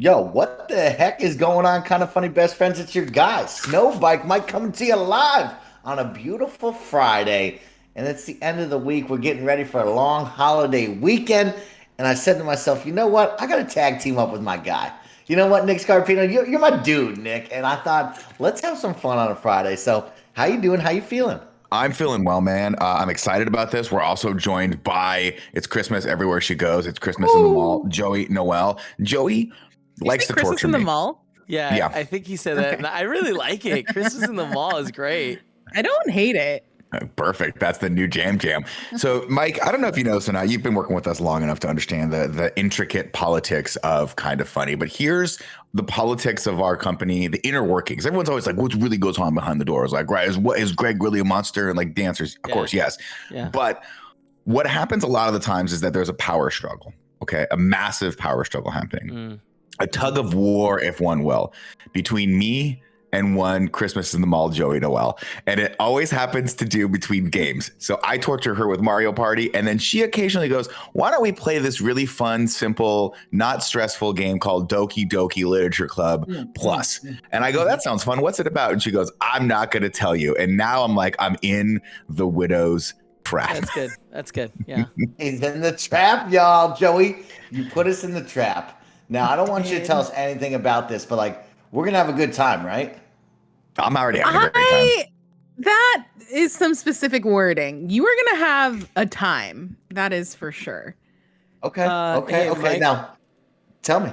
Yo, what the heck is going on? Kind of funny, best friends. It's your guy, Snowbike Mike, coming to you live on a beautiful Friday. And it's the end of the week. We're getting ready for a long holiday weekend. And I said to myself, you know what? I got to tag team up with my guy. You know what, Nick Scarpino? You're my dude, Nick. And I thought, let's have some fun on a Friday. So, how you doing? How you feeling? I'm feeling well, man. I'm excited about this. We're also joined by It's Christmas everywhere she goes. It's Christmas in the mall. Ooh. Joey Noel. Joey You likes say to Christmas torture in the me. mall? Yeah, Yeah, I think he said that. Okay. And I really like it. Christmas in the mall is great. I don't hate it. perfect. That's the new jam jam. So, Mike, I don't know if you know, so now you've been working with us long enough to understand the intricate politics of Kind of Funny. But here's the politics of our company, the inner workings. Everyone's always like, what really goes on behind the doors? Like, right, is Greg really a monster? And like dancers, of Yeah. course, yes. Yeah. But what happens a lot of the times is that there's a power struggle. Okay, a massive power struggle happening. A tug of war, if one will, between me and one Christmas in the Mall Joey Noel. And it always happens to do between games. So I torture her with Mario Party, and then she occasionally goes, why don't we play this really fun, simple, not stressful game called Doki Literature Club Plus? And I go, that sounds fun. What's it about? And she goes, I'm not going to tell you. And now I'm like, I'm in the widow's trap. That's good. That's good. Yeah. He's in the trap, y'all. Joey, you put us in the trap. Now, I don't want you to tell us anything about this, but like, we're gonna have a good time, right? I'm already having a great time. That is some specific wording. You are gonna have a time. That is for sure. Okay. Hey, Okay. Mike. Now, tell me.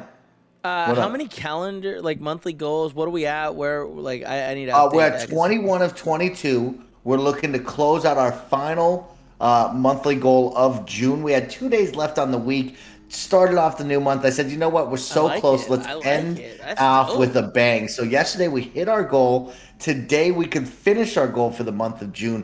What How up? many calendar, like monthly goals? What are we at? Where, like, I need to update We're that at 'cause- 21 of 22. We're looking to close out our final monthly goal of June. We had 2 days left on the week. Started off the new month. I said, you know what? We're so like close. it. Let's I like end it. That's off dope. with a bang. So yesterday we hit our goal. Today we could finish our goal for the month of June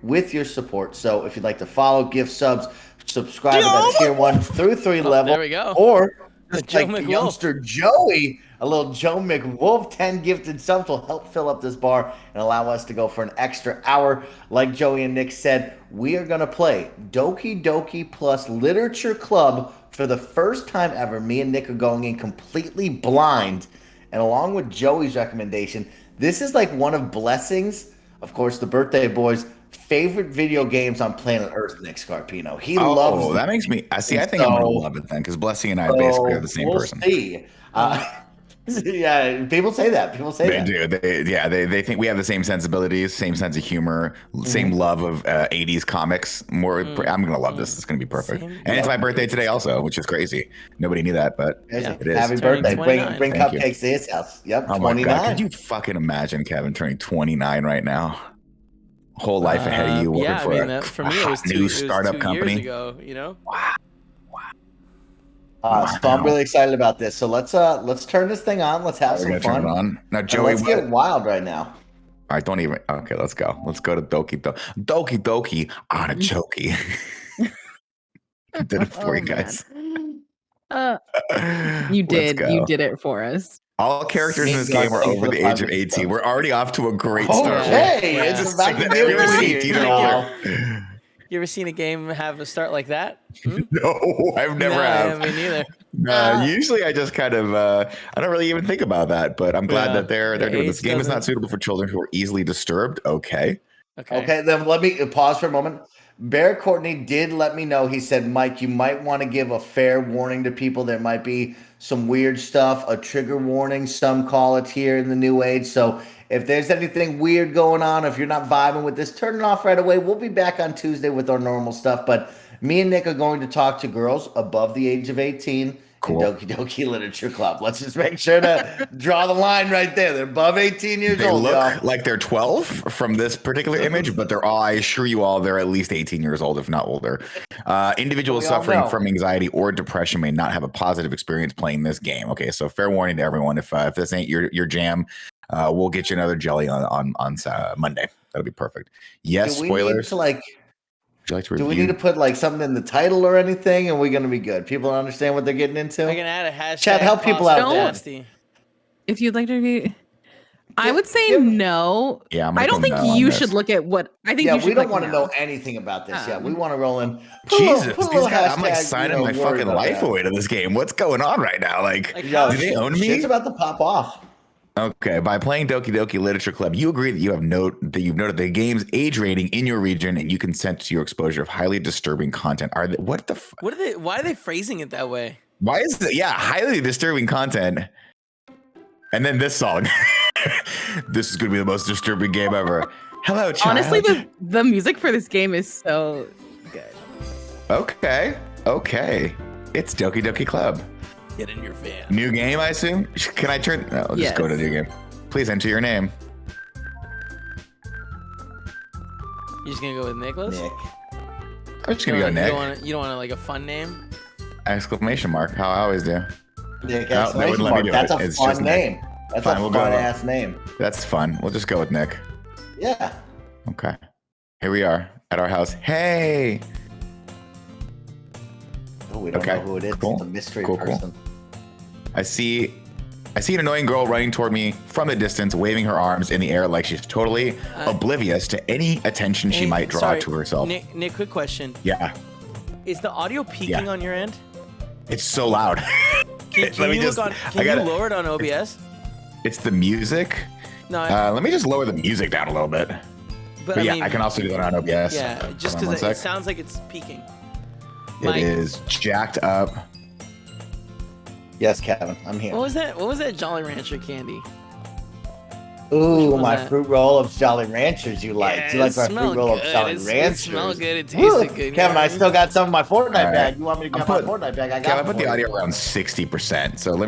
with your support. So if you'd like to follow, give subs, subscribe at that tier 1 through 3 level. there we go. Or just Joe like the McWolf. youngster Joey, a little Joe McWolf, 10 gifted subs will help fill up this bar and allow us to go for an extra hour. Like Joey and Nick said, we are going to play Doki plus Literature Club for the first time ever. Me and Nick are going in completely blind. And along with Joey's recommendation, this is like one of Blessing's, of course, the birthday boy's favorite video games on planet Earth, Nick Scarpino. He loves Oh, that makes me. I see. I think I'm gonna love it then, because Blessing and I basically are the same we'll person. see. Yeah, people say that. People say They that. do. They think we have the same sensibilities, same sense of humor, same love of 80s comics. I'm gonna love this. It's gonna be perfect. Same. And it's my birthday today also, which is crazy. Nobody knew that, but Yeah. it is. Happy Turning birthday. 29. Bring Thank you. cupcakes to his house. Yep, Oh my god! 29. Could you fucking imagine Kevin turning 29 right now? Whole life ahead of you working Yeah, for I mean, a for me, it was new startup 2 company. years ago, you know? So I'm really excited about this. So let's turn this thing on. Let's have We're some gonna turn fun. it on now, And Joey. let's get wild right now. All right, don't even. Okay, let's go. Let's go to Doki artichoke. I did it for you guys. Uh, Let's you did. go. You did it for us. All characters in this Thank game are God over for the the age of 5 18. We're already off to a great Okay, start. Yeah. it's Just about to saying get that everyone's weird. 18 or y'all. older. You ever seen a game have a start like that? Hmm? No, I've never No, have. me neither. Usually I just kind of I don't really even think about that, but I'm glad Yeah. that they're The doing this. age Game is not doesn't- suitable for children who are easily disturbed. Okay. Okay, then let me pause for a moment. Bear Courtney did let me know. He said, Mike, you might want to give a fair warning to people. There might be some weird stuff, a trigger warning, some call it here in the new age. So if there's anything weird going on, if you're not vibing with this, turn it off right away. We'll be back on Tuesday with our normal stuff. But me and Nick are going to talk to girls above the age of 18 Cool. in Doki Literature Club. Let's just make sure to draw the line right there. They're above 18 years They old, look y'all. like they're 12 from this particular image, but they're all, I assure you all, they're at least 18 years old, if not older. Individuals We all suffering know. from anxiety or depression may not have a positive experience playing this game. Okay, so fair warning to everyone. If this ain't your jam, we'll get you another jelly on Monday. That'll be perfect. Yes, Do we need spoilers. to like Would you like to Do review? we need to put like something in the title or anything? And we're gonna be good. People understand what they're getting into. I can add a hashtag. Chat, help people pasta out there. nasty. If you'd like to review, I would say no. Yeah, I'm I don't think no on you this. should look at what I think. Yeah, you should we don't click want to no. know anything about this. Yeah, we want to roll in. Jesus, put a these little guys, I'm like hashtag, signing my worry fucking about life that. away to this game. What's going on right now? Like, Yo, do they own me? Shit's about to pop off. Okay, by playing Doki Doki Literature Club, you agree that you've noted the game's age rating in your region, and you consent to your exposure of highly disturbing content. What the? Why are they phrasing it that way? Why is it? Yeah, highly disturbing content. And then this song. This is gonna be the most disturbing game ever. Hello, child. Honestly, the music for this game is so good. Okay. It's Doki Doki Club. Get in your van. New game, I assume. Can I turn? No, I'll just go to new game. Please enter your name. You're just gonna go with Nicholas? Nick. I'm just gonna go Nick. You don't want like a fun name? Exclamation mark. How I always do. Nick, No, they wouldn't let me do That's it. a It's fun just Nick. name. That's Fine, a we'll go fun with- ass name. That's fun. We'll just go with Nick. Yeah. Okay. Here we are at our house. Hey. Oh, we don't Okay, know who it is. cool. It's a mystery Cool. person. I see an annoying girl running toward me from a distance, waving her arms in the air like she's totally oblivious to any attention she Hey, might draw sorry, to herself. Nick, quick question. Yeah. Is the audio peaking on your end? It's so loud. Can you lower it on OBS? It's the music. No, Let me just lower the music down a little bit. but yeah, I mean, I can also do that on OBS. Yeah, just Hold on because one it sec. sounds like it's peaking. It Mike. is jacked up. Yes, Kevin, I'm here. What was that? What was that Jolly Rancher candy? Ooh, was my that? fruit roll of Jolly Ranchers you like. Yeah, Do you like it my smelled fruit roll of good. Jolly It Ranchers? smelled good. It Ooh, tasted good. Kevin, I still got some of my Fortnite right. bag. You want me to get my Fortnite bag? I got Can I it put for the you. audio around 60%? So let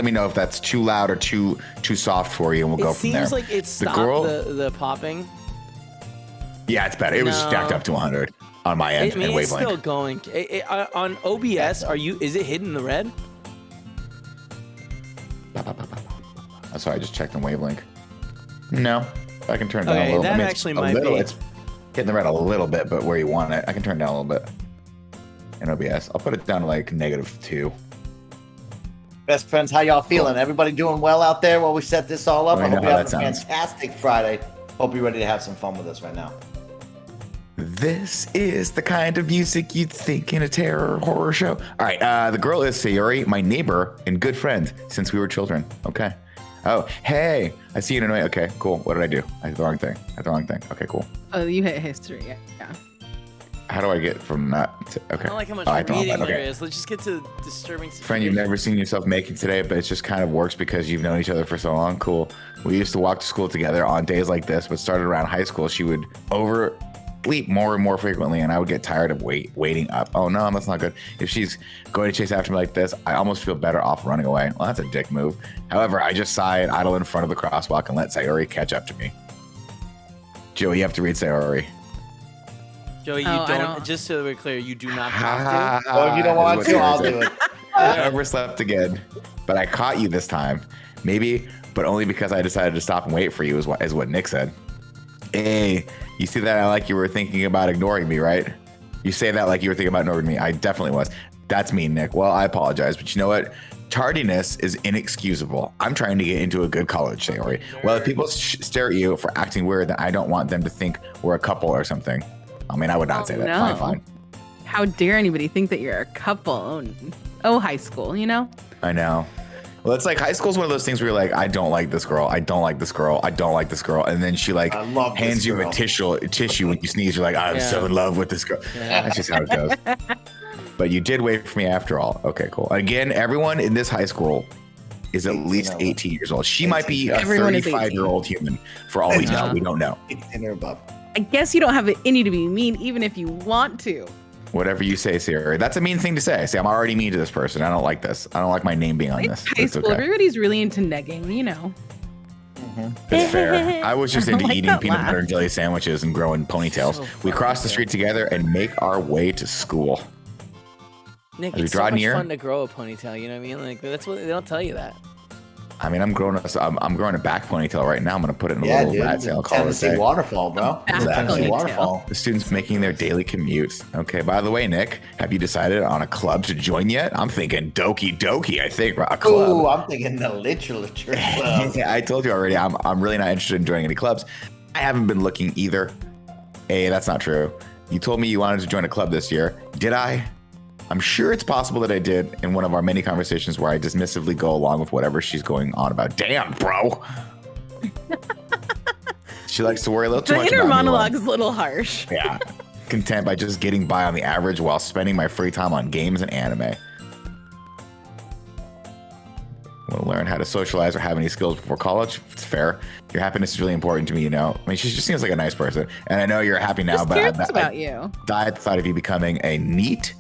me know if that's too loud or too soft for you, and we'll go It from there. seems like it stopped girl- the popping. Yeah, it's better. It was No. jacked up to 100 on my end I mean, and it's wavelength. still going. On OBS, is it hidden the red? Oh, sorry, I just checked on wavelength. No, I can turn it down Okay, a little. that I mean, actually it's a might little, be. It's hitting the red a little bit, but where you want it, I can turn it down a little bit. In OBS, I'll put it down to like -2. Best friends, how y'all feeling? Everybody doing well out there while we set this all up? Let I me hope know you're how having a that sounds. fantastic Friday. Hope you're ready to have some fun with us right now. This is the kind of music you'd think in a terror horror show. All right, the girl is Sayori, my neighbor and good friend since we were children. Okay. Oh, hey, I see you in a way. Okay, cool. What did I do? I did the wrong thing. Okay, cool. Oh, you hit history. Yeah. How do I get from that to, okay. I don't like how much Oh, I don't know reading that. there Okay. is. Let's just get to disturbing. Friend you've never seen yourself making today, but it just kind of works because you've known each other for so long. Cool. We used to walk to school together on days like this, but started around high school. She would oversleep more and more frequently, and I would get tired of waiting up. Oh no, that's not good. If she's going to chase after me like this, I almost feel better off running away. Well, that's a dick move. However, I just sigh and idle in front of the crosswalk and let Sayori catch up to me. Joey, you have to read Sayori. Joey, you Oh, I don't. don't- Just so we're clear, you do not have to. Oh, if you don't want to, I'll do it. I overslept again, but I caught you this time. Maybe, but only because I decided to stop and wait for you, is what Nick said. Hey, you see that? I like you were thinking about ignoring me, right? You say that like you were thinking about ignoring me. I definitely was. That's me, Nick. Well, I apologize, but you know what? Tardiness is inexcusable. I'm trying to get into a good college, Sayori. Well, if people stare at you for acting weird, then I don't want them to think we're a couple or something. I mean, I would not say that. no. Fine. How dare anybody think that you're a couple? Oh, high school, you know? I know. Well, it's like high school is one of those things where you're like, I don't like this girl. I don't like this girl. I don't like this girl. And then she like I love this hands you girl. a tissue when you sneeze. You're like, I'm Yeah. so in love with this girl. Yeah. That's just how it goes. But you did wait for me after all. Okay, cool. Again, everyone in this high school is at 18 least or 18 years old. She might be a Everyone is 35-year-old human for all we know. Yeah. We don't know. 18 or above. I guess you don't have it in you to be mean, even if you want to. Whatever you say, Sierra. That's a mean thing to say. Say, I'm already mean to this person. I don't like this. I don't like my name being on It's this. high It's school. okay. Everybody's really into negging, you know. It's fair. I was just I into like eating that peanut laugh. butter and jelly sandwiches and growing ponytails. So We funny, crossed the dude. street together and make our way to school. Nick, As we it's draw so much near- fun to grow a ponytail. You know what I mean? Like that's what they don't tell you that. I mean, I'm growing a back ponytail right now. I'm gonna put it in a little rat tail. Call it a Tennessee day. waterfall, bro. Back Tennessee ponytail. waterfall. The students making their daily commute. Okay. By the way, Nick, have you decided on a club to join yet? I'm thinking Doki. I think a club. Ooh, I'm thinking the literature club. Yeah, I told you already. I'm really not interested in joining any clubs. I haven't been looking either. Hey, that's not true. You told me you wanted to join a club this year. Did I? I'm sure it's possible that I did in one of our many conversations where I dismissively go along with whatever she's going on about. Damn, bro. She likes to worry a little too The much inner about me. monologue is a little harsh. Yeah. Content by just getting by on the average while spending my free time on games and anime. Want to learn how to socialize or have any skills before college? It's fair. Your happiness is really important to me, you know. I mean, she just seems like a nice person. And I know you're happy now, Just but curious about you. died at the thought of you becoming a NEET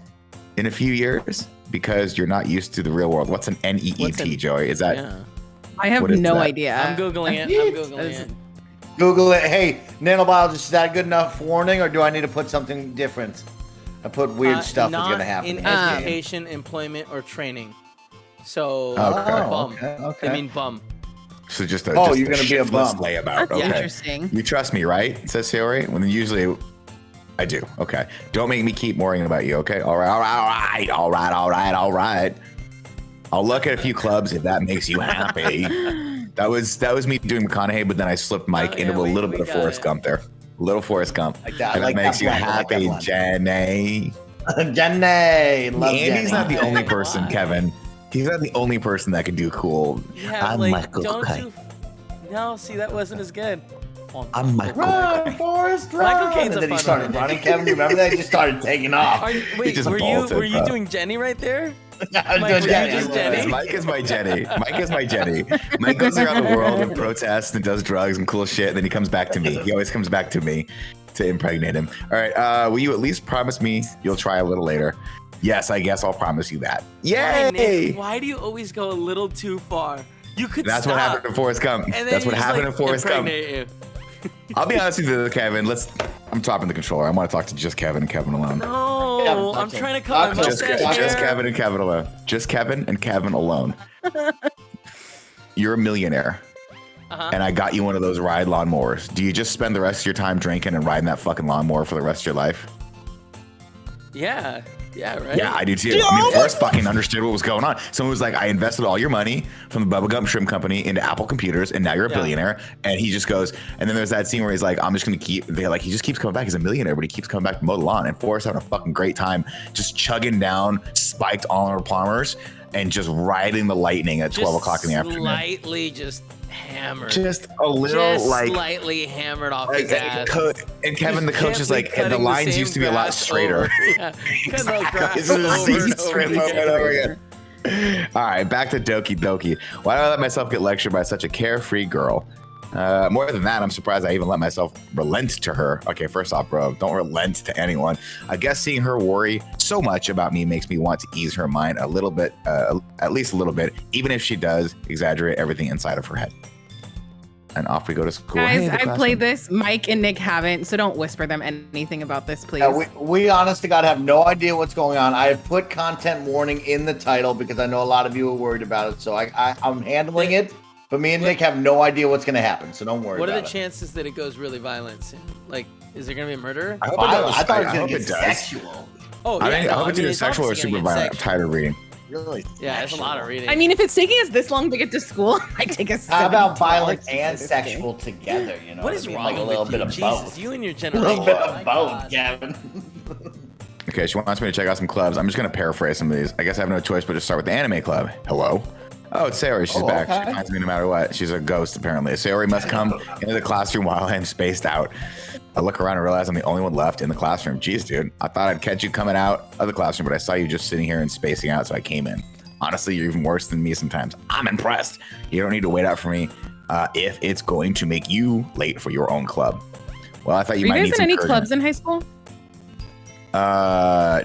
in a few years because you're not used to the real world. What's an NEET, Joey? Is that Yeah. I have What is no that? idea. I'm googling it. I'm googling it. Google it. Hey, nanobiologist, is that a good enough warning, or do I need to put something different? I put weird stuff that's Not gonna happen. in this game. education, employment, or training. So Okay. bum. Okay. They mean bum. so just a, Oh, just you're gonna be a shiftless bum. layabout? That's Okay. interesting. You trust me, right? Says Sayori. When usually I do. Okay. Don't make me keep worrying about you. Okay. All right. I'll look at a few clubs if that makes you happy. That was me doing McConaughey, but then I slipped Mike yeah, into a we little bit of got Forrest it. Gump there. Little Forrest Gump. Like that. If I like that makes that you blend. I like that happy, blend. Jenny. Jenny, love Andy's Jenny. not the only person, Why? Kevin. He's not the only person that can do cool. Yeah, I'm like, Michael don't Caine. you? No, see, that wasn't as good. I'm Michael Run, Forrest, run! Michael Caine's and a then he fun started one. running. Kevin, you remember that? He just started taking off. Wait, just were bolted, you bro. doing Jenny right there? I'm Mike, doing were Jenny. you just I'm Jenny? doing Mike is my Jenny. Mike is my Jenny. Mike goes around the world and protests and does drugs and cool shit. And then he comes back to me. He always comes back to me to impregnate him. All right. Will you at least promise me you'll try a little later? Yes, I guess I'll promise you that. Why, Nick? Yay! Why do you always go a little too far? You could That's stop. what happened in Forrest Gump. And then That's you what just, happened like, in Forrest Gump. impregnate you. I'll be honest with you, Kevin. I'm topping the controller. I want to talk to just Kevin and Kevin alone. No, Yeah, I'm trying to cut my Just, mustache just hair. Kevin and Kevin alone. Just Kevin and Kevin alone. You're a millionaire. Uh-huh. And I got you one of those ride lawnmowers. Do you just spend the rest of your time drinking and riding that fucking lawnmower for the rest of your life? Yeah, right. Yeah, I do too. I mean, Forrest fucking understood what was going on. Someone was like, I invested all your money from the Bubblegum Shrimp Company into Apple computers, and now you're a Yeah. billionaire. And he just goes, and then there's that scene where he's like, I'm just going to keep, he just keeps coming back. He's a millionaire, but he keeps coming back to mow the lawn. And Forrest having a fucking great time just chugging down spiked Oliver Plumbers and just riding the lightning at 12 o'clock in the afternoon. Slightly just hammered. Just a little Just like, slightly hammered off his and ass. Kevin, the coach, is Gently like, the cutting lines same used to be a lot grass straighter. over- Yeah, cutting the grass It's just over and easy strip over over and over again. again. All right, back to Doki. Why do I let myself get lectured by such a carefree girl? More than that, I'm surprised I even let myself relent to her. Okay, first off, bro, don't relent to anyone. I guess seeing her worry so much about me makes me want to ease her mind a little bit, at least a little bit, even if she does exaggerate everything inside of her head. And off we go to school. Guys, Hey, the I classroom. played this. Mike and Nick haven't, so don't whisper them anything about this, please. we honest to God have no idea what's going on. I have put content warning in the title because I know a lot of you are worried about it. So I'm handling it, but me and Nick have no idea what's going to happen. So don't worry What are about the it. chances that it goes really violent soon? Like, is there gonna be a murder? I hope it Violent. does. I thought it I was hope going to it get does. sexual. Oh, I yeah, mean, I hope it's mean, either sexual or obviously super gonna get violent. I'm sexual. tired of reading. Really? Yeah, it's a lot of reading. I mean, if it's taking us this long to get to school, I take us. How about violent 72 and hours to sexual together? You know what I is mean? wrong Like a little with bit you? of Jesus, both. you and your A generation. little bit Oh of my both, God. Gavin. Okay, she wants me to check out some clubs. I'm just going to paraphrase some of these. I guess I have no choice but to start with the anime club. Hello? Oh, it's Sayori. She's Oh, back. okay. She finds me no matter what. She's a ghost, apparently. Sayori must come into the classroom while I'm spaced out. I look around and realize I'm the only one left in the classroom. Jeez, dude. I thought I'd catch you coming out of the classroom, but I saw you just sitting here and spacing out, so I came in. Honestly, you're even worse than me sometimes. I'm impressed. You don't need to wait out for me if it's going to make you late for your own club. Well, I thought you Were might you need guys in some any encouragement. clubs in high school?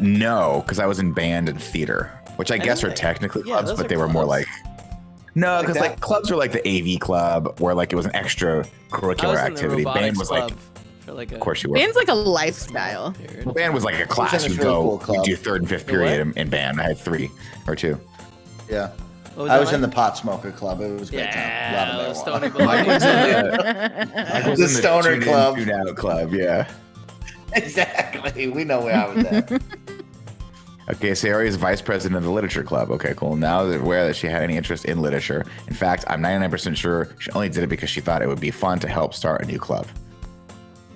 No, because I was in band and theater, which I guess are think- technically yeah, clubs, those but are they were more clubs. like no, because Like like clubs were like the AV club, where like it was an extra I curricular was in the activity. Band robotics was club like, for like a of course you were. Band's like a lifestyle. period. Band was like a class. in this You really go, cool club. you do third and fifth The period what? in band. I had 3 or 2. Yeah. I was in the pot smoker club. It was a great time. A lot Yeah, of stoner marijuana. Mike was club. in The stoner tune in, club. tune out club. Yeah. Exactly. We know where I was at. Okay, Sayori is vice president of the literature club. Okay, cool. Now they're aware that she had any interest in literature. In fact, I'm 99% sure she only did it because she thought it would be fun to help start a new club.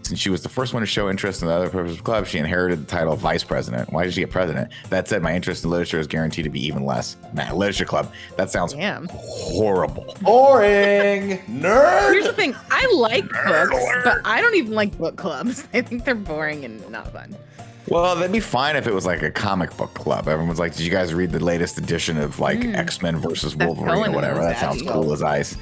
Since she was the first one to show interest in the other purpose of the club, she inherited the title of vice president. Why did she get president? That said, my interest in literature is guaranteed to be even less. Man, literature club. That sounds horrible. Boring. Nerd. Here's the thing. I like books, but I don't even like book clubs. I think they're boring and not fun. Well, that'd be fine if it was like a comic book club. Everyone's like, did you guys read the latest edition of like X-Men versus Wolverine or whatever? That sounds cool as ice.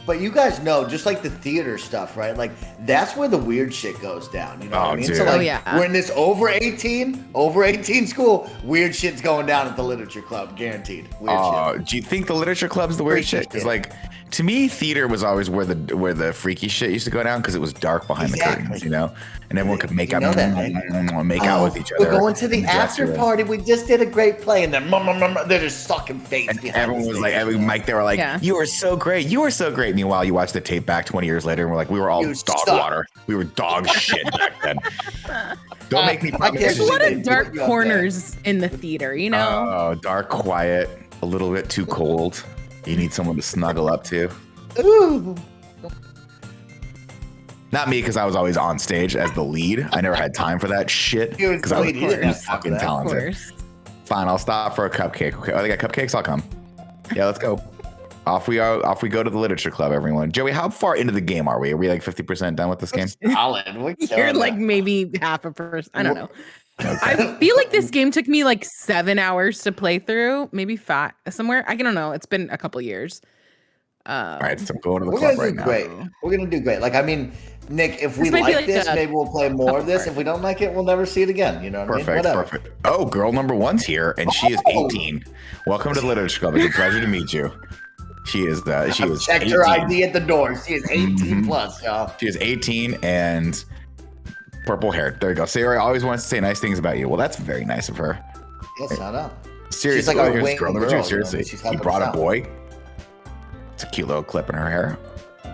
But you guys know, just like the theater stuff, right? Like that's where the weird shit goes down. You know what I mean? Dude. So like, yeah. we're in this over 18 school. Weird shit's going down at the literature club, guaranteed. Weird shit. Do you think the literature club's the weird Freaky shit? Because shit. like, to me, theater was always where the freaky shit used to go down because it was dark behind the curtains, you know, and everyone could make out, make out with each other. We're going to the and dress after together. party. We just did a great play, and then they're just sucking face. And behind everyone the was stage. like, every mic, they were like, Yeah. "You were so great, you were so great." Meanwhile, you watch the tape back 20 years later, and we're like, "We were all You dog suck. water. We were dog shit back then." Don't make me I promise. can't There's a They lot put of dark you up corners in the theater, you know? Oh, dark, quiet, a little bit too cold. You need someone to snuggle up to. Ooh. Not me, because I was always on stage as the lead. I never had time for that shit You was because the I was lead. You didn't have time for fucking that. Of talented. course. Fine, I'll stop for a cupcake. Okay, oh, they got cupcakes. I'll come. Yeah, let's go. Off we are. Off we go to the literature club, everyone. Joey, how far into the game are we? Are we like 50% done with this game? Solid. We're You're killing like it. maybe half a person. I don't know. I feel like this game took me like 7 hours to play through, maybe 5 somewhere. I don't know. It's been a couple years. All right, so I'm going to the We're club gonna right do now. great. We're gonna do great. Like I mean, Nick, if we This might be like like this, a maybe we'll play more of this. part. If we don't like it, we'll never see it again. You know what I mean? Perfect, Whatever. perfect. Oh, girl number one's here, and she is Oh. 18. Welcome to the literature club. It's a pleasure to meet you. She is she was Checked 18. her ID at the door. She is 18 Mhm. plus, y'all. She is 18 and purple hair. There you go. Sarah always wants to say nice things about you. Well, that's very nice of her. Yes, shut up. Seriously, like our here's wing girl number girl, two. you know, Seriously, she's you helping brought us a out. boy. It's a cute little clip in her hair.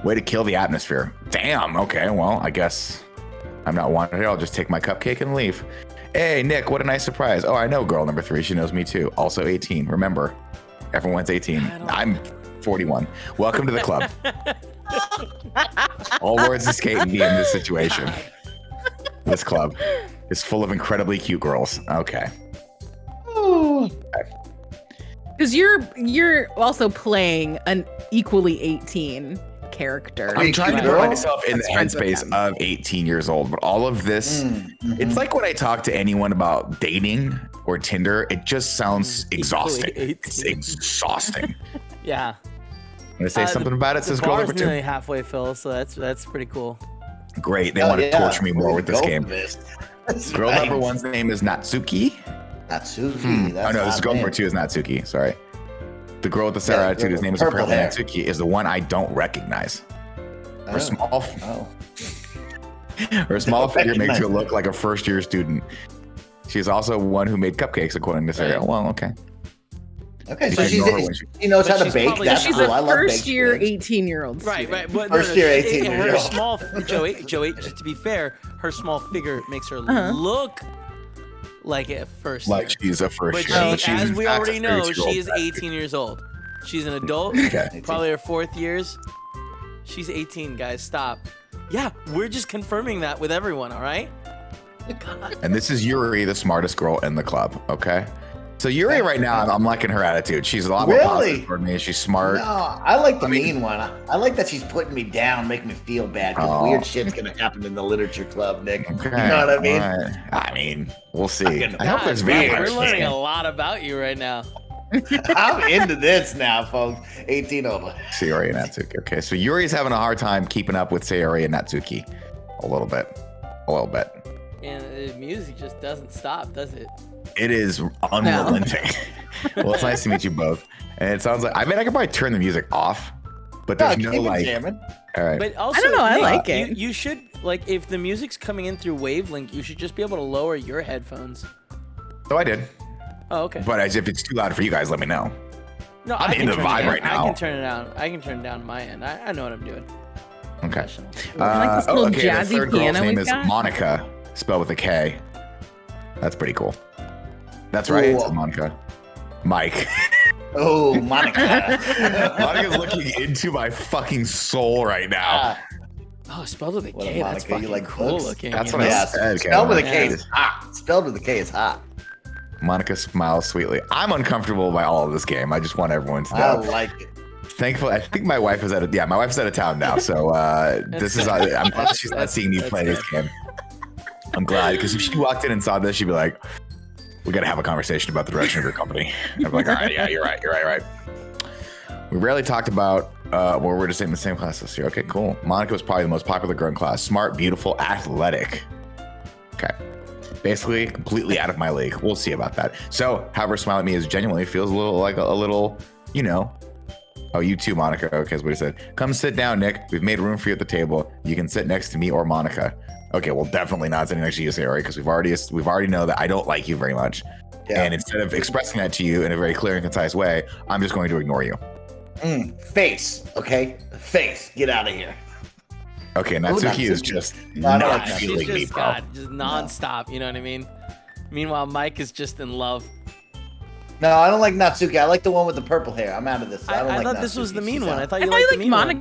Way to kill the atmosphere. Damn. Okay. Well, I guess I'm not wanted here. I'll just take my cupcake and leave. Hey, Nick, what a nice surprise. Oh, I know girl number 3. She knows me too. Also 18. Remember, everyone's 18. I'm 41. Welcome to the club. All words escape me in this situation. This club is full of incredibly cute girls. Okay. Because you're also playing an equally 18 character. I'm trying to put girl? myself in the That's friends with headspace them. of 18 years old, but all of this, it's like when I talk to anyone about dating or Tinder, it just sounds exhausting. It's 18. exhausting. Yeah. I'm gonna say something about it. The Says girl bar's number 2. nearly halfway, Phil. So that's pretty cool. Great. They Hell want to yeah. torture me more with this Go game. for this. That's Girl right. number 1's name is Natsuki. Natsuki. Oh That's no, this odd girl name. number 2 is Natsuki. Sorry. The girl with the sour Yeah, attitude, his name is purple apparently hair. Natsuki, is the one I don't recognize. Her Oh. small, Oh. her small Don't figure makes her recognize look like a first-year student. She's also one who made cupcakes, according to Sarah. Right. Well, okay. Okay, You so can she's, ignore her when she knows But how to she's bake. probably- That's She's cool. I a love first baked year goods. 18-year-old. Right. student. First year 18 Her years old. small Joey. Just to be fair, her small figure makes her Uh-huh. look like a first. Like year. she's a first But year. she, she's as in we fact already a know, 30-year-old she is back. 18 years old. She's an adult. Okay. Probably her 4th years. She's 18, guys. Stop. Yeah, we're just confirming that with everyone. All right. And this is Yuri, the smartest girl in the club. Okay. So Yuri right now, I'm liking her attitude. She's a lot more Really? positive toward me. She's smart. No, I like the I mean- mean one. I like that she's putting me down, making me feel bad because Oh. weird shit's gonna happen in the literature club, Nick. Okay. You know what I mean? all right. I mean, we'll see. Fucking I hope God, there's man, vampires. We're learning in a it. lot about you right now. I'm into this now, folks. 18 over. Sayori and Natsuki. Okay, so Yuri's having a hard time keeping up with Sayori and Natsuki. A little bit. And the music just doesn't stop, does it? It is unrelenting. Well, it's nice to meet you both. And it sounds like, I mean, I could probably turn the music off, but there's no keep it like, jamming. all right. But also, don't know, I Nick, like it. You should like if the music's coming in through Wavelink, you should just be able to lower your headphones. So I did. Oh, okay. But as if it's too loud for you guys, let me know. No, I'm in the vibe right now. I can turn it down. I can turn it down my end. I know what I'm doing. Okay. Professional. I like this little okay. The jazzy third girl's piano name we've is got. Monica, spelled with a K. That's pretty cool. That's right. It's Cool. Monica. Mike. Oh, Monica. Monica's looking into my fucking soul right now. Oh, spelled with a What, K. That's Monica, you fucking like cool books? looking. That's you what know? I Yeah, said. spelled with a Yeah. K is hot. Spelled with a K is hot. Monica smiles sweetly. I'm uncomfortable by all of this game. I just want everyone to I know. like it. Thankfully, I think my wife is out of my wife's out of town now, so this is. I'm glad she's not seeing me play this game. I'm glad because if she walked in and saw this, she'd be like, "We got to have a conversation about the direction of your company." I'd be like, "All right, yeah, you're right. We rarely talked about we're just in the same class this year. Okay, cool. Monica was probably the most popular girl in class. Smart, beautiful, athletic. Okay. Basically, completely out of my league. We'll see about that. So, have her smile at me is genuinely feels a little, you know. Oh, you too, Monica. Okay, that's what he said. Come sit down, Nick. We've made room for you at the table. You can sit next to me or Monica. Okay, well, definitely not sitting next to you, Sayori, because we've already know that I don't like you very much. Yeah. And instead of expressing that to you in a very clear and concise way, I'm just going to ignore you. Face, okay? Face. Get out of here. Okay, Natsuki is Natsuki. just No, I don't not like that. feeling She's me, just bro. just nonstop. You know what I mean? Meanwhile, Mike is just in love. No, I don't like Natsuki. I like the one with the purple hair. I'm out of this. I don't I like thought this was Natsuki. the mean She's one. out. I thought I you thought you liked the like mean one.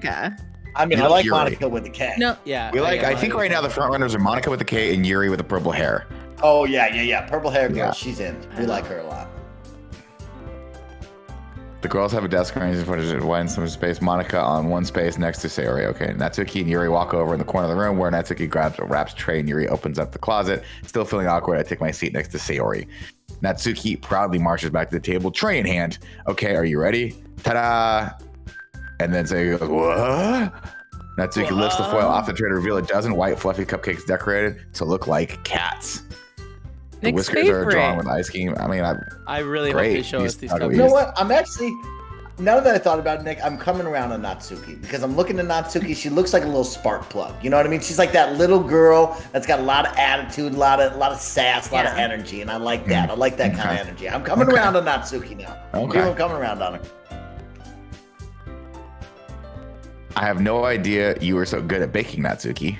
Monica. I mean, You I like like Yuri. Monica with the K. No, Yeah. We like. yeah, I think right now the front runners are Monica with the K and Yuri with the purple hair. Oh, yeah. Purple hair girl. Yeah. She's in. We like her a lot. The girls have a desk arranged in front of one some space. Monica on one space next to Sayori. Okay, Natsuki and Yuri walk over in the corner of the room where Natsuki grabs a wraps tray and Yuri opens up the closet. Still feeling awkward, I take my seat next to Sayori. Natsuki proudly marches back to the table, tray in hand. Okay, are you ready? Ta-da! And then Sayori goes, what? Natsuki lifts the foil off the tray to reveal a dozen white fluffy cupcakes decorated to look like cats. The Nick's whiskers are drawn favorite. with ice cream. I mean, I really hope Great. they show us these He's ugly. You know cupcakes. what? I'm actually, now that I thought about it, Nick, I'm coming around on Natsuki because I'm looking at Natsuki. She looks like a little spark plug. You know what I mean? She's like that little girl that's got a lot of attitude, a lot of sass, a lot of Yeah. energy, and I like that. I like that kind Okay. of energy. I'm coming Okay. around on Natsuki now. Okay. I'm coming around on her. I have no idea you were so good at baking, Natsuki.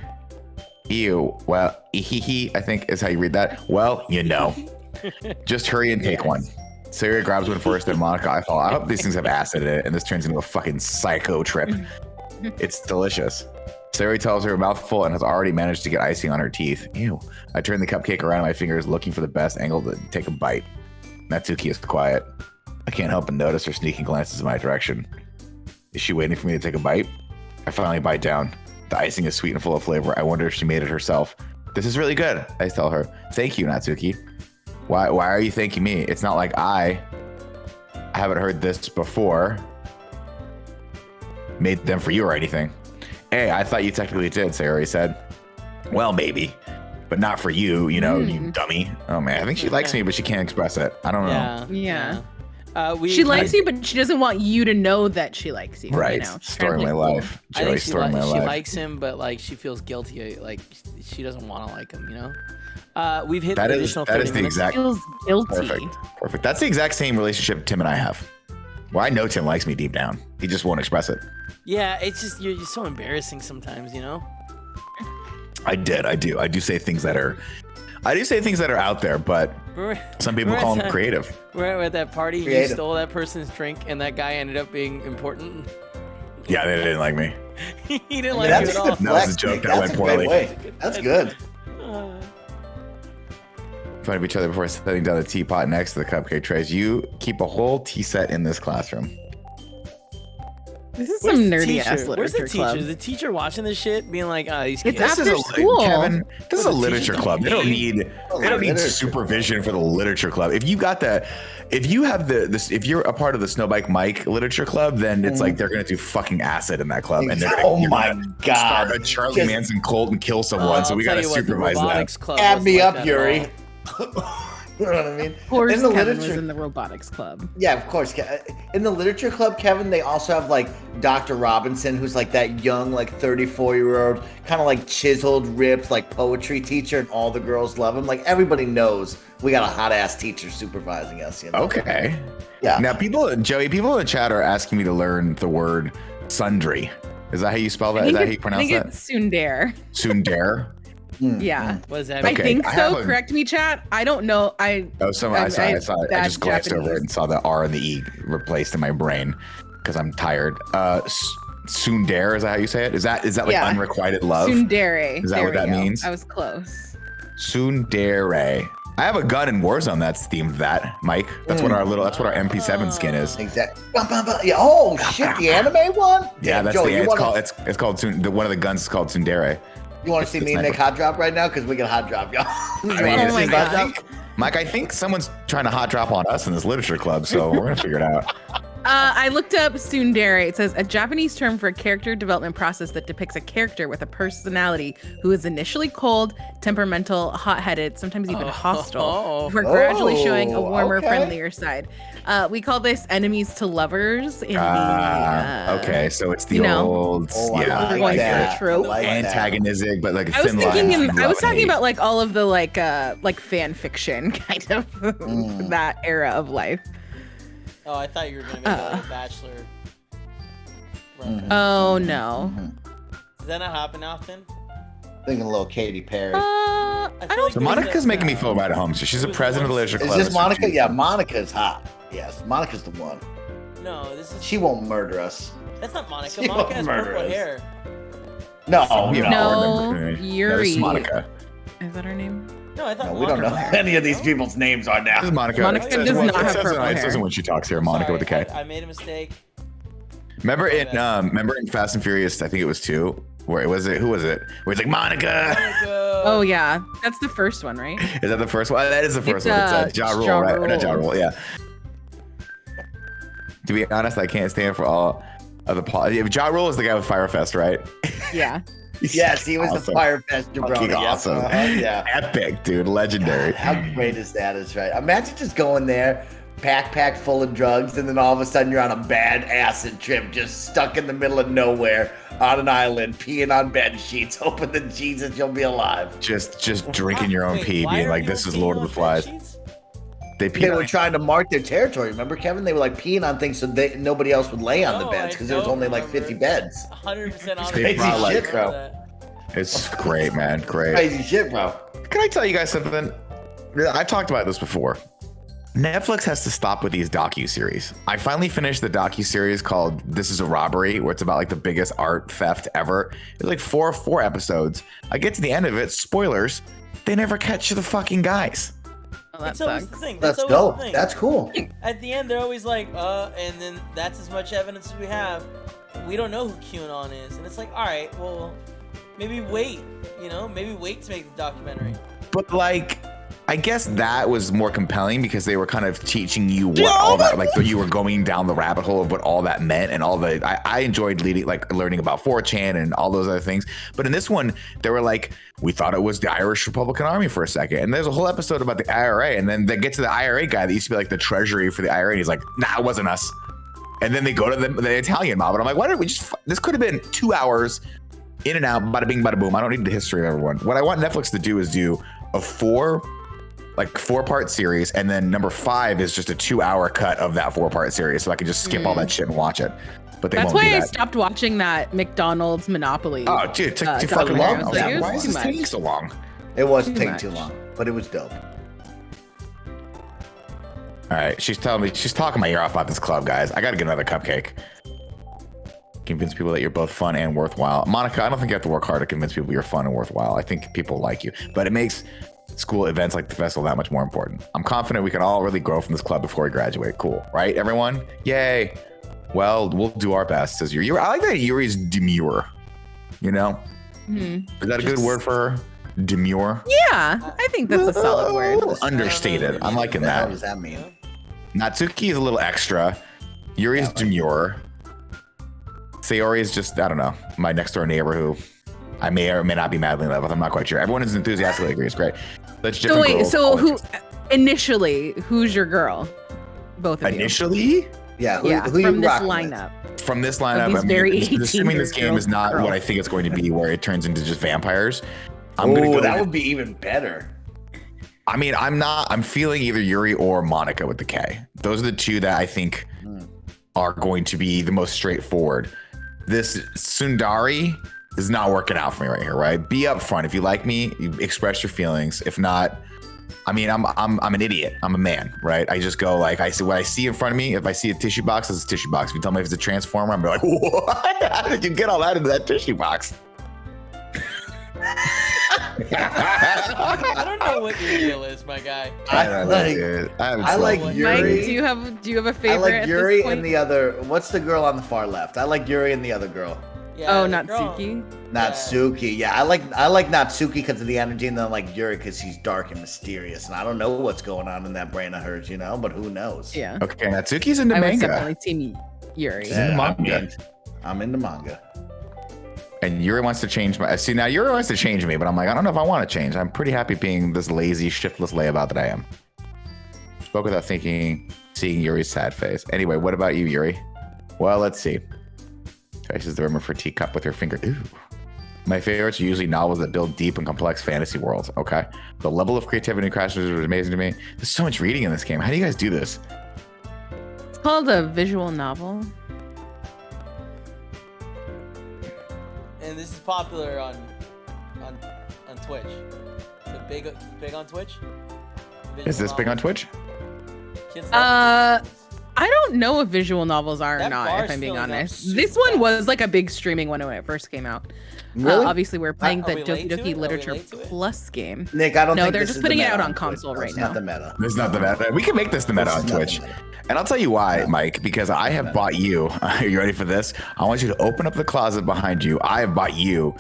Ew. Well, I think is how you read that. Well, you know. Just hurry and take one. Sayori grabs one first, then Monica. I hope these things have acid in it, and this turns into a fucking psycho trip. It's delicious. Sayori tells her a mouthful and has already managed to get icing on her teeth. Ew. I turn the cupcake around in my fingers, looking for the best angle to take a bite. Natsuki is quiet. I can't help but notice her sneaking glances in my direction. Is she waiting for me to take a bite? I finally bite down. The icing is sweet and full of flavor. I wonder if she made it herself. This is really good, I tell her. Thank you, Natsuki. Why are you thanking me? It's not like I haven't heard this before. Made them for you or anything. Hey, I thought you technically did, Sayori said. Well, maybe, but not for you, you know, you dummy. Oh man, I think she likes me, but she can't express it. I don't know. Yeah. Yeah. She likes you, but she doesn't want you to know that she likes you. Right. You know? She's Story of trying my to play life. I Joey, think story of my she life. likes him, but like she feels guilty. Like she doesn't want to like him. You know. We've hit That the is additional that 30 is the minutes. exact Feels guilty. perfect. That's the exact same relationship Tim and I have. Well, I know Tim likes me deep down. He just won't express it. Yeah, it's just you're so embarrassing sometimes. You know. I do say things that are out there, but some people call them creative. We're at that party. You Creative. stole that person's drink, and that guy ended up being important. Yeah, they didn't like me. He didn't I mean, like that's you a at all. good That was a flex, joke Nick. that That's went a great poorly. way. That's good. In front of each other before setting down the teapot next to the cupcake trays. You keep a whole tea set in this classroom. This is Where's some the nerdy teacher? ass Where's the literature teacher? club. Is the teacher watching this shit, being like, these kids. It's This after is school. Kevin. This is a the literature teacher club. They don't meeting? need Literature. supervision for the literature club. If you have if you're a part of the Snowbike Mike literature club, then it's like they're gonna do fucking acid in that club, and they're Oh you're my gonna God. start a Charlie Just Manson cult and kill someone. So I'll we tell gotta you what, the supervise that. robotics club Add wasn't me like up, that at Yuri. all. You know what I mean? Of course, In the Kevin was literature, in the robotics club. yeah, of course. In the literature club, Kevin, they also have like Dr. Robinson, who's like that young, like 34-year-old, kind of like chiseled, ripped, like poetry teacher, and all the girls love him. Like everybody knows we got a hot ass teacher supervising us. You know? Okay. Yeah. Now, Joey, people in the chat are asking me to learn the word sundry. Is that how you spell that? Is that how you pronounce that? I think it's tsundere. Tsundere? Yeah. What does that I mean? think I so. have a- Correct me, chat. I don't know. I saw it. I just glanced over it and saw the R and the E replaced in my brain because I'm tired. Tsundere, is that how you say it? Is that like unrequited love? Tsundere. Is that what that means? I was close. Tsundere. I have a gun in Warzone that's themed that, Mike. That's what our MP7 skin is. Exactly. Yeah. Oh shit, the anime one. Yeah, that's Joe, it's called one of the guns is called Tsundere. You want to see me and Nick hot drop right now? Because we can hot drop, y'all. Oh my God. Mike, I think someone's trying to hot drop on us in this literature club, so we're gonna figure it out. I looked up tsundere. It says a Japanese term for a character development process that depicts a character with a personality who is initially cold, temperamental, hot-headed, sometimes even hostile, before gradually showing a warmer, friendlier side. We call this enemies to lovers in the okay, so it's the old antagonistic, but like I was thinking, I was talking about like all of the like fan fiction kind of that era of life. Oh, I thought you were gonna make like a Bachelor reference. Oh no. Does that not happen often? Thinking a little Katy Perry. I don't. So Monica's making me feel right at home. So she's a president of the literature club. Is this Monica? Yeah, Monica's hot. Yes, Monica's the one. No, this is. She won't murder us. That's not Monica. Monica has purple hair. No, Yuri. It's Monica. Is that her name? No, I thought we don't know who any of these people's names are now. This is Monica. Monica does not have purple hair. It says when she talks here, Monica with a K. I made a mistake. Remember in Fast and Furious, I think it was 2, where who was it? Where it's like Monica. Oh yeah, that's the first one, right? Is that the first one? That is the first one. It's Ja Rule, Ja right? Rule. Not Ja Rule, yeah. To be honest, I can't stand for all of the Ja Rule is the guy with Firefest, right? Yeah. Yes, he was the Firefest jabroni. Fucking awesome. Yeah. Epic, dude. Legendary. How great is that? Is right. Imagine just going there, backpack full of drugs, and then all of a sudden you're on a bad acid trip, just stuck in the middle of nowhere on an island, peeing on bed sheets, hoping that Jesus you'll be alive. Just drinking your own pee, being like, this is Lord of the Flies. They were trying to mark their territory. Remember, Kevin? They were like peeing on things so nobody else would lay on the beds because there was only like 50 beds. 100% on Crazy shit, bro. It's great, man. Great. Crazy shit, bro. Can I tell you guys something? I've talked about this before. Netflix has to stop with these docu-series. I finally finished the docu-series called This Is a Robbery, where it's about like the biggest art theft ever. It's like four episodes. I get to the end of it, spoilers, they never catch the fucking guys. Oh, that That's always sucks. the thing. That's always dope. the thing. That's cool. At the end, they're always like, and then that's as much evidence as we have. We don't know who QAnon is. And it's like, all right, well, maybe wait, maybe wait to make the documentary. But like, I guess that was more compelling because they were kind of teaching you what all that, like you were going down the rabbit hole of what all that meant and all the, I enjoyed learning about 4chan and all those other things. But in this one, they were like, we thought it was the Irish Republican Army for a second. And there's a whole episode about the IRA. And then they get to the IRA guy that used to be like the treasury for the IRA. And he's like, nah, it wasn't us. And then they go to the Italian mob. And I'm like, why did we this could have been 2 hours in and out, bada bing, bada boom. I don't need the history of everyone. What I want Netflix to do is do a 4-part series, and then number 5 is just a 2-hour cut of that 4-part series, so I can just skip all that shit and watch it. But they That's won't why do I that. stopped watching that McDonald's Monopoly. Oh, dude, it took too fucking long. I was like, it was Why is too this much. taking so long? It was Too taking much. too long, but it was dope. All right, she's talking my ear off about this club, guys. I gotta get another cupcake. Convince people that you're both fun and worthwhile. Monica, I don't think you have to work hard to convince people you're fun and worthwhile. I think people like you, but it makes school events like the festival that much more important. I'm confident we can all really grow from this club before we graduate. Cool, right, everyone? Yay. Well, we'll do our best, says Yuri. I like that Yuri's demure. Is that a good word for her? Demure? Yeah, I think that's a solid word. Understated. I'm liking What that. does that mean? Natsuki is a little extra. Yuri's demure. Sayori is just, I don't know, my next door neighbor who I may or may not be madly in love with. I'm not quite sure. Everyone is enthusiastically agrees. Great. That's So wait, who's your girl? Both of you. Initially? Yeah, From you this rocking with? lineup. From this lineup, these very assuming this 18-year-old game is not girls. what I think it's going to be, where it turns into just vampires. I'm gonna Oh, go that with- would be even better. I mean, I'm feeling either Yuri or Monica with the K. Those are the two that I think are going to be the most straightforward. This Sundari is not working out for me right here, right? Be upfront. If you like me, you express your feelings. If not, I mean, I'm an idiot. I'm a man, right? I just go like, I see what I see in front of me. If I see a tissue box, it's a tissue box. If you tell me if it's a transformer, I'm like, what? How did you get all that into that tissue box? I don't know what your deal is, my guy. I like Mike, Yuri. do you have a I favorite? like at Yuri this point? and the other. What's the girl on the far left? I like Yuri and the other girl. Yeah, Oh, the girl- Natsuki. Natsuki. Yeah, I like Natsuki because of the energy, and then I like Yuri because she's dark and mysterious, and I don't know what's going on in that brain of hers, you know. But who knows? Yeah. Okay, Natsuki's into I was manga. definitely team Yuri. Yeah. I'm manga. I'm into manga. And Yuri wants to change my. See, now Yuri wants to change me, but I'm like, I don't know if I want to change. I'm pretty happy being this lazy, shiftless layabout that I am. Spoke without thinking, seeing Yuri's sad face. Anyway, what about you, Yuri? Well, let's see. Traces the rumor for teacup with her finger. Ooh. My favorites are usually novels that build deep and complex fantasy worlds. Okay. The level of creativity and craftsmanship was amazing to me. There's so much reading in this game. How do you guys do this? It's called a visual novel. And this is popular on Twitch. So big on Twitch. Is this big on Twitch? Kids Uh, love it. I don't know if visual novels are or That not, bar's if I'm being filling up honest. super This one fast. was like a big streaming one when it first came out. Really? Obviously, we're playing Are the we Doki late to it? Doki Are we Literature late to it? Plus game. Nick, I don't No, think they're this just is putting the it meta out on Twitch. console That's right not now. the meta. This is not the meta. We can make this the meta This on is not Twitch. the meta. And I'll tell you why, Mike, because I have bought you. Are you ready for this? I want you to open up the closet behind you. I have bought you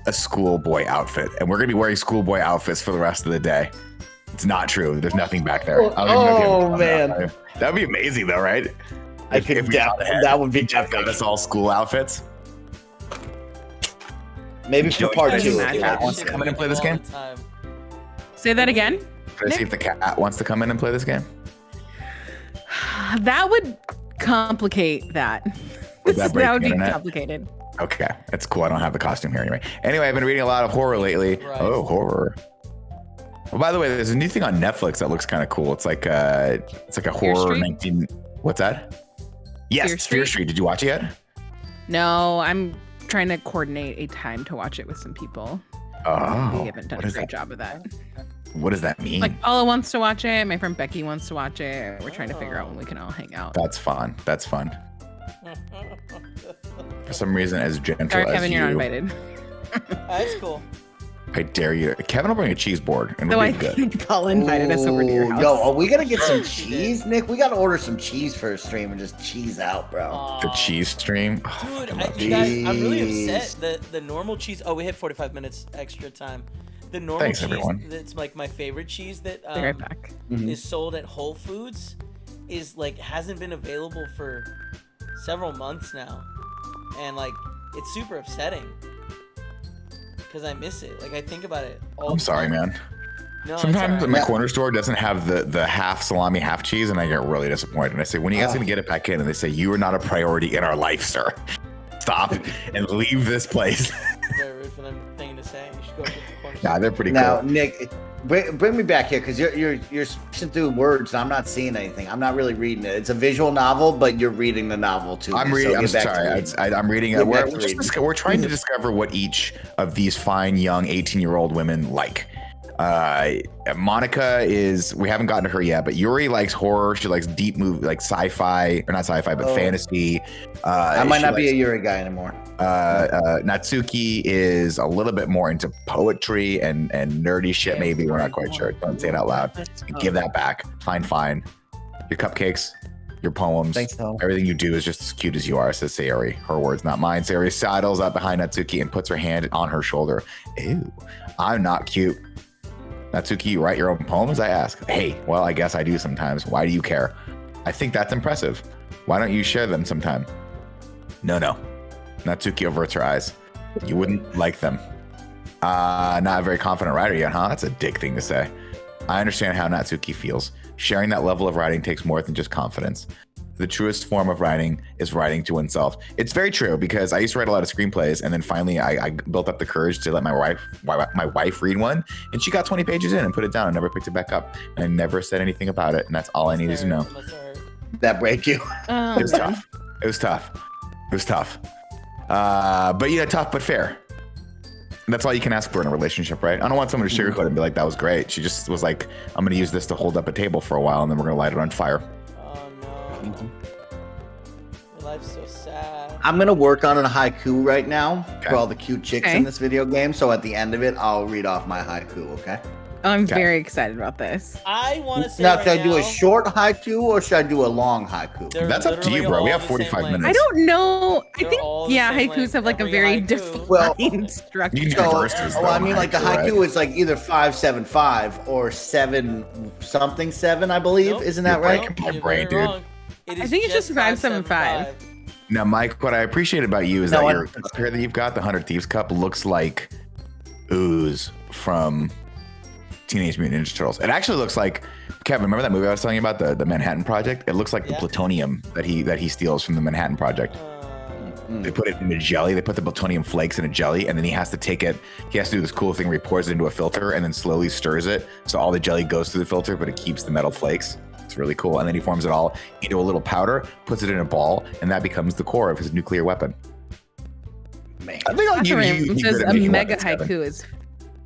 a schoolboy outfit, and we're going to be wearing schoolboy outfits for the rest of the day. It's not true. There's nothing back there. I don't even know if you have Oh, a man. closet. That would be amazing, though, right? I If could we got ahead, that would be Jeff got us all school outfits. maybe for Joey, part can you two. imagine? Cat wants to come in and play this game? Say that again. Should I see if the cat wants to come in and play this game? That would complicate that. Would that break That would the be internet? complicated. Okay, that's cool. I don't have the costume here anyway. Anyway, I've been reading a lot of horror lately. Right. Oh, horror. Well, by the way, there's a new thing on Netflix that looks kind of cool. It's like a horror Street? 19. What's that? Yes, Fear Fear Street? Street. Did you watch it yet? No, I'm trying to coordinate a time to watch it with some people. Oh, We haven't done what a is great that? job of that. What does that mean? Like Paula wants to watch it. My friend Becky wants to watch it. We're trying to figure out when we can all hang out. That's fun. That's fun. For some reason, as gentle Sorry, as Kevin, you, you're not invited. That's cool. I dare you. Kevin will bring a cheese board and So it'll I be good. think Paula invited us over to your Ooh, house. Yo, are we gonna get some She cheese, Nick? We gotta order some cheese for a stream and just cheese out, bro. The cheese stream. Oh, I Dude, fucking love you guys, I'm really cheese. upset. The normal cheese. Oh, we hit 45 minutes extra time. The normal Thanks, cheese everyone. that's like my favorite cheese that Be right back. is sold at Whole Foods is like hasn't been available for several months now, and like it's super upsetting because I miss it. Like I think about it. All I'm the sorry, time. man. No, it's Sometimes alright. my Yeah. corner store doesn't have the half salami, half cheese, and I get really disappointed. And I say, when are you guys Oh. gonna get it back in? And they say, you are not a priority in our life, sir. Stop and leave this place. Very rude for them thing to say. You should go to the corner. Nah, they're pretty Now, cool. Nick, bring me back here because you're switching through words and I'm not seeing anything. I'm not really reading it. It's a visual novel, but you're reading the novel too. I'm So reading. I'm get back to sorry. reading. I'm reading. Get We're, back to we're just reading. we're trying to discover what each of these fine young 18-year-old women like. Monica is. We haven't gotten to her yet, but Yuri likes horror. She likes deep movie, like sci-fi, or not sci-fi, but Oh. fantasy. I might she not be likes- a Yuri guy anymore. Natsuki is a little bit more into poetry and nerdy shit. Yeah, Maybe we're not very quite sure. Don't say it out loud. Give that back. Fine. Your cupcakes, your poems, Thanks, Tom. everything you do is just as cute as you are, says Sayori. Her words, not mine. Sayori sidles up behind Natsuki and puts her hand on her shoulder. Ew, I'm not cute. Natsuki, you write your own poems? I ask. Hey, well, I guess I do sometimes. Why do you care? I think that's impressive. Why don't you share them sometime? No. Natsuki averts her eyes. You wouldn't like them. Not a very confident writer yet, huh? That's a dick thing to say. I understand how Natsuki feels. Sharing that level of writing takes more than just confidence. the truest form of writing is writing to oneself. It's very true because I used to write a lot of screenplays, and then finally I built up the courage to let my wife read one, and she got 20 pages in and put it down and never picked it back up. And I never said anything about it, and that's all I needed to know. That break you. It was tough. It was tough. It was tough. But yeah, tough but fair. That's all you can ask for in a relationship, right? I don't want someone to sugarcoat it and be like, that was great. She just was like, I'm going to use this to hold up a table for a while, and then we're going to light it on fire. Oh, no. Your life's so sad. I'm going to work on a haiku right now Okay. for all the cute chicks in this video game. So at the end of it, I'll read off my haiku, okay? I'm Okay. very excited about this. I want to say Now, right should I do a now, short haiku or should I do a long haiku? they're That's up to you, literally bro. We all have the same 45 length. minutes. I don't know. I They're think, all the yeah, same haikus length. have like a Every very haiku. Well, defined structure. You can do So, verses, I though, mean, like the right? haiku is like either 575 or 7 I believe. Nope. Isn't that You're right? breaking my You're brain, very dude. wrong. It I is think it's just 575. 575. Now, Mike, what I appreciate about you is No, that I- your cup here that you've got, the 100 Thieves Cup, looks like ooze from Teenage Mutant Ninja Turtles. It actually looks like, Kevin, remember that movie I was telling you about, the Manhattan Project? It looks like the Yeah. plutonium that he steals from the Manhattan Project. They put it in a jelly. They put the plutonium flakes in a jelly, and then he has to take it. He has to do this cool thing where he pours it into a filter and then slowly stirs it, so all the jelly goes through the filter, but it keeps the metal flakes. It's really cool. And then he forms it all into a little powder, puts it in a ball, and that becomes the core of his nuclear weapon. Man. I think I'll It says good at a making mega weapons, Kevin. haiku is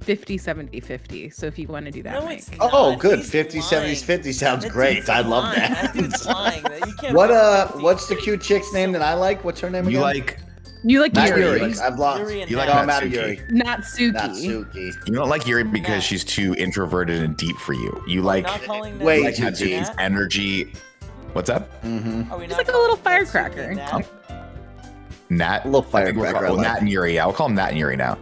50, 70, 50. So if you want to do that, No, Mike. it's Oh, not. good. He's 50, lying. 70, 50 sounds That great. dude's I love lying. That that. dude's lying. You can't What put 50. what's the cute chick's name that I like? What's her name again? You like You like Not Yuri, Yuri. I've lost. Yuri and you like No, I'm out of Natsuki. Yuri. not Suki. Natsuki. You don't like Yuri because she's too introverted and deep for you. You like Not calling Wait, like Natsuki Natsuki's Nat? energy. What's up? Mm-hmm. Are we He's not like a calling little Natsuki firecracker. Nat? Nat. A little I think we'll firecracker, call- I like. Nat and Yuri. I'll call them Nat and Yuri now.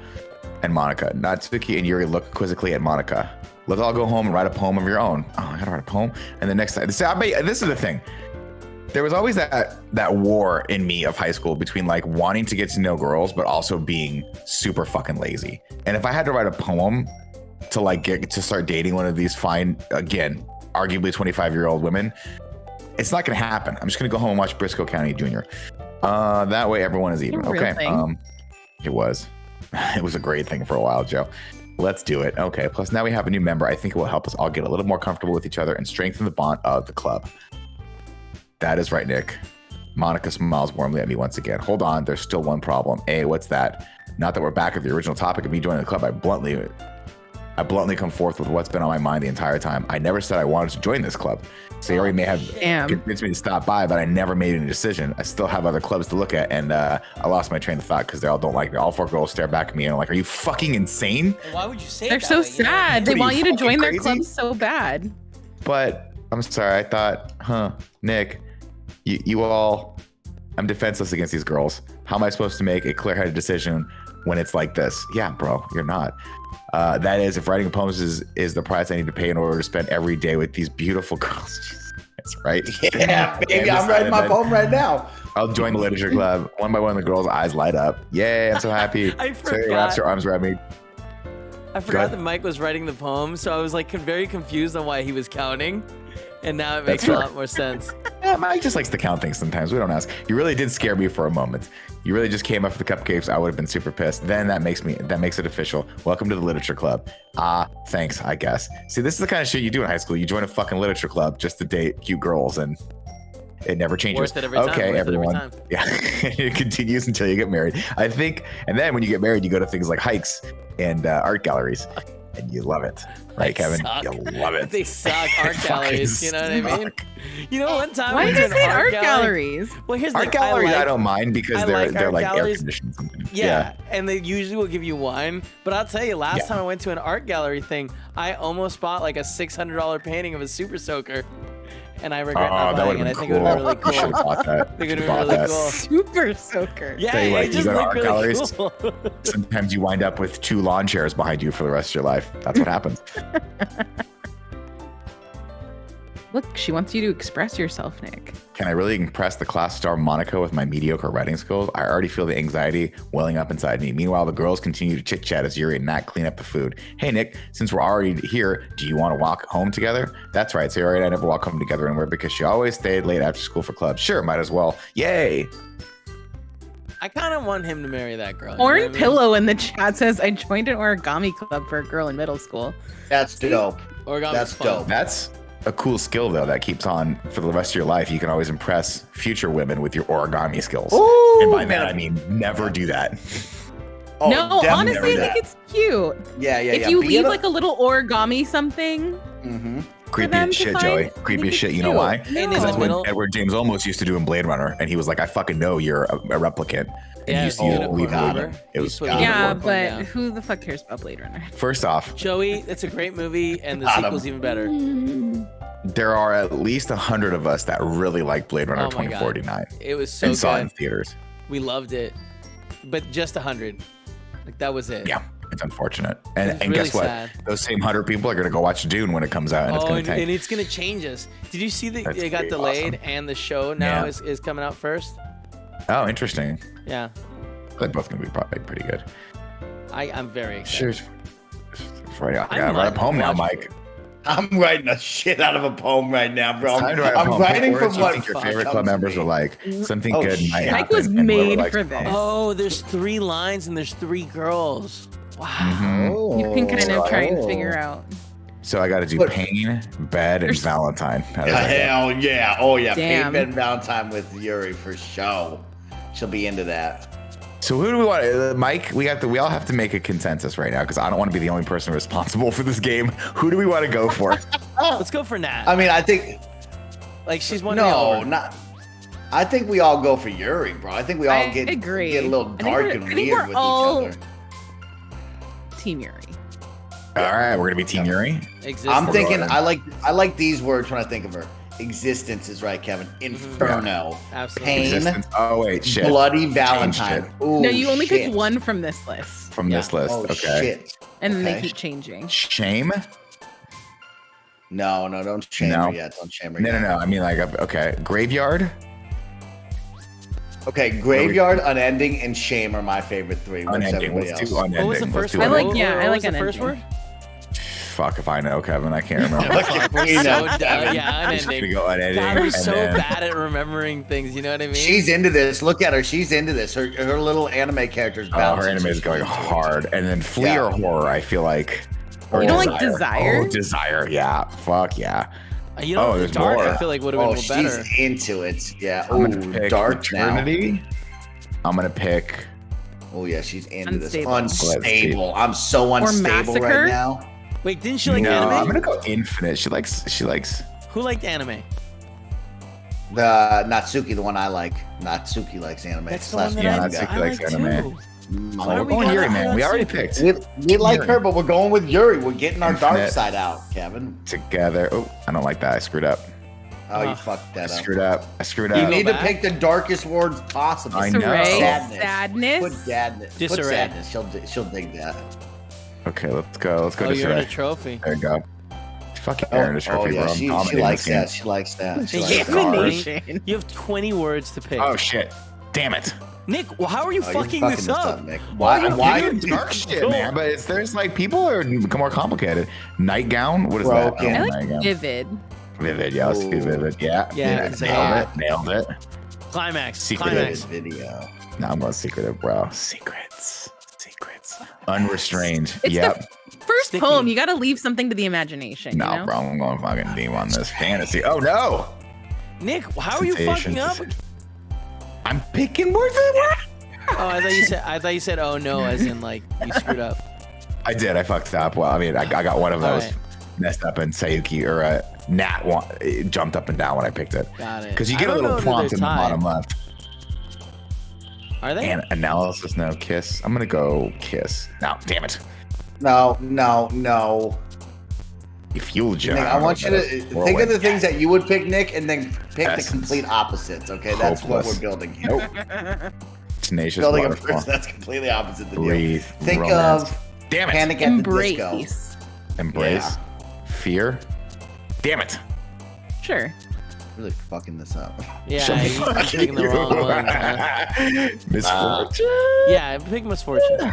And Monica. Natsuki and Yuri look quizzically at Monica. Let's all go home and write a poem of your own. Oh, I gotta write a poem. And the next time, see, this is the thing. There was always that war in me of high school between like wanting to get to know girls, but also being super fucking lazy. And if I had to write a poem to like get to start dating one of these fine, again, arguably 25-year-old women, it's not gonna happen. I'm just gonna go home and watch Briscoe County Jr. That way everyone is even. A real Okay. thing. It was. It was a great thing for a while, Joe. Let's do it. Okay. Plus, now we have a new member. I think it will help us all get a little more comfortable with each other and strengthen the bond of the club. That is right, Nick. Monica smiles warmly at me once again. Hold on. There's still one problem. What's that? Not that we're back at the original topic of me joining the club. I bluntly come forth with what's been on my mind the entire time. I never said I wanted to join this club. Sayori may have Damn. convinced me to stop by, but I never made any decision. I still have other clubs to look at, and I lost my train of thought because they all don't like me. All 4 girls stare back at me and are like, "Are you fucking insane?" And why would you say They're it that so way? You know what I sad. mean? They What are want you, you to fucking join their crazy? club so bad. But I'm sorry. I thought, Nick, you all, I'm defenseless against these girls. How am I supposed to make a clear-headed decision when it's like this? Yeah, bro, you're not. That is, if writing poems is the price I need to pay in order to spend every day with these beautiful girls. That's right. Yeah, baby, And I'm writing my then poem right now. I'll join the literature club. One by one, the girls' eyes light up. Yay, I'm so happy. I Sayori wraps her arms around me. I ahead. forgot that Mike was writing the poem, so I was like very confused on why he was counting. And now it makes That's a fair. lot more sense. Yeah, Mike just likes to count things sometimes. We don't ask. You really did scare me for a moment. You really just came up for the cupcakes. I would have been super pissed. Then that makes it official. Welcome to the literature club. Thanks, I guess. See, this is the kind of shit you do in high school. You join a fucking literature club just to date cute girls, and it never changes. Worth it every time, Okay, worth it every everyone. time. Yeah, it continues until you get married. I think, and then when you get married, you go to things like hikes and art galleries, and you love it, right, They Kevin? suck. You love it. They suck art Fucking galleries, you know what I mean? suck. You know, one time Why I do you went guys to an hate art gallery. galleries? Well, here's the Art thing. galleries, I like- don't mind because I they're like art like air galleries. conditioned sometimes. Yeah, and they usually will give you wine. But I'll tell you, last Yeah. time I went to an art gallery thing, I almost bought like a $600 painting of a Super Soaker, and I regret not Oh, that would buying it. I have think been it would have been cool. really You should cool. have bought that. I think it You would have should been have really bought cool. Super soaker. Yeah, Tell you what, it you just go to looked art really galleries. cool. Sometimes you wind up with 2 lawn chairs behind you for the rest of your life. That's what happens. Look, she wants you to express yourself, Nick. Can I really impress the class star Monica with my mediocre writing skills? I already feel the anxiety welling up inside me. Meanwhile, the girls continue to chit chat as Yuri and Nat clean up the food. Hey, Nick, since we're already here, do you want to walk home together? That's right. So Yuri and I never walk home together anywhere because she always stayed late after school for clubs. Sure, might as well. Yay. I kind of want him to marry that girl. Orange Pillow in the chat says, I joined an origami club for a girl in middle school. That's dope. Origami's That's fun. dope. That's a cool skill, though, that keeps on for the rest of your life. You can always impress future women with your origami skills. Ooh, And by that, I mean never do that. Oh, No, definitely honestly, I that. think it's cute. Yeah. If you leave like a little origami something, Mm-hmm. Creepy them as to shit, find, Joey. I Creepy think as shit. it's You know cute. why? And No. is That's it when middle? Edward James almost used to do in Blade Runner, and he was like, I fucking know you're a replicant. And Yeah, he used to use unicorn, leave got it. it. It was He's Yeah, unicorn but down. who the fuck cares about Blade Runner? First off, Joey, it's a great movie, and the Got him. sequel's even better. there are at least 100 of us that really like Blade Runner Oh my God. 2049 It was so and saw it in good. theaters. We loved it, but just 100. Like that was it. Yeah, it's unfortunate. And, It's and really guess what? sad. Those same 100 people are going to go watch Dune when it comes out, and it's Oh, going and, to tank. and it's gonna change us. Did you see that That's it got pretty delayed awesome. and the show now Yeah. is coming out first? Oh, interesting. Yeah, They're both going to be probably pretty good. I'm very excited. Sure. Right, I yeah, might right home now, watch Mike. I'm writing a shit out of a poem right now, bro. It's time to write a I'm poem. writing Pick from words you what think your fuck favorite club comes to members me. are like. Something Oh, good shit. might Mike happen. Mike was and whoever made likes for it. this. Oh, there's 3 lines and there's 3 girls. Wow. Mhm. You can kind of try and Oh. figure out. So I got to do But- pain, bed, and There's- Valentine. How does that go? Hell yeah. Oh yeah. Damn. Paid Ben Valentine with Yuri for show. She'll be into that. So who do we want? Mike, we all have to make a consensus right now because I don't want to be the only person responsible for this game. Who do we want to go for? Let's go for Nat. I mean, I think Like she's one of no, the not. I think we all go for Yuri, bro. I think we all I get agree. get a little I think dark we're- and I think weird we're with all- each other. Team Yuri. All right, we're gonna be Team Yuri. existence. I'm thinking Right. I like these words when I think of her. Existence is right, Kevin. Inferno. Absolutely. Pain. Existence. Oh wait, shit. Bloody Valentine. Changed Ooh, No, you only shit. picked one from this list, From this list. Oh Okay. shit. and then they Okay. keep changing. Shame? No, don't shame No. her yet. Don't shame her No, yet. no, no. I mean, like, okay. Graveyard. Okay, Graveyard, Unending, and Shame are my favorite 3. What's Unending. everybody Let's else? do unending. What was the Let's first do one? I like- unending. yeah, I What like was the first Unending. word? Fuck if I know, Kevin. I can't remember. Look at me So now. dumb. Yeah, I'm just gonna unending. go unending. God, we're and so then- bad at remembering things. You know what I mean? She's into this. Look at her. She's into this. Her little anime character's Oh, bouncing. her anime is She's going into it. hard. And then flee Yeah. or horror, I feel like. Or You don't like Desire? Oh, desire. Yeah. Fuck yeah. You know, Oh, there's dark. more. I feel like would have been Oh, better. she's into it. Yeah. I'm Oh, gonna pick dark now. Eternity. I'm gonna pick. Oh yeah, she's into Unstable. this. Unstable. I'm so unstable Massacre? right now. Wait, didn't she like no, anime? I'm gonna go infinite. She likes. Who liked anime? The Natsuki, the one I like. Natsuki likes anime. That's the Slash one that yeah, I, Natsuki I likes like anime. too. Oh, Why are we're we going going Yuri, after man. We already Natsuki? picked we like Yuri. her, but we're going with Yuri. We're getting our dark Infinite. side out, Kevin. together. Oh, I don't like that. I screwed up. Oh, you Ah. fucked I that up. screwed up. I screwed You up. need to back? pick the darkest words possible. I know. Disarray, Sadness. sadness. Put sadness. Put Disarray. sadness. She'll dig that. Okay, let's go. Let's go Oh, to you're in a Sarah. trophy. There you go. Fucking Aaron is trophy, yeah, bro. I'm she dominating likes this game. that. She likes that. She Yeah, likes that. Elimination. You have 20 words to pick. Oh shit! Damn it! Nick, well, how are you Oh, you're fucking this up? Nick. Why? Why? Why Why? dark shit, man? But there's like people are become more complicated. Nightgown. What is that? Broken. I Oh, like nightgown. vivid. Vivid. Yeah, let's do Ooh. vivid. Yeah. Yeah, Nailed it. Climax. Secretive. Climax. Video. Now I'm going secretive, bro. Secrets. Unrestrained. It's Yep. the first Sticky. poem. You got to leave something to the imagination. No, you know? bro. I'm going fucking deep on this fantasy. Oh no! Nick, how are you fucking up? I'm picking words that were. Oh, I thought you said oh no, as in like you screwed up. I did. I fucked up. Well, I mean, I got one of All those right. messed up, and Sayuki or Nat it jumped up and down when I picked it. Got it. Because you I get a don't little know that prompt they're in the tied. bottom left. Are they? And analysis, no kiss. I'm gonna go kiss. No, damn it. No. If you'll Nick, jump. I want you to think of the things that you would pick, Nick, and then pick Essence. the complete opposites. Okay, that's what Hopeless. we're building here. Nope. Tenacious Building a waterfall. person that's completely opposite the deal. Breathe. Think romance. of Damn it. Panic at the Disco. Embrace. Embrace. Fear. Damn it. Sure. Really fucking this up. Yeah, you're picking the wrong one. Huh? Misfortune. Yeah, pick misfortune.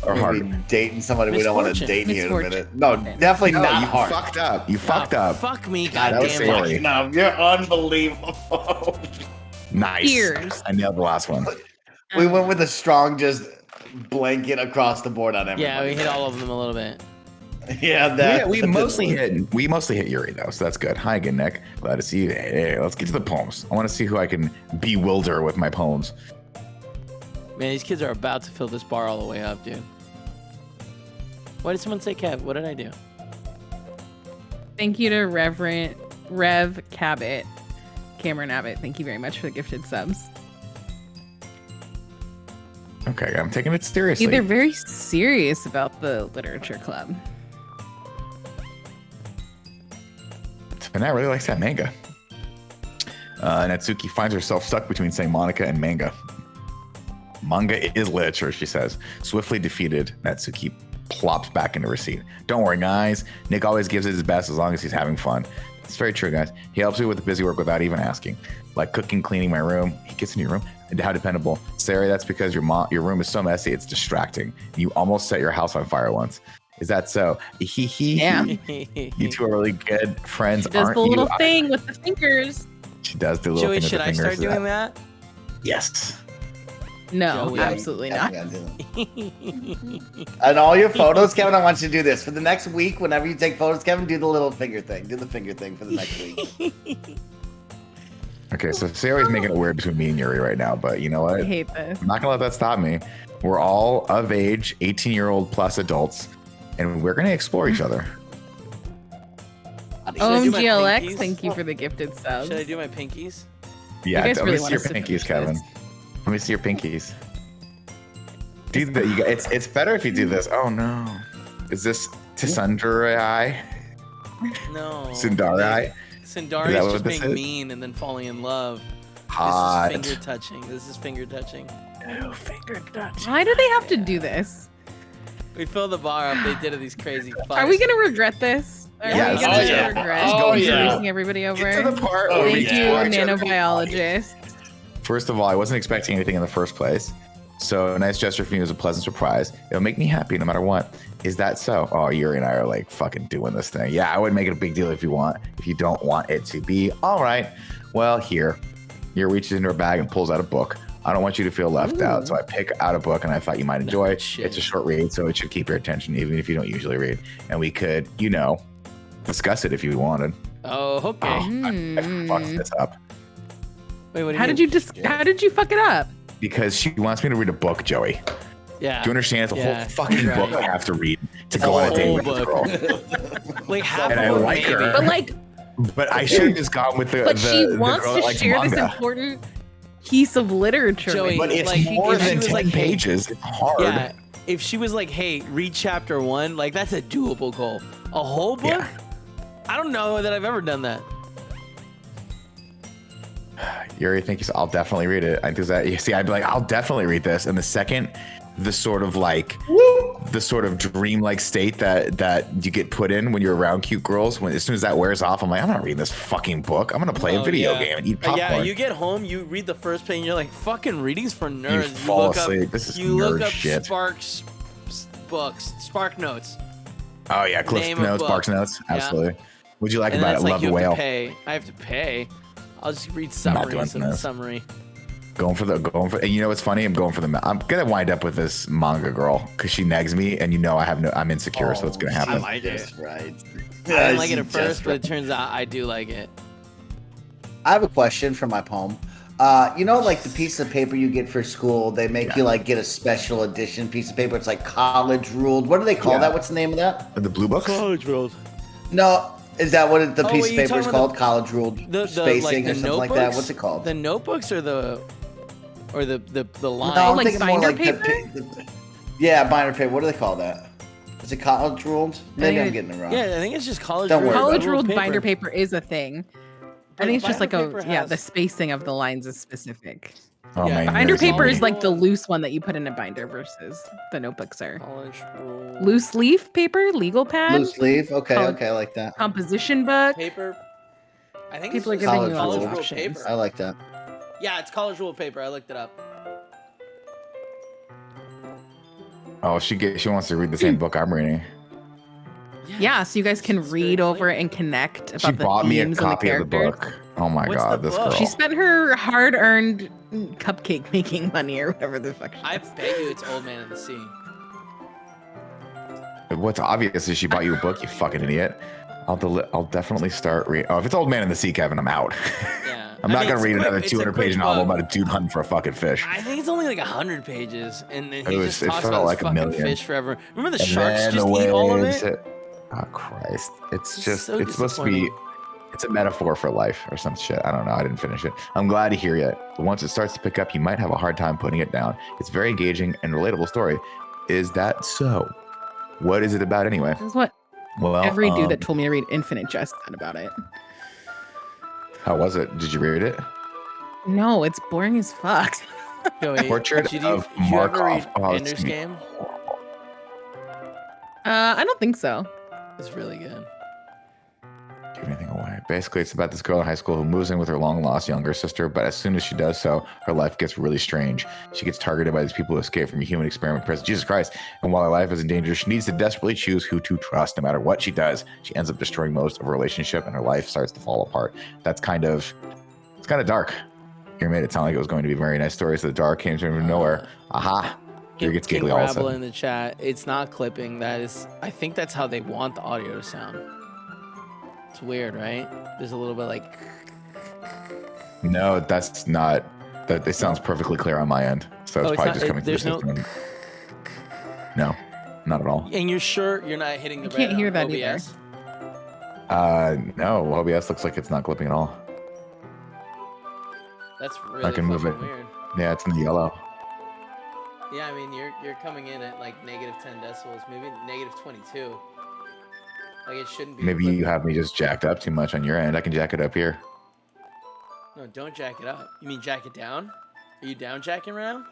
Or Maybe hard. dating somebody we don't want to Misfortune. date you in a Misfortune. minute. No, definitely No, not you hard. fucked up. You fucked up. Fuck me, God, That was goddamn silly. it. No, you're unbelievable. Nice. Ears. I nailed the last one. We went with a strong just blanket across the board on everybody. Yeah, we hit all of them a little bit. Yeah, that. We that mostly didn't hit Yuri though, so that's good. Hi again, Nick. Glad to see you. Hey, let's get to the poems. I want to see who I can bewilder with my poems. Man, these kids are about to fill this bar all the way up, dude. Why did someone say Kev? What did I do? Thank you to Rev Cabot, Cameron Abbott. Thank you very much for the gifted subs. Okay, I'm taking it seriously. They're very serious about the literature club. Tonight really likes that manga. Natsuki finds herself stuck between saying Monica and manga. Manga is literature, she says. Swiftly defeated, Natsuki plops back into her seat. Don't worry, guys. Nick always gives it his best as long as he's having fun. It's very true, guys. He helps me with the busy work without even asking. Like cooking, cleaning my room. He gets in your room. And how dependable. Sarah, that's because your room is so messy, it's distracting. You almost set your house on fire once. Is that so? Yeah. You two are really good friends, She does aren't the you? little thing with the fingers. She does the little Joey, thing with should the I fingers. start doing that? Yes. No, Joey. absolutely not. And all your photos, Kevin, I want you to do this. For the next week, whenever you take photos, Kevin, do the little finger thing. Do the finger thing for the next week. Okay, so Sarah's making it weird between me and Yuri right now, but you know what? I hate this. I'm not gonna let that stop me. We're all of age, 18-year-old plus adults, and we're gonna explore each other. I do my GLX, pinkies? thank you for the gifted subs. Should I do my pinkies? Yeah, guys let really me see want your us to pinkies, finish Kevin. this. Let me see your pinkies. Dude, it's better if you do this. Oh no, is this Tsunderai? No. Sundarai? Sundari Is that is what just this being is? mean and then falling in love. Hot. This is finger touching. This is finger touching. Oh, finger touch. Why do they have to do this? We filled the bar up. They did it. These crazy fucks. Are we gonna regret this? Are Yes. we gonna Oh, yeah. regret Oh, yeah. introducing everybody over? Get to the part Oh, where we Thank you, explore each other. nanobiologist. First of all, I wasn't expecting anything in the first place. So a nice gesture from you is a pleasant surprise. It'll make me happy no matter what. Is that so? Oh, Yuri and I are like fucking doing this thing. Yeah, I would make it a big deal if you want. If you don't want it to be, all right. Well, here. Yuri reaches into her bag and pulls out a book. I don't want you to feel left out, so I pick out a book and I thought you might enjoy it. shit. It's a short read, so it should keep your attention even if you don't usually read. And we could, you know, discuss it if you wanted. Oh, okay. I fucked this up Wait, what do you How mean? how did you fuck it up? because she wants me to read a book, Joey. Yeah. Do you understand? It's a Yeah, whole fucking right. book I have to read to It's go a on a date whole with this book. girl. Like half And I of it, like her. maybe. But like, But I should have just gone with the. but the, she the wants girl to that likes share this manga. important piece of literature. Joey, with But you. it's like, more if she than was 10 like, hey- pages. It's hard. Yeah. If she was like, "Hey, read chapter 1," like that's a doable goal. A whole book? Yeah. I don't know that I've ever done that. Yuri, thank you. So I'll definitely read it. I do that. You see, I'd be like, I'll definitely read this. And the second, the sort of like, the sort of dream-like state that you get put in when you're around cute girls, when as soon as that wears off, I'm like, I'm not reading this fucking book. I'm gonna play a Oh, video yeah. game and eat popcorn. Yeah, you get home, you read the first page, and you're like, "Fucking reading's for nerds." fall look asleep. Up, This is you look nerd up shit. Sparks books, Spark Notes. Oh yeah, Cliff Name a Notes, book. Barks Notes, Yeah. absolutely. What'd you like And about then it? it's Love like the you have whale. to pay. I have to pay. I'll just read not doing summaries of the this. summary. Going for. And you know what's funny? I'm going for the. I'm gonna wind up with this manga girl because she negs me, and you know I'm insecure, so it's gonna happen. I like it. Just right. I didn't like it at first, but it turns out I do like it. I have a question for my poem. You know, like the piece of paper you get for school, they make you like get a special edition piece of paper. It's like college ruled. What do they call Yeah. that? What's the name of that? The blue books. Rules. No, is that what the Oh, piece wait, of you paper is talking called? about College ruled The spacing like the or something like that. notebooks? What's it called? The notebooks or the line? No, I'm like thinking more binder like paper? yeah, binder paper. What do they call that? Is it college ruled? Maybe I'm getting it wrong. Yeah, I think it's just college. Don't worry about College it. ruled binder paper is a thing. I think it's just like Binder paper the has- spacing of the lines is specific. Oh Yeah. man, Binder there's paper so is many. like the loose one that you put in a binder versus the notebooks are. College rule. Loose leaf paper, legal pad, Loose leaf. Okay, College- okay, I like that. composition book. Paper. I think People are it's giving just you College lots of rule options. paper. I like that. Yeah, it's college rule paper. I looked it up. Oh, she wants to read the same book I'm reading. Yeah, so you guys can It's very read over clear. it and connect about She the bought me a themes and the copy of the characters. book. Oh my What's god, the this book? girl. She spent her hard-earned cupcake making money or whatever the fuck she I does. bet you it's Old Man in the Sea. What's obvious is she bought you a book, you fucking idiot. I'll definitely start reading. Oh, if it's Old Man in the Sea, Kevin, I'm out. Yeah. I'm not I mean, gonna it's a read quick- another it's a 200-page quick novel book. about a dude hunting for a fucking fish. I think it's only like 100 pages, and then he It just was- it talks felt about like this a fucking million. fish forever. Remember the And sharks then just the eat all of waves it? hit- Oh Christ! It's It's just so it's supposed to be. disappointing. It's a metaphor for life or some shit. I don't know. I didn't finish it. I'm glad to hear it. But once it starts to pick up, you might have a hard time putting it down. It's a very engaging and relatable story. Is that so? What is it about anyway? This is what Well, every dude that told me to read Infinite Jest said about it. how was it? Did you read it? No, it's boring as fuck. Joey, Portrait did of you ever Markov. read Oh, it's Ender's me. Game? I don't think so. It's really good. Give anything away. Basically, it's about this girl in high school who moves in with her long lost younger sister, but as soon as she does so, her life gets really strange. She gets targeted by these people who escape from a human experiment prison, Jesus Christ. And while her life is in danger, she needs to desperately choose who to trust. No matter what she does, she ends up destroying most of her relationship, and her life starts to fall apart. It's kind of dark. You made it sound like it was going to be a very nice story, so the dark came from nowhere. Aha. Here gets King giggly all of a Rabble sudden. in the chat. It's not clipping. That is, I think that's how they want the audio to sound. It's weird, right? There's a little bit like. No, that's not. That it sounds perfectly clear on my end. So it's Oh, it's probably not- just coming through there's the no- system. No, not at all. And you're sure you're not hitting the I can't red hear on that either. OBS? No, OBS looks like it's not clipping at all. That's really can move fucking it. weird. Yeah, it's in the yellow. Yeah, I mean you're coming in at like negative 10 decibels, maybe negative 22. Like it shouldn't be. Maybe you clipping. have me just jacked up too much on your end. I can jack it up here. No, don't jack it up. You mean jack it down? Are you down jacking right now?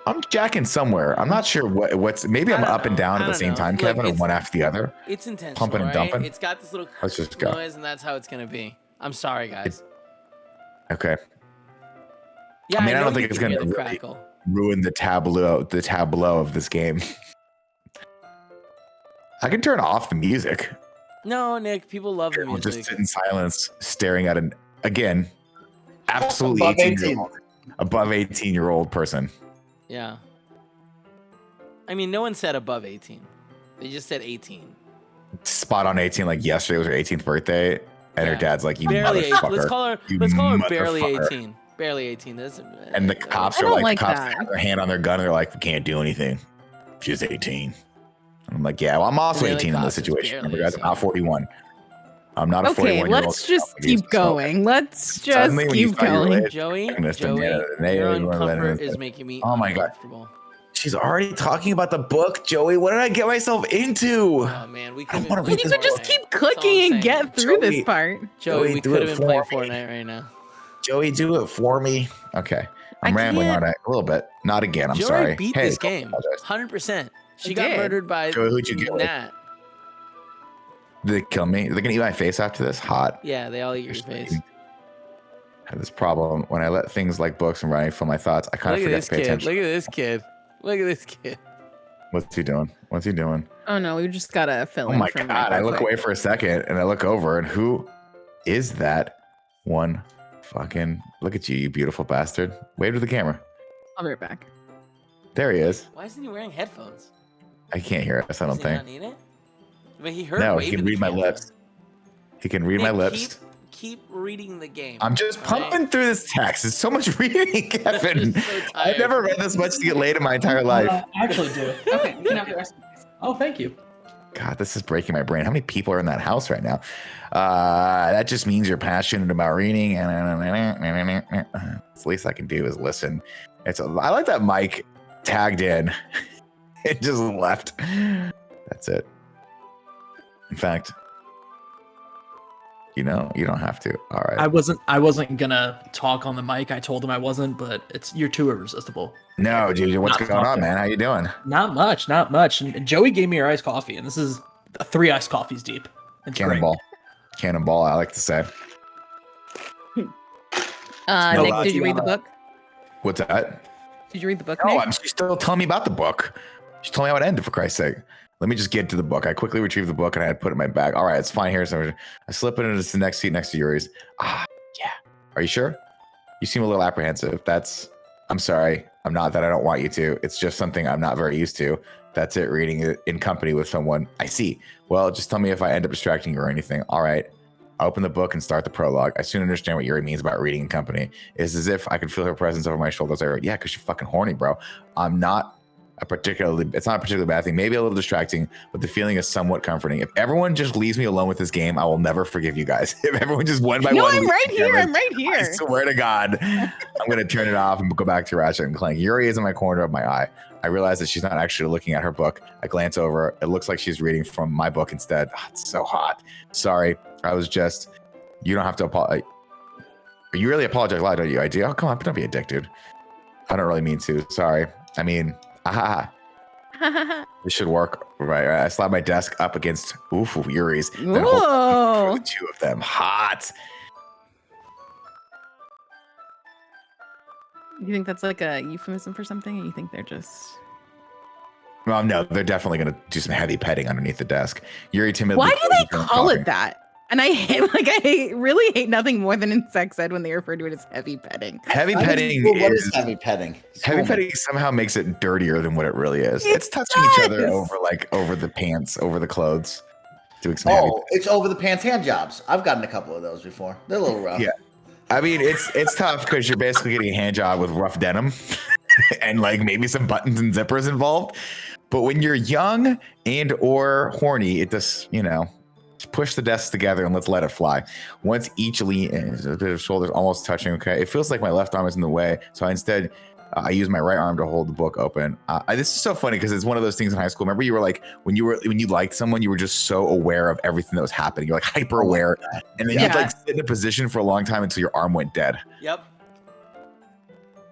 I'm jacking somewhere. I'm not sure what's. Maybe I'm I don't up and know. down I at the don't same know. time, Look, Kevin, or it's- one after the other. It's intentional, Pumping and right? dumping? It's got this little Let's just go. noise, and that's how it's gonna be. I'm sorry, guys. Okay. Yeah, I mean, I know don't think you it's can gonna hear the really- crackle. Ruin the tableau of this game. I can turn off the music. No, Nick, people love the We'll music. just sit in silence, staring at an again, absolutely Above 18 above 18-year-old person. Yeah. I mean, no one said above 18. They just said 18. Spot on 18, like yesterday was her 18th birthday, and her Yeah. dad's like, "You Barely 18. motherfucker." Let's call her. You Let's call her barely motherfucker. 18. Barely 18. That's, And the cops I are don't like, like the cops that. have their hand on their gun, and they're like, "We can't do anything. She's 18." I'm like, "Yeah, well, I'm also And the 18 in cops this is situation. barely Remember, guys, I'm not 18. 41. I'm not a Okay, 41-year-old. let's just keep going. Let's just Suddenly when you keep thought you were going. late- Joey, Mr. Joey, Nana, your Nana, uncomfort Nana. is making me Oh my God. uncomfortable. She's already talking about the book, Joey. What did I get myself into? Oh man, we I could. wanna Well, read you this could just book. keep clicking and get through this Joey. part. Joey, Joey, we do could it have been playing for me. Fortnite right now. Joey, do it for me. Okay. I'm I rambling can't- on it a little bit. Not again. I'm Joey sorry. beat Hey, this don't game, apologize. 100%. She I got did. murdered by Joey, who'd you get with? Nat. Did they kill me? They're gonna eat my face after this? Hot. Yeah, they all eat your face. I have this problem when I let things like books and writing fill my thoughts. I kind Look of at forget this to pay kid. attention. Look at this kid. Look at this kid. What's he doing? What's he doing? Oh no, we just gotta fill Oh in. my for god! Mike I real look quick. away for a second and I look over, and who is that one? Fucking look at you, you beautiful bastard! Wave to the camera. I'll be right back. There he is. Why isn't he wearing headphones? I can't hear us. I don't Does he not think. need it? But he heard. No, wave he to can the read my camera. lips. He can read my Nick, lips. Keep reading the game. I'm just all right? pumping through this text. It's so much reading, Kevin. just so I've tired. never read this much to get laid in my entire life. I actually do. Okay, you can have the rest of this. Oh, thank you. God, this is breaking my brain. How many people are in that house right now? That just means you're passionate about reading. It's the least I can do is listen. I like that Mike tagged in. It just left. That's it. In fact, you don't have to. All right. I wasn't gonna talk on the mic. I told him I wasn't, but you're too irresistible. No, dude, what's Not going on, talking. man? How you doing? Not much. And Joey gave me your iced coffee, and this is 3 iced coffees deep. It's great. Cannonball. Cannonball, I like to say. Nick, did you read the book? What's that? Did you read the book, No, Nick? she's still telling me about the book. She told me how it ended, for Christ's sake. Let me just get to the book. I quickly retrieved the book and I had put it in my bag. All right, it's fine here. So I slip it into the next seat next to Yuri's. Yeah. Are you sure? You seem a little apprehensive. I'm sorry. I'm not that I don't want you to. It's just something I'm not very used to. That's it, reading it in company with someone. I see. Well, just tell me if I end up distracting you or anything. All right. I open the book and start the prologue. I soon understand what Yuri means about reading in company. It's as if I could feel her presence over my shoulders. I wrote, yeah, because you're fucking horny, bro. It's not a particularly bad thing, maybe a little distracting, but the feeling is somewhat comforting. If everyone just leaves me alone with this game, I will never forgive you guys. If everyone just one by one. No, I'm right here. I swear to God, I'm going to turn it off and go back to Ratchet and Clank. Yuri is in my corner of my eye. I realize that she's not actually looking at her book. I glance over. It looks like she's reading from my book instead. It's so hot. Sorry. You don't have to apologize. You really apologize a lot, don't you? I do. Oh, come on. Don't be a dick, dude. I don't really mean to. Sorry. I mean, this should work. Right. I slap my desk up against Yuri's. Then hold the two of them. Hot. You think that's like a euphemism for something? And you think they're just... Well, no, they're definitely going to do some heavy petting underneath the desk. Yuri timidly. Why do they call it that? And I really hate nothing more than in sex ed when they refer to it as heavy petting. Heavy petting What is heavy petting? Heavy petting somehow makes it dirtier than what it really is. It's touching each other over the pants, over the clothes. Doing some heavy it's over the pants hand jobs. I've gotten a couple of those before. They're a little rough. Yeah. I mean, it's tough because you're basically getting a hand job with rough denim and like maybe some buttons and zippers involved. But when you're young and or horny, it just, push the desks together and let's let it fly. Once each lean is a bit of shoulders almost touching. Okay. It feels like my left arm is in the way. So I use my right arm to hold the book open. This is so funny because it's one of those things in high school. Remember, you were like, when you liked someone, you were just so aware of everything that was happening. You're like hyper aware. And then you'd like sit in a position for a long time until your arm went dead. Yep.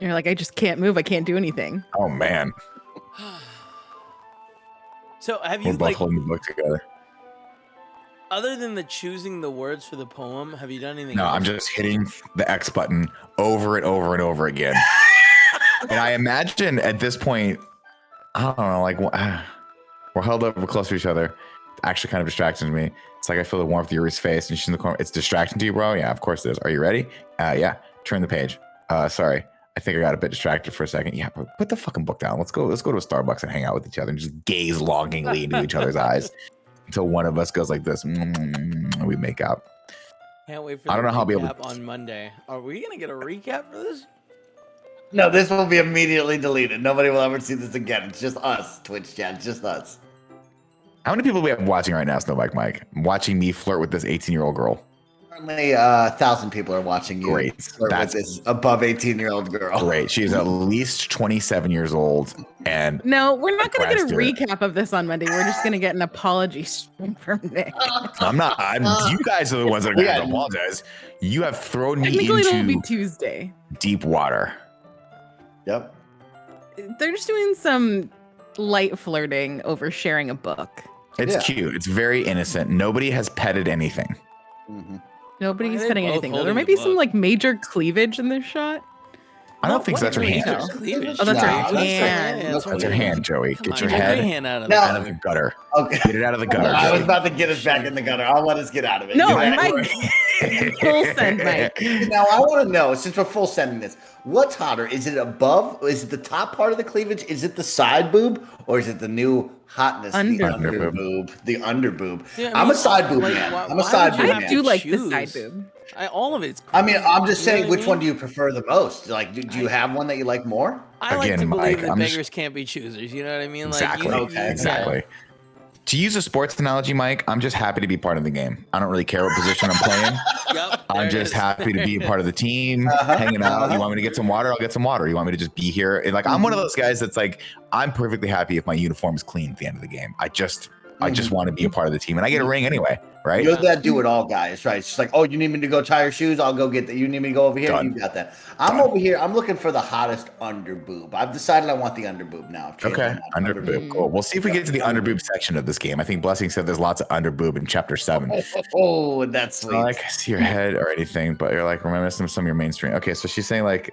You're like, I just can't move. I can't do anything. Oh man. So have you We're both holding the book together. Other than choosing the words for the poem, have you done anything No, else? I'm just hitting the X button over and over and over again. And I imagine at this point, I don't know, like we're held over close to each other. It's actually kind of distracting to me. It's like I feel the warmth of Yuri's face and she's in the corner. It's distracting to you, bro? Yeah, of course it is. Are you ready? Yeah. Turn the page. Sorry. I think I got a bit distracted for a second. Yeah, but put the fucking book down. Let's go to a Starbucks and hang out with each other and just gaze longingly into each other's eyes until one of us goes like this and we make out. Can't wait for I don't know how I'll be able recap on Monday. Are we gonna get a recap for this? No, this will be immediately deleted. Nobody will ever see this again. It's just us, Twitch chat. It's just us. How many people do we have watching right now, Snowbike Mike? Watching me flirt with this 18-year-old girl. Currently, 1,000 people are watching you. Great. That's this above 18-year-old girl. Great. She's at least 27 years old. And No, we're not going to get a Aggressive. recap of this on Monday. We're just going to get an apology stream from Nick. you guys are the ones that are going to apologize. You have thrown me Technically, it'll be into Tuesday. deep water. Yep. They're just doing some light flirting over sharing a book. It's Yeah. cute. It's very innocent. Nobody has petted anything. Mm-hmm. Nobody's Why are they petting both anything. Though. There holding might the be some book? like major cleavage in this shot. I don't think so. That's her really hand. tell. Cleavage. Oh, that's her No, hand. That's her hand, Joey. Come Get on, your get head hand out of No. there. out of the gutter. Okay. Get it out of the gutter. I was Joey. about to get us back in the gutter. I'll let us get out of it. No, You ready? Mike. Full send, Mike. Now, I want to know, since we're full sending this, what's hotter? Is it above? Is it the top part of the cleavage? Is it the side boob? Or is it the new hotness? Under the under boob. The under boob. Yeah, I I'm mean, a side boob like, man. why- I'm a why side would boob you I man. do like the choose. side boob. All of it's. I mean, I'm just You know saying, what I which one mean? do you prefer the most? Like, do you have one that you like more? I like Again, to believe Mike, that I'm just- beggars can't be choosers. You know what I mean? Exactly. Like, Okay, Exactly. To use a sports analogy, Mike, I'm just happy to be part of the game. I don't really care what position I'm playing. Yep, I'm there it just is. happy to be a part of the team, hanging out. You want me to get some water? I'll get some water. You want me to just be here? And like, I'm one of those guys that's like, I'm perfectly happy if my uniform is clean at the end of the game. I just want to be a part of the team, and I get a ring anyway, right? You're that do it all guy. It's right. It's just like, oh, you need me to go tie your shoes? I'll go get that. You need me to go over here? Done. You got that. I'm over here. I'm looking for the hottest under boob. I've decided I want the under boob now. I've changed my Okay, mind. under boob. Cool. We'll see if we get to the under boob section of this game. I think Blessing said there's lots of under boob in chapter 7. Oh, that's sweet. Not like I see your head or anything, but you're like, remember some of your mainstream. Okay, so she's saying like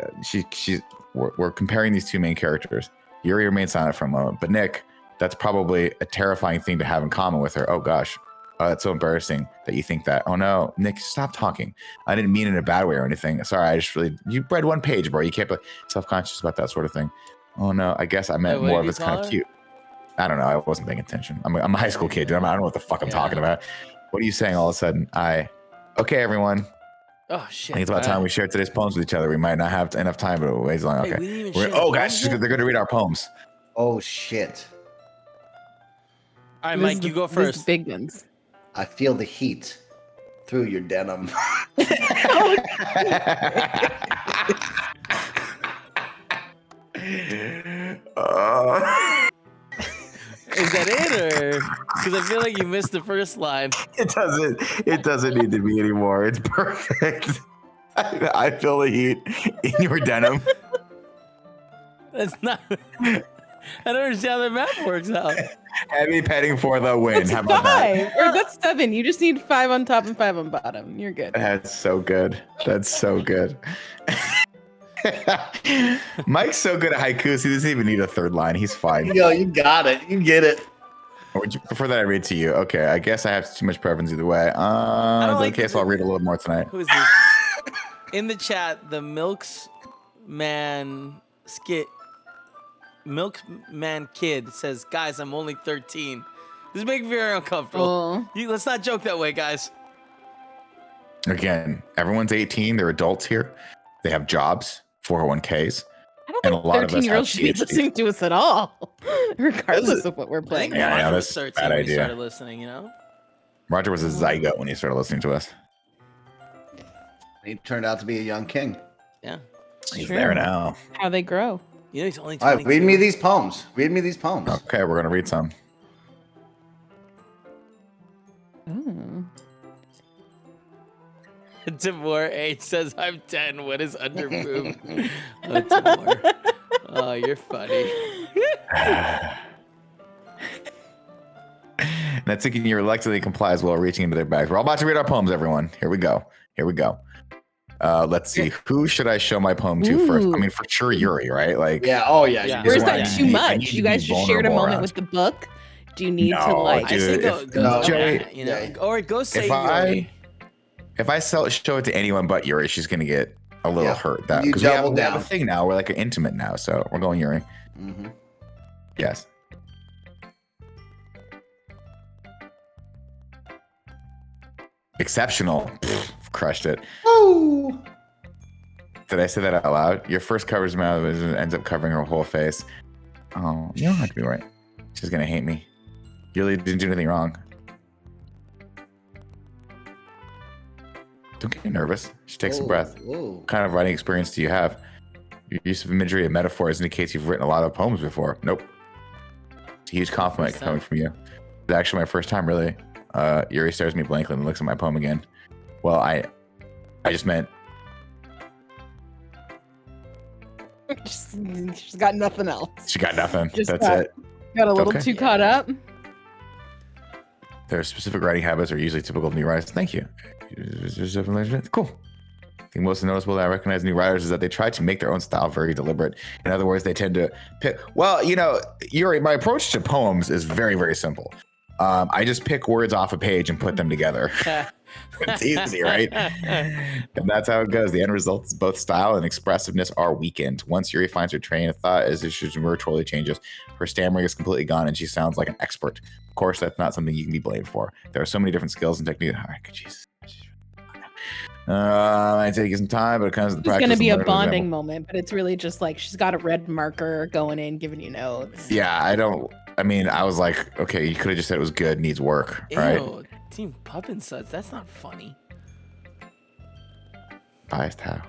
we're comparing these two main characters. Yuri remained silent for a moment, but Nick, that's probably a terrifying thing to have in common with her. Oh gosh. Oh, that's so embarrassing that you think that. Oh no, Nick, stop talking. I didn't mean it in a bad way or anything. Sorry, I just you read one page, bro. You can't be self-conscious about that sort of thing. Oh no, I guess I meant more of it's kind of cute. I don't know. I wasn't paying attention. I'm a high school kid, dude. I don't know what the fuck I'm talking about. What are you saying all of a sudden? Okay, everyone. Oh shit! I think it's about time we share today's poems with each other. We might not have enough time, but it's long. Okay. Guys, they're going to read our poems. Oh shit! All right, Mike, you go first. Big guns. I feel the heat through your denim. Is that it, or because I feel like you missed the first line? It doesn't need to be anymore. It's perfect. I feel the heat in your denim. That's not. I don't understand how the math works out. Heavy petting for the win. That's How about 5. Or that's 7. You just need 5 on top and 5 on bottom. You're good. That's so good. That's so good. Mike's so good at haikus. He doesn't even need a third line. He's fine. Yo, you got it. You get it. Or would you prefer that I read to you? Okay, I guess I have too much preference either way. Okay, so I'll read a little more tonight. Who is this? In the chat, the Milkman Kid says, "Guys, I'm only 13." This is making me very uncomfortable. Let's not joke that way, guys. Again, everyone's 18. They're adults here. They have jobs, 401ks. I don't and think a lot of us 13-year-olds should be PhDs. listening to us at all, regardless of what we're playing. Yeah, Roger that's was a 13 bad when he idea. started listening, you know? Roger was a zygote when he started listening to us. He turned out to be a young king. Yeah. He's there now. How they grow. You know, he's only 22. All right, read me these poems. Read me these poems. Okay, we're gonna read some. Ooh. Timur H says, "I'm 10. What is under boob?" Oh, Timur. Oh, you're funny. That's thinking you reluctantly complies while reaching into their bags. We're all about to read our poems, everyone. Here we go. Let's see. Who should I show my poem to first? I mean, for sure, Yuri, right? Like, Yeah. Oh, yeah. Yeah. You Or do is it. that I too need much? to You be guys just shared a vulnerable moment around. with the book. Do you need to No, like? dude. I say go Joey, you know, or go say Yuri. if I show it to anyone but Yuri, she's gonna get a little hurt. That You because we have double a down. thing now. We're like intimate now, so we're going Yuri. Mm-hmm. Yes. Exceptional. Pfft, crushed it. Oh. Did I say that out loud? Your first covers mouth ends up covering her whole face. Oh, you don't have to be right. She's gonna hate me. You really didn't do anything wrong. Don't get nervous. Just take some breath. What kind of writing experience do you have? Your use of imagery and metaphors indicates you've written a lot of poems before. Nope. It's a huge compliment coming from you. It's actually my first time, really. Yuri stares at me blankly and looks at my poem again. Well, I just meant She's got nothing else. she got nothing. Just That's it. Got a little Okay. too caught up. Their specific writing habits are usually typical of new writers. Thank you. Cool. I think most noticeable that I recognize new writers is that they try to make their own style very deliberate. In other words, they tend to pick. Well, you know, Yuri, my approach to poems is very, very simple. I just pick words off a page and put them together. It's easy, right? And that's how it goes. The end result is both style and expressiveness are weakened. Once Yuri finds her train of thought, as she totally changes. Her stammering is completely gone, and she sounds like an expert. Of course, that's not something you can be blamed for. There are so many different skills and techniques. All right, Jesus. Might take you some time, but it comes to the It's practice. going to be a and learning bonding example. moment, but it's really just like she's got a red marker going in, giving you notes. Yeah, I was like, okay, you could have just said it was good, needs work, right? Ew, Team Puppin Suds. That's not funny. Biased how?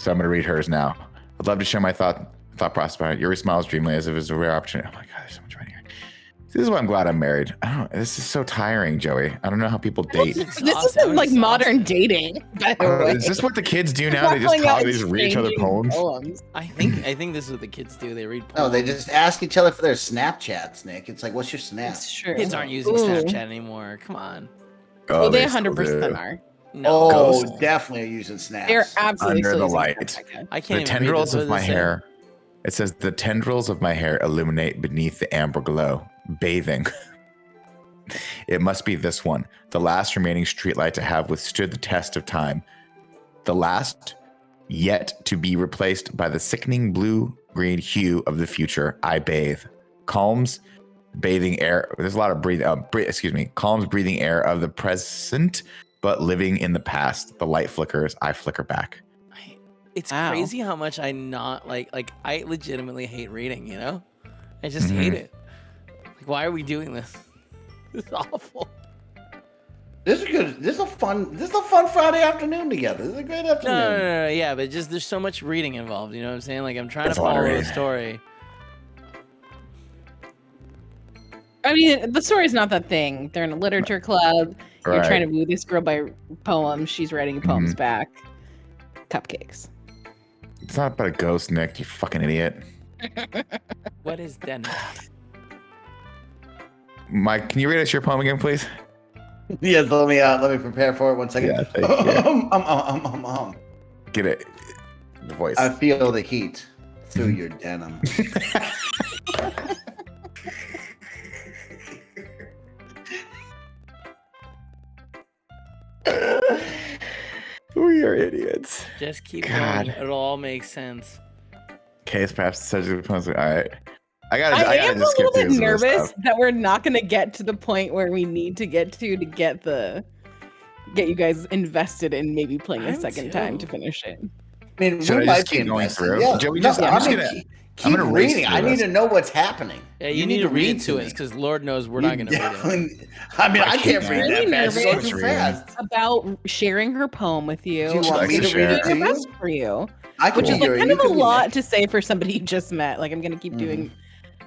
So I'm going to read hers now. I'd love to share my thought process behind it. Yuri smiles dreamily as if it was a rare opportunity. Oh my God, there's so much right here. This is why I'm glad I'm married. This is so tiring, Joey. I don't know how people date. This isn't like modern dating, by the way. Is this what the kids do now? They just talk, they just read each other poems? I think this is what the kids do. They read poems. No, they just ask each other for their Snapchats, Nick. It's like, what's your Snap? It's true. Kids aren't using Snapchat anymore. Come on. Well, they still 100% do. are. No. Oh, definitely are using Snaps. They're absolutely Under still the using light. Snapchat. I can't The even tendrils read this. of my hair. It says the tendrils of my hair illuminate beneath the amber glow, bathing. It must be this one, the last remaining streetlight to have withstood the test of time. The last yet to be replaced by the sickening blue-green hue of the future. I bathe. Calms bathing air. There's a lot of calms breathing air of the present, but living in the past. The light flickers. I flicker back. It's Wow. crazy how much I not like I legitimately hate reading, you know? I just hate it. Like, why are we doing this? This is awful. This is good. This is a fun Friday afternoon together. This is a great afternoon. No, yeah, but just there's so much reading involved, you know what I'm saying? Like I'm trying That's to a lot of follow the reading. story. I mean, the story's not that thing. They're in a literature club. You're Right. trying to woo this girl by poems. She's writing poems back. Cupcakes. It's not about a ghost, Nick. You fucking idiot. What is then? Mike, can you read us your poem again, please? Yes, let me prepare for it 1 second. Yeah, thank you. Get it. The voice. I feel the heat through your denim. We are idiots. Just keep God. going. It'll all make sense. Case perhaps such a all right. I I gotta am a just skip little bit through some of this nervous stuff. that we're not going to get to the point where we need to get you guys invested in maybe playing a I'm second too. time to finish it. I mean, Should we I might just be keep going invested. through? Yeah. Joey, No, just- I'm just gonna- keep gonna race reading. through I need this. to know what's happening. Yeah, you need to read to us me. because Lord knows we're You not gonna read it. definitely- I mean, I can't read Really that fast. It's nervous. too fast. About sharing her poem with you. Do you She want likes me to to read share. it to doing my you? best for you. I could Which be is like your. kind You of a could be lot Nick. to say for somebody you just met. Like I'm gonna keep doing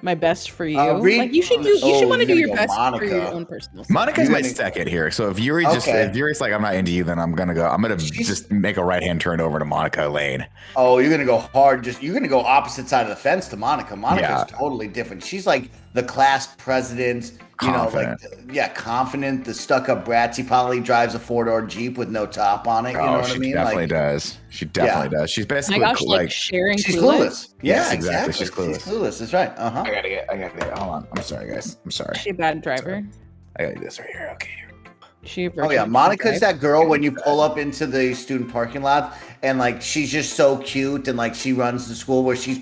my best for you. read- Like you should want you're to do gonna your go best for your Monica. own personal. Monica's You're my gonna- second here. So if Yuri Okay. if Yuri's like I'm not into you, then I'm gonna just make a right hand turn over to Monica Lane. Oh, you're gonna go hard. You're gonna go opposite side of the fence to Monica. Monica's Yeah. totally different. She's like the class president. You Confident. know, like confident. The stuck-up brat. He probably drives a 4-door Jeep with no top on it. You know what I she mean? definitely Like, does. She definitely does. She's Oh my basically gosh, like like sharing. she's Clueless. clueless. Yeah, Yes, exactly. exactly. She's clueless. That's right. Uh huh. I gotta get. Hold on. I'm sorry, guys. I'm sorry. Is she a bad driver? I gotta do this right here. Okay. Is she a Oh yeah, virgin? Monica's Right? that girl when you pull up into the student parking lot and like she's just so cute and like she runs the school where she's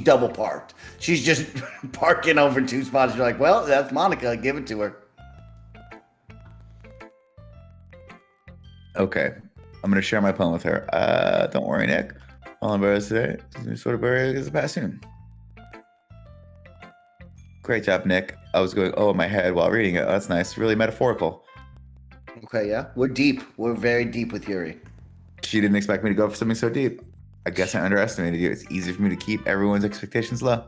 double parked. She's just parking over 2 spots. You're like, well, that's Monica. Give it to her. Okay. I'm gonna share my poem with her. Don't worry, Nick. All I'm embarrassed today. Sort of buried is a pass soon. Great job, Nick. I was going, in my head while reading it. Oh, that's nice. Really metaphorical. Okay, yeah, we're deep. We're very deep with Yuri. She didn't expect me to go for something so deep. I guess I underestimated you. It's easy for me to keep everyone's expectations low.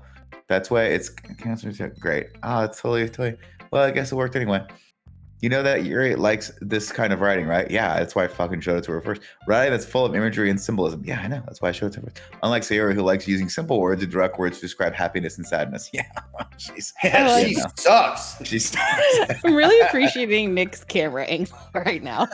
That's why it's cancer. Great. Oh, it's totally. Well, I guess it worked anyway. You know that Yuri likes this kind of writing, right? Yeah, that's why I fucking showed it to her first. Writing that's full of imagery and symbolism. Yeah, I know. That's why I showed it to her first. Unlike Sayori, who likes using simple words and direct words to describe happiness and sadness. Yeah, she's. Yeah, she you know. sucks. She's. I'm really appreciating Nick's camera angle right now.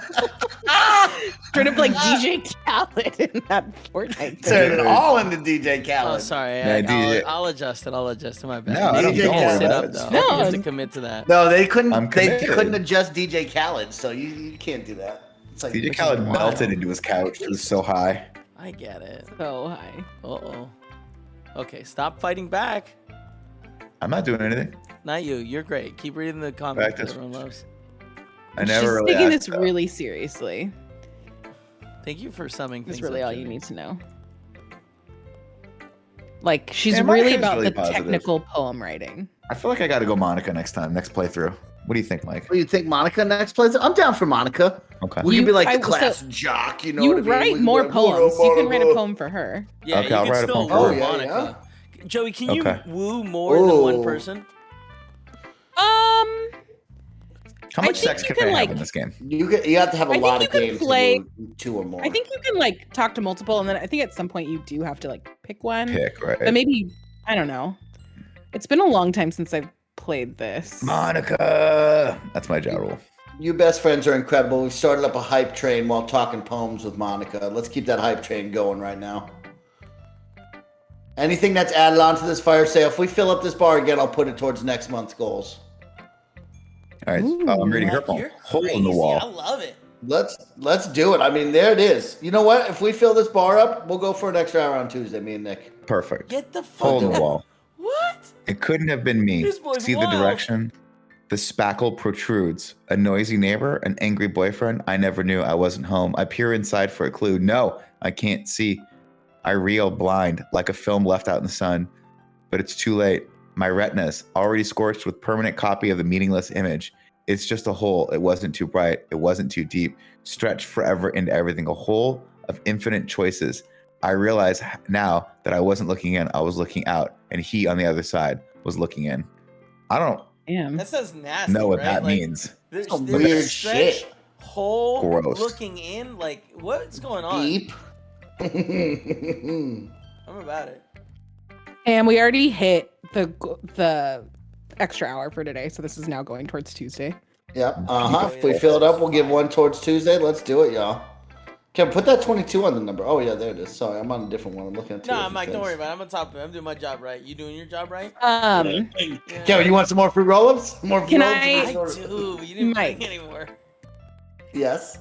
Straight up like DJ Khaled in that Fortnite. Turn video. it all into DJ Khaled. Oh, sorry. Yeah, DJ. I'll adjust it. I'll adjust to my best. No, you don't can't worry sit about up it. though. No. You have to commit to that. No, they I'm couldn't. They committed. couldn't adjust DJ Khaled, so you can't do that. It's like DJ Khaled wild. melted into his couch. It was so high. I get it. So high. Uh-oh. Okay, stop fighting back. I'm not doing anything. Not you. You're great. Keep reading the comments that Practice. everyone loves. I never She's really. taking asked this about- really seriously. Thank you for summing things. That's really up, all you Jimmy. need to know. Like she's Yeah, really Monica's about really the positive. technical poem writing. I feel like I got to go Monica next time, next playthrough. What do you think, Mike? What do you think, Monica next plays? I'm down for Monica. Okay. We could be like the so class jock, you know you what I mean? write We more could be like, poems. You can write a Monica. poem for her. Yeah, Okay, you I'll can write a still poem for woo her. Monica. Joey, can you Okay. woo more than one Ooh. person? How I much think sex you can can, I have like- in this game? You have to have a I think lot you of can games play- to woo 2 or more. I think you can like talk to multiple, and then I think at some point you do have to like pick one. Pick, right? But maybe I don't know. It's been a long time since I've played this. Monica. That's my job rule. You best friends are incredible. We've started up a hype train while talking poems with Monica. Let's keep that hype train going right now. Anything that's added on to this fire sale, if we fill up this bar again, I'll put it towards next month's goals. All right. I'm reading her Mike, poem. you're Hole in the crazy. I wall. love it. Let's do it. I mean, there it is. You know what? If we fill this bar up, we'll go for an extra hour on Tuesday, me and Nick. Perfect. Get the fuck Hole in the out. wall. What? It couldn't have been me. This boy's See the wild. direction? The spackle protrudes. A noisy neighbor, an angry boyfriend. I never knew I wasn't home. I peer inside for a clue. No, I can't see. I reel blind, like a film left out in the sun. But it's too late. My retinas, already scorched with permanent copy of the meaningless image. It's just a hole. It wasn't too bright. It wasn't too deep. Stretched forever into everything. A hole of infinite choices. I realize now that I wasn't looking in. I was looking out. And he on the other side was looking in. I don't Damn. That sounds nasty. know what right? that Like, means. There's, Some there's weird a stretch shit. hole Gross. looking in. Like, what's going on? Deep. I'm about it. And we already hit the extra hour for today, so this is now going towards Tuesday. Yep. If we fill it up, we'll give one towards Tuesday. Let's do it, y'all. Kevin, put that 22 on the number. Oh, yeah, there it is. Sorry, I'm on a different one. I'm looking at two Nah, different Mike, don't things. worry about it. I'm on top of it. I'm doing my job right. You doing your job right? Yeah. Kevin, you want some more fruit roll-ups? More fruit Can roll-ups? I do. You didn't Mike. bring any more. Yes.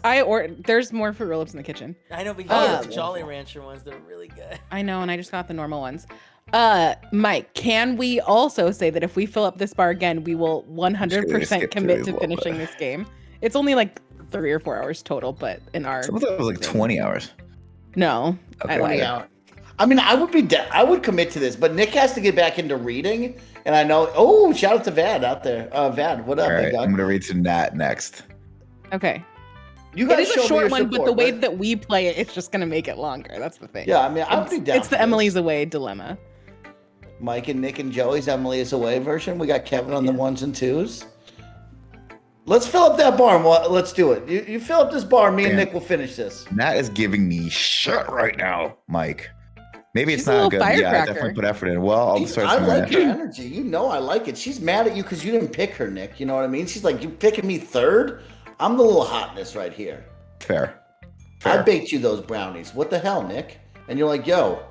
There's more fruit roll-ups in the kitchen. I know, but you Oh, got the yeah. Jolly Rancher ones. They're really good. I know, and I just got the normal ones. Mike, can we also say that if we fill up this bar again, we will 100% skip commit through to these a finishing little this game? It's only like 3 or 4 hours total, but in our Some of that was like 20 hours. no, Okay. I don't 20 know. hours. I mean, I would be. I would commit to this, but Nick has to get back into reading, and I know. Oh, shout out to Vad out there. Vad, what up, All big right. guy? I'm going to read to Nat next. Okay, You it guys is show a me short your one, but the support, way right? that we play it, it's just gonna make it longer. That's the thing. Yeah, I mean, I'd be down. It's for the this. Emily's Away dilemma. Mike and Nick and Joey's Emily is Away version. We got Kevin on the ones and twos. Let's fill up that bar. And let's do it. You fill up this bar. Me and Yeah. Nick will finish this. Nat is giving me shit right now, Mike. Maybe it's She's a not little good. Yeah, I firecracker. definitely put effort in. Well, I'll start I some like Nat. your energy. You know I like it. She's mad at you because you didn't pick her, Nick. You know what I mean? She's like, you picking me third? I'm the little hotness right here. Fair. I Fair. baked you those brownies. What the hell, Nick? And you're like, yo,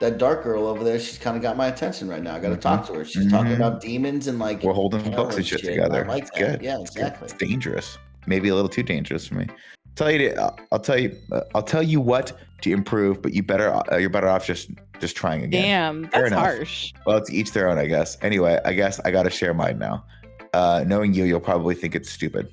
that dark girl over there, she's kind of got my attention right now. I got to talk to her. She's talking about demons and like We're holding hell books and and shit shit. together. I like It's that. good. Yeah, It's good. exactly. It's dangerous. Maybe a little too dangerous for me. I'll tell you what to improve, but you're better off just trying again. Damn, Fair that's enough. harsh. Well, it's each their own, I guess. Anyway, I guess I got to share mine now. Knowing you'll probably think it's stupid.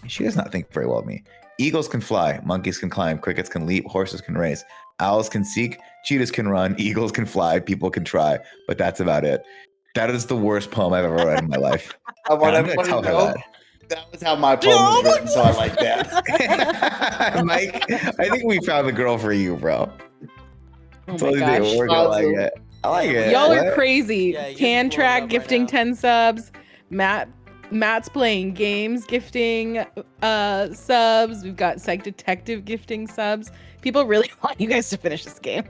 She does not think very well of me. Eagles can fly, monkeys can climb, crickets can leap, horses can race, owls can seek, cheetahs can run, eagles can fly, people can try, but that's about it. That is the worst poem I've ever read in my life. I want I'm gonna everybody tell to her know that. that was how my poem was written, so I like that. Mike, I think we found the girl for you, bro. Oh Told my you gosh. we're gonna like Awesome. it. I like it. Y'all are What? crazy. Yeah, you Can just blew it Track up gifting right now. 10 subs. Matt's playing games gifting subs. We've got Psych Detective gifting subs. People really want you guys to finish this game.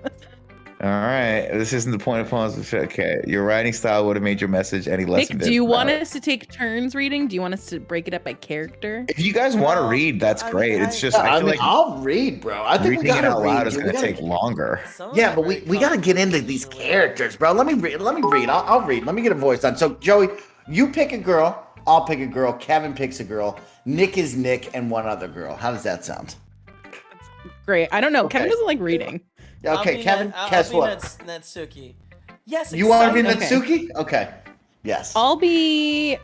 All right, this isn't the point of poems. Okay, your writing style would have made your message any less. Nick, do you want valid. us to take turns reading? Do you want us to break it up by character? If you guys want to No, read, that's I mean, gready. It's just Yeah, I I feel mean, like I'll read, bro. I think we reading it gotta out loud read. is We gonna gotta- take longer. Some of Yeah, them but are we very got to get into complicated. these characters, bro. Let me read. I'll read. Let me get a voice on. So, Joey, you pick a girl. I'll pick a girl. Kevin picks a girl. Nick is Nick and one other girl. How does that sound? Great. I don't know. Okay. Kevin doesn't like reading. Yeah, okay, Kevin, I'll guess be what? Natsuki. Yes, You want to be exciting. Okay. Natsuki? Okay. Yes. I'll be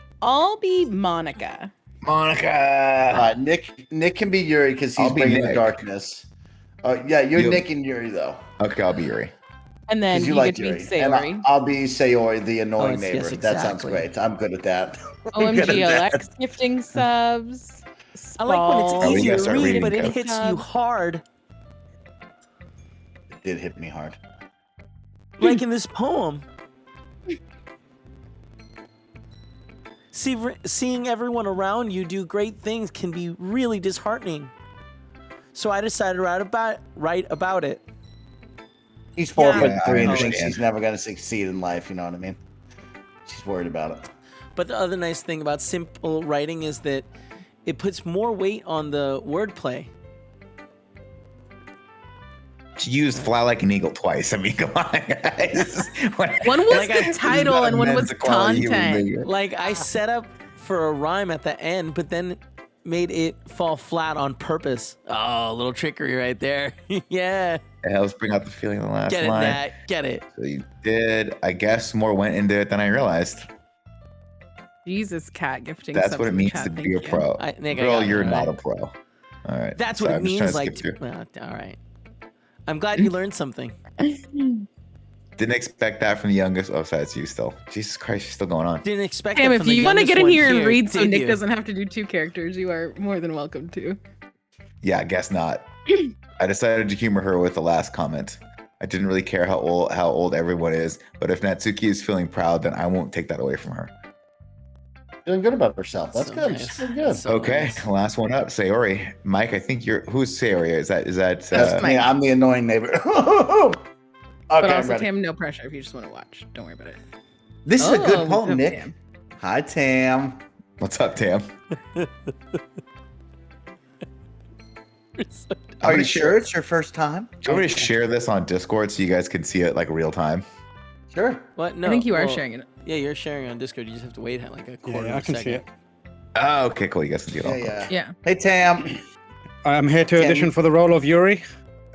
Monica. Monica. Nick can be Yuri because he's I'll be bringing the Nick. darkness. Yeah, you're You- Nick and Yuri though. Okay, I'll be Yuri. And then Because you you like get to be Sayori. And Sayori. I'll be Sayori, the annoying yes, neighbor. yes, That sounds exactly. great. I'm good at that. OMG Alex gifting subs. I like when Oh, we it's easy gotta to start read, reading but it code. hits you hard. It did hit me hard. Like in this poem. Seeing everyone around you do great things can be really disheartening. So I decided to write about it. He's 4'3" Yeah, I and thinks understand. he's never going to succeed in life. You know what I mean? She's worried about it. But the other nice thing about simple writing is that it puts more weight on the wordplay. She used "fly like an eagle" twice. I mean, come on, guys. One was the title and one was content. Like I set up for a rhyme at the end, but then made it fall flat on purpose. Oh, a little trickery right there. Yeah. It helps bring out the feeling in the last Get it, line. Nat. Get it. So you did. I guess more went into it than I realized. Jesus, cat gifting. That's subs what it in the means chat, to be thank a you. pro. Nick, I Girl, got it, you're all not right. a pro. All right. That's Sorry, what it I'm just trying means. to Like, skip through. all right. I'm glad you learned something. Didn't expect that from the youngest. Oh, sorry, it's you still. Jesus Christ, you're still going on. Didn't expect. Damn, that if from the you want to youngest get in one here and read so did Nick you? doesn't have to do 2 characters, you are more than welcome to. Yeah, I guess not. I decided to humor her with the last comment. I didn't really care how old everyone is, but if Natsuki is feeling proud, then I won't take that away from her. Feeling good about herself. That's So good. nice. She's feeling good. So Okay, nice. last one up, Sayori. Mike, I think who's Sayori? Is that That's me. I'm the annoying neighbor. Okay, But I'm also, ready. Tam, no pressure if you just want to watch. Don't worry about it. This is a good Oh, poem, oh, Nick. Tam. Hi, Tam. What's up, Tam? Are you sure it's your first time? Do you want me to share this on Discord so you guys can see it like real time? Sure. What? No. I think you are well, sharing it. Yeah, you're sharing on Discord. You just have to wait like a quarter Yeah, of I a can second. see it. Oh, okay, cool. You guys can see it all. Yeah. Yeah. Hey, Tam. I'm here to Tam, audition you- for the role of Yuri.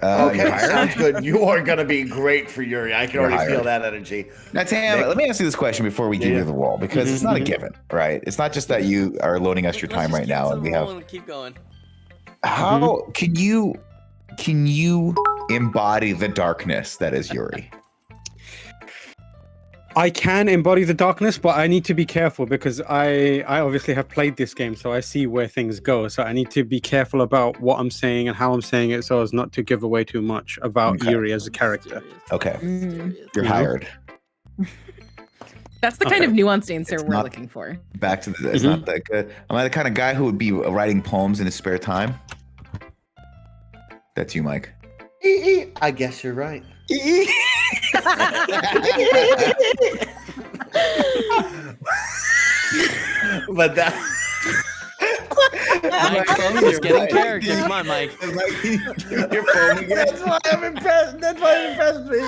Okay, you're hired? sounds good. You are going to be great for Yuri. I can You're already feel hired. that energy. Now, Tam, Nick? let me ask you this question before we give Yeah. you the role, because it's not a given, right? It's not just that you are loaning us your Let's time just right keep now, it and we rolling have. and keep going. How can you embody the darkness that is Yuri? I can embody the darkness, but I need to be careful because I obviously have played this game, so I see where things go. So I need to be careful about what I'm saying and how I'm saying it, so as not to give away too much about Okay. Yuri as a character. Okay, Mm. you're You know? hired. That's the kind Okay. of nuanced answer It's we're not- looking for. Back to the. It's Mhm. not that good. Am I the kind of guy who would be writing poems in his spare time? That's you, Mike. I guess you're right. But that. Mike, focus, get in character. Come on, Mike. Your poem again. That's why I'm impressed. That's why it impressed me.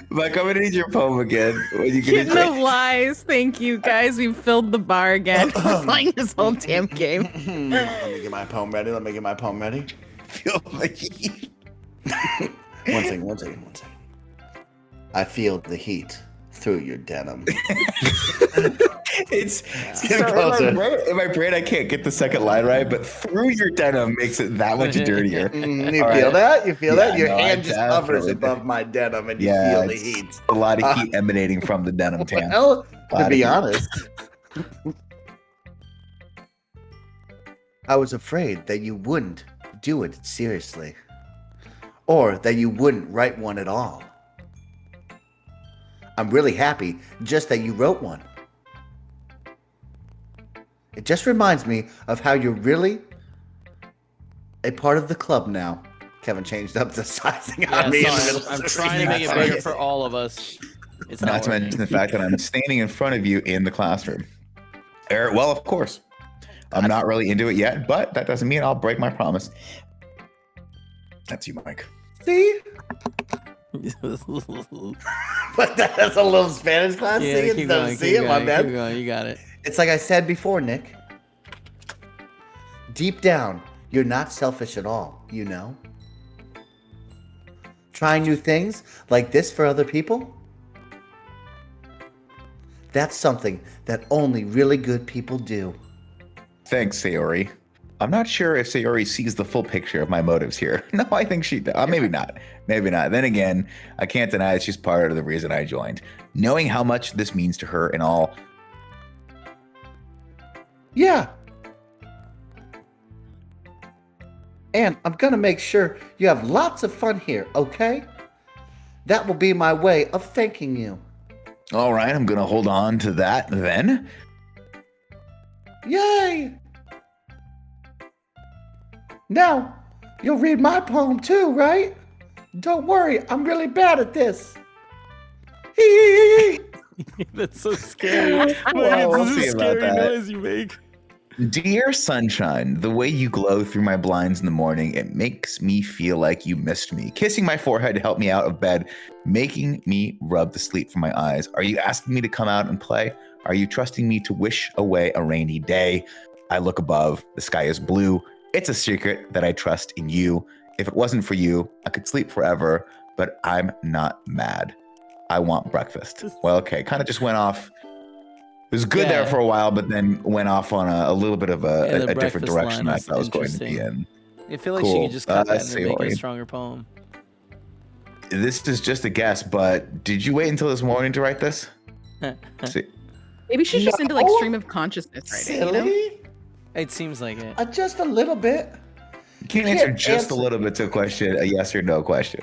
Mike, I'm gonna need your poem again. When you Kitten get of lies. Thank you, guys. We've filled the bar again. We're playing this whole damn game. Let me get my poem ready. feel the heat. One second. I feel the heat through your denim. It's getting closer. In my brain, I can't get the second line right, but through your denim makes it that much dirtier. You All feel right. that? You feel Yeah, that? Your no, I hand just hovers definitely above my denim and you Yeah, feel the it's heat. a lot of heat emanating from the denim, Tam. Well, Lot to of be heat. honest, I was afraid that you wouldn't do it seriously, or that you wouldn't write one at all. I'm really happy just that you wrote one. It just reminds me of how you're really a part of the club now. Kevin changed up the sizing Yeah, on me in the sorry, middle. I'm of the trying to scene. make it bigger for all of us. It's Not to mention the fact that I'm standing in front of you in the classroom. Well, of course. I'm not really into it yet, but that doesn't mean I'll break my promise. That's you, Mike. See? But that's a little Spanish class Yeah, singing. keep So going, see keep it, my going, bad. keep going. You got it. It's like I said before, Nick. Deep down, you're not selfish at all, you know? Trying new things like this for other people? That's something that only really good people do. Thanks, Sayori. I'm not sure if Sayori sees the full picture of my motives here. No, I think she does. Maybe not. Maybe not. Then again, I can't deny that she's part of the reason I joined. Knowing how much this means to her and all Yeah. And I'm gonna make sure you have lots of fun here, okay? That will be my way of thanking you. All right, I'm gonna hold on to that then. Yay! Now, you'll read my poem too, right? Don't worry, I'm really bad at this. Hee. That's so scary. Well, we'll see about that. noise you make. Dear sunshine, the way you glow through my blinds in the morning, it makes me feel like you missed me. Kissing my forehead to help me out of bed, making me rub the sleep from my eyes. Are you asking me to come out and play? Are you trusting me to wish away a rainy day? I look above, the sky is blue. It's a secret that I trust in you. If it wasn't for you, I could sleep forever, but I'm not mad. I want breakfast. Well, okay, kind of just went off. It was good there for a while, but then went off on a little bit of a different direction I thought I was going to be in. I feel like she could just cut that and make it a stronger poem. This is just a guess, but did you wait until this morning to write this? See. Maybe she's just into like stream of consciousness writing. You know? Silly? It seems like it. Just a little bit. You can't answer just a little bit to a question, a yes or no question.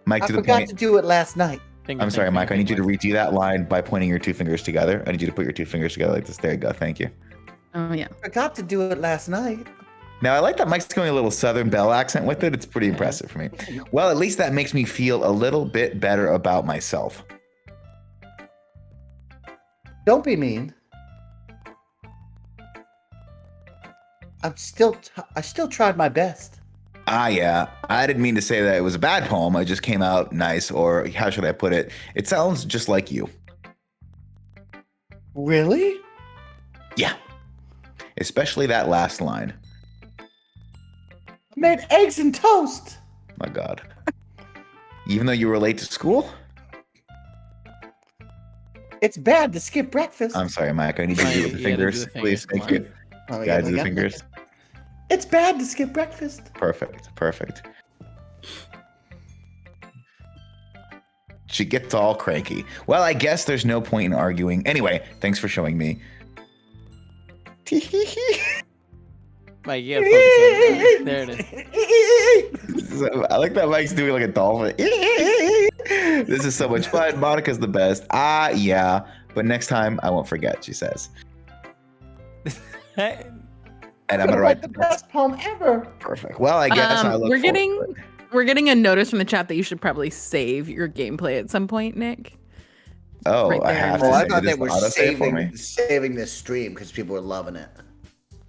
Mike, I to the forgot point. to do it last night. I'm sorry, Mike. I need you to redo that line by pointing your two fingers together. I need you to put your two fingers together like this. There you go. Thank you. Oh yeah. Forgot to do it last night. Now, I like that Mike's going a little Southern Belle accent with it. It's pretty impressive for me. Well, at least that makes me feel a little bit better about myself. Don't be mean. I still tried my best. Ah, yeah. I didn't mean to say that it was a bad poem. It just came out nice, or how should I put it? It sounds just like you. Really? Yeah. Especially that last line. I made eggs and toast. My God. Even though you were late to school? It's bad to skip breakfast. I'm sorry, Mike. I need you to do it with the fingers, please. Thank you. Oh, You gotta do the fingers. It's bad to skip breakfast. Perfect. She gets all cranky. Well, I guess there's no point in arguing. Anyway, thanks for showing me. Mike, you gotta focus on it. There it is. I like that Mike's doing like a dolphin. This is so much fun. Monica's the best. Ah, yeah. But next time, I won't forget, she says. And I'm gonna write the best poem ever. Perfect. Well, I guess I look we're getting a notice from the chat that you should probably save your gameplay at some point, Nick. Oh, right I there. have Oh, to. I save thought this they were autosave for me. saving this stream because people were loving it.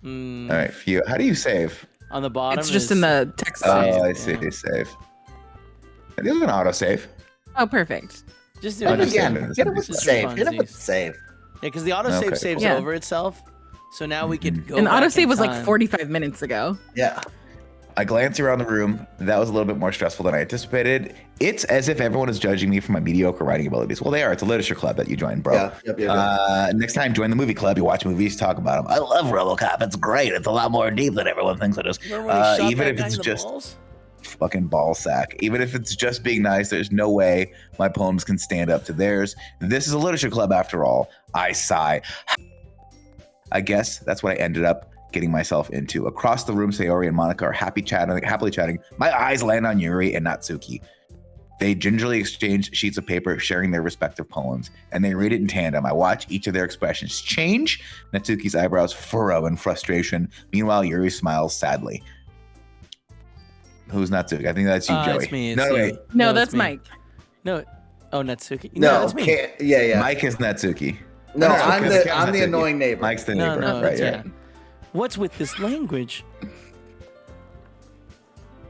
All right, Phew. How do you save? On the bottom. It's just in the text. Oh, box. I see. Save. There's an autosave. Oh, perfect. Just do Oh, it just Again, save it. get it with the Just save. for Hit it with the funsies. save. Yeah, because the autosave Okay, saves cool. over itself. So now we could go. And the back autosave in was like time. 45 minutes ago. Yeah. I glance around the room. That was a little bit more stressful than I anticipated. It's as if everyone is judging me for my mediocre writing abilities. Well, they are. It's a literature club that you joined, bro. Yeah. Yep. Next time, join the movie club. You watch movies, talk about them. I love RoboCop. It's great. It's a lot more deep than everyone thinks it is. Remember when he shot Even that if guy it's in the just balls? fucking ball sack. Even if it's just being nice, there's no way my poems can stand up to theirs. This is a literature club after all. I sigh. I guess that's what I ended up getting myself into. Across the room, Sayori and Monica are happily chatting. My eyes land on Yuri and Natsuki. They gingerly exchange sheets of paper, sharing their respective poems, and they read it in tandem. I watch each of their expressions change. Natsuki's eyebrows furrow in frustration. Meanwhile, Yuri smiles sadly. Who's Natsuki? I think that's you, Joey. It's me. It's no, you. wait. No, it's that's me. Mike. No. Oh, Natsuki. No, that's me. can't. Yeah. Mike is Natsuki. No, No, I'm because the Natsuki. annoying neighbor. Mike's the neighbor. No, right, it's yeah. What's with this language?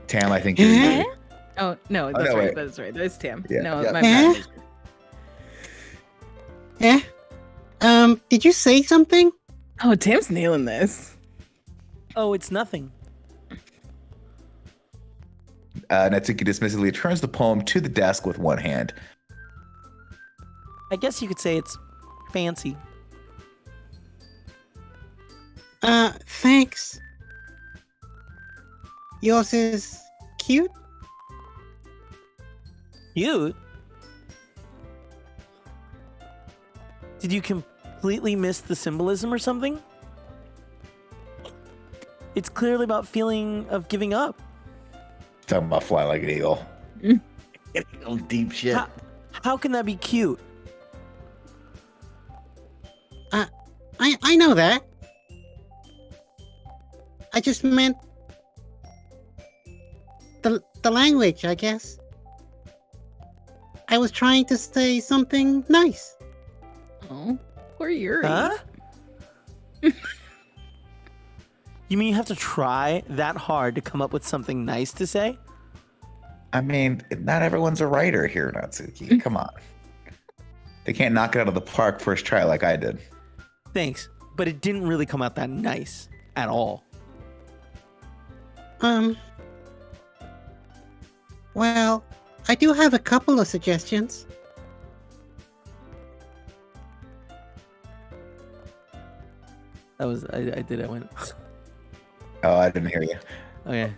Tam, I think you're Yuri. Oh no, that's no, right. wait. That's right. That's Tim. Yeah. No, Yeah. my bad. Did you say something? Oh, Tim's nailing this. Oh, it's nothing. Natsuki dismissively turns the poem to the desk with one hand. I guess you could say it's fancy. Thanks. Yours is cute? Cute? Did you completely missed the symbolism or something? It's clearly about feeling of giving up. Talking about fly like an eagle. Oh, deep shit. How can that be cute? I know that. I just meant the language, I guess. I was trying to say something nice. Oh, poor Yuri. Huh? You mean you have to try that hard to come up with something nice to say? I mean, not everyone's a writer here, Natsuki. Come on. They can't knock it out of the park first try like I did. Thanks, but it didn't really come out that nice at all. Well, I do have a couple of suggestions. That was I did. I went. Oh, I didn't hear you. Okay.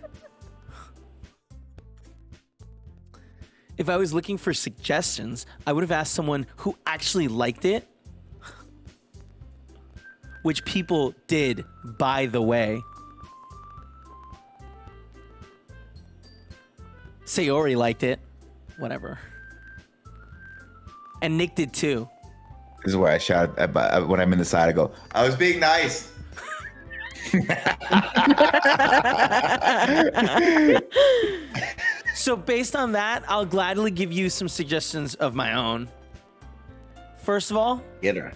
If I was looking for suggestions, I would have asked someone who actually liked it. Which people did, by the way. Sayori liked it. Whatever. And Nick did too. This is where I shout when I'm in the side. I go, I was being nice. So based on that, I'll gladly give you some suggestions of my own. First of all, Get her.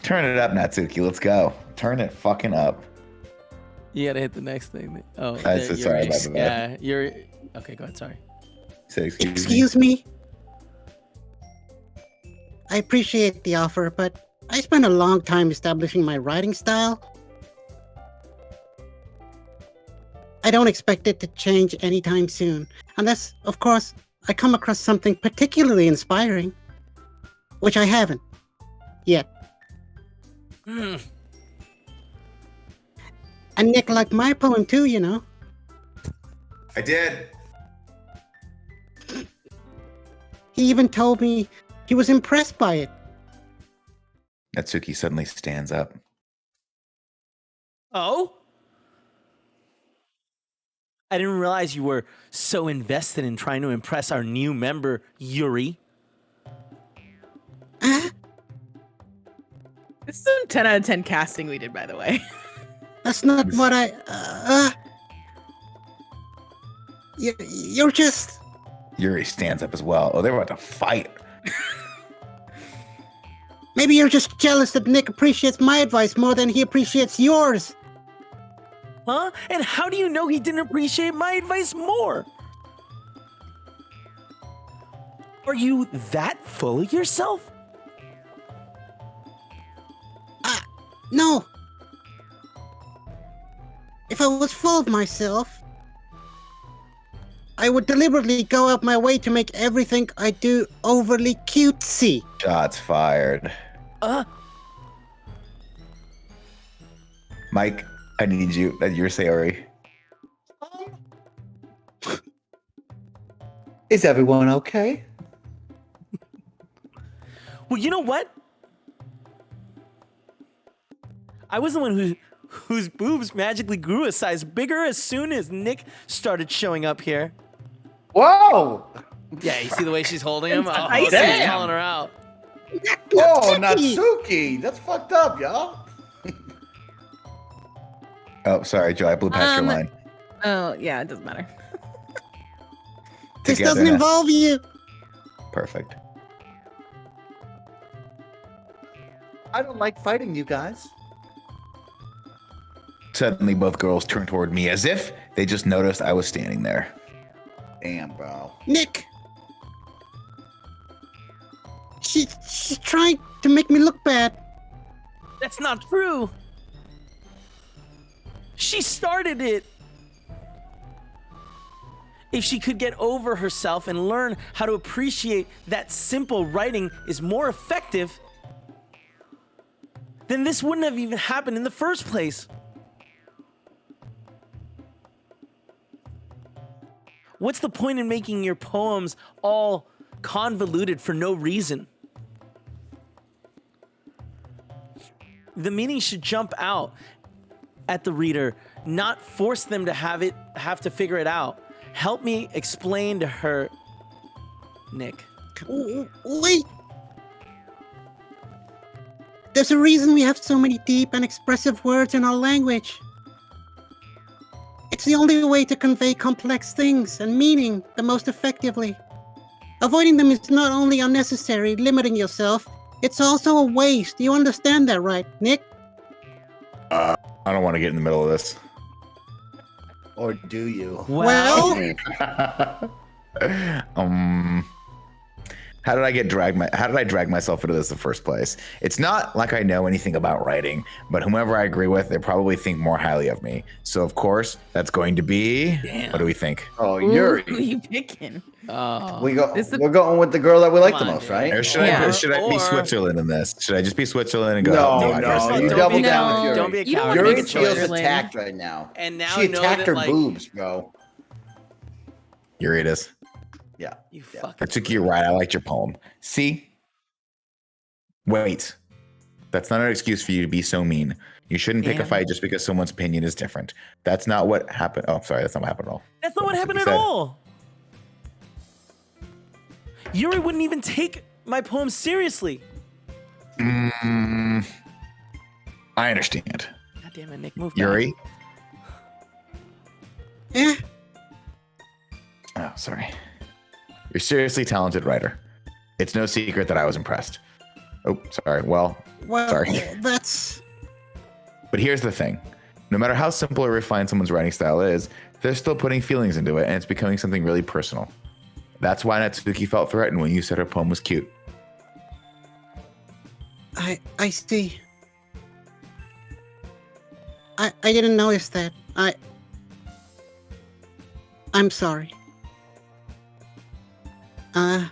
Turn it up, Natsuki. Let's go. Turn it fucking up. you gotta hit the next thing. Oh, I'm so sorry about that. Yeah, you're okay. Go ahead. Sorry. Say excuse me. Excuse me? I appreciate the offer, but I spent a long time establishing my writing style. I don't expect it to change anytime soon, unless, of course, I come across something particularly inspiring, which I haven't yet. Hmm. And Nick liked my poem too, you know. I did. He even told me he was impressed by it. Natsuki suddenly stands up. Oh? I didn't realize you were so invested in trying to impress our new member, Yuri. This is some 10 out of 10 casting we did, by the way. That's not what you're just... Yuri stands up as well. Oh, they're about to fight. Maybe you're just jealous that Nick appreciates my advice more than he appreciates yours. Huh? And how do you know he didn't appreciate my advice more? Are you that full of yourself? No. If I was full of myself, I would deliberately go out my way to make everything I do overly cutesy. Shots fired. Mike, I need you. You're Sayori. Is everyone okay? Well, you know what? I was the one whose boobs magically grew a size bigger as soon as Nick started showing up here. Whoa! Yeah, you see the way she's holding him? Oh, Nice. she's Damn. calling her out. Oh, Natsuki! Natsuki! That's fucked up, y'all. Oh, sorry, Joe. I blew past your line. Oh, yeah, it doesn't matter. This Together doesn't now. involve you. Perfect. I don't like fighting you guys. Suddenly, both girls turn toward me as if they just noticed I was standing there. Damn, bro. Nick. She's trying to make me look bad. That's not true. She started it. If she could get over herself and learn how to appreciate that simple writing is more effective, then this wouldn't have even happened in the first place. What's the point in making your poems all convoluted for no reason? the meaning should jump out at the reader, not force them to have to figure it out. Help me explain to her, Nick. Wait. There's a reason we have so many deep and expressive words in our language. It's the only way to convey complex things and meaning the most effectively. Avoiding them is not only unnecessary, limiting yourself, it's also a waste. You understand that, right, Nick? I don't want to get in the middle of this. Or do you? Well, How did I drag myself into this in the first place? It's not like I know anything about writing, but whomever I agree with, they probably think more highly of me. So of course, that's going to be. Damn. What do we think? Oh, Who Yuri. you picking? Oh. We're going with the girl that we like the Come on, most, dude. right? Or should Yeah. I be Or- Switzerland in this? Should I just be Switzerland and go? No, help me no, first? you don't double be a down coward. with Yuri. Don't be a You don't coward. wanna Yuri make Make a a feels choice. Switzerland. attacked right now. And now She know attacked that, her like, boobs, bro. Yuri it is. Yeah. You Yeah. fucking. I took you right. I liked your poem. See? Wait. That's not an excuse for you to be so mean. You shouldn't pick a Damn. fight just because someone's opinion is different. That's not what happened. Oh, sorry. That's not what happened at all. That's not what That's happened what at you said. all. Yuri wouldn't even take my poem seriously. I understand. God damn it, Nick, move back. Yuri? eh, Oh, sorry. You're a seriously talented writer. It's no secret that I was impressed. Oh, sorry. Well, sorry. that's... But here's the thing. No matter how simple or refined someone's writing style is, they're still putting feelings into it, and it's becoming something really personal. That's why Natsuki felt threatened when you said her poem was cute. I see. I didn't notice that. I'm sorry. But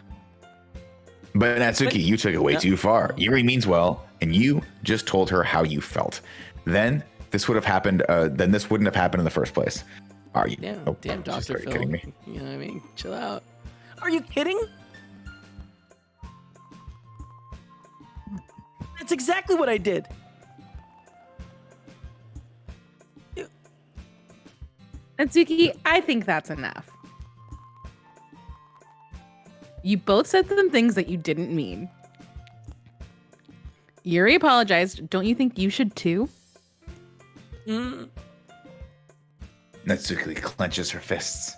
Natsuki, you took it way too far. Yuri means well, and you just told her how you felt. Then this would have happened. Then this wouldn't have happened in the first place. Are you? Damn, Oh, damn, she's Dr. started Phil. kidding me. You know what I mean? Chill out. Are you kidding? That's exactly what I did. Natsuki, I think that's enough. You both said some things that you didn't mean. Yuri apologized. Don't you think you should too? Natsuki clenches her fists.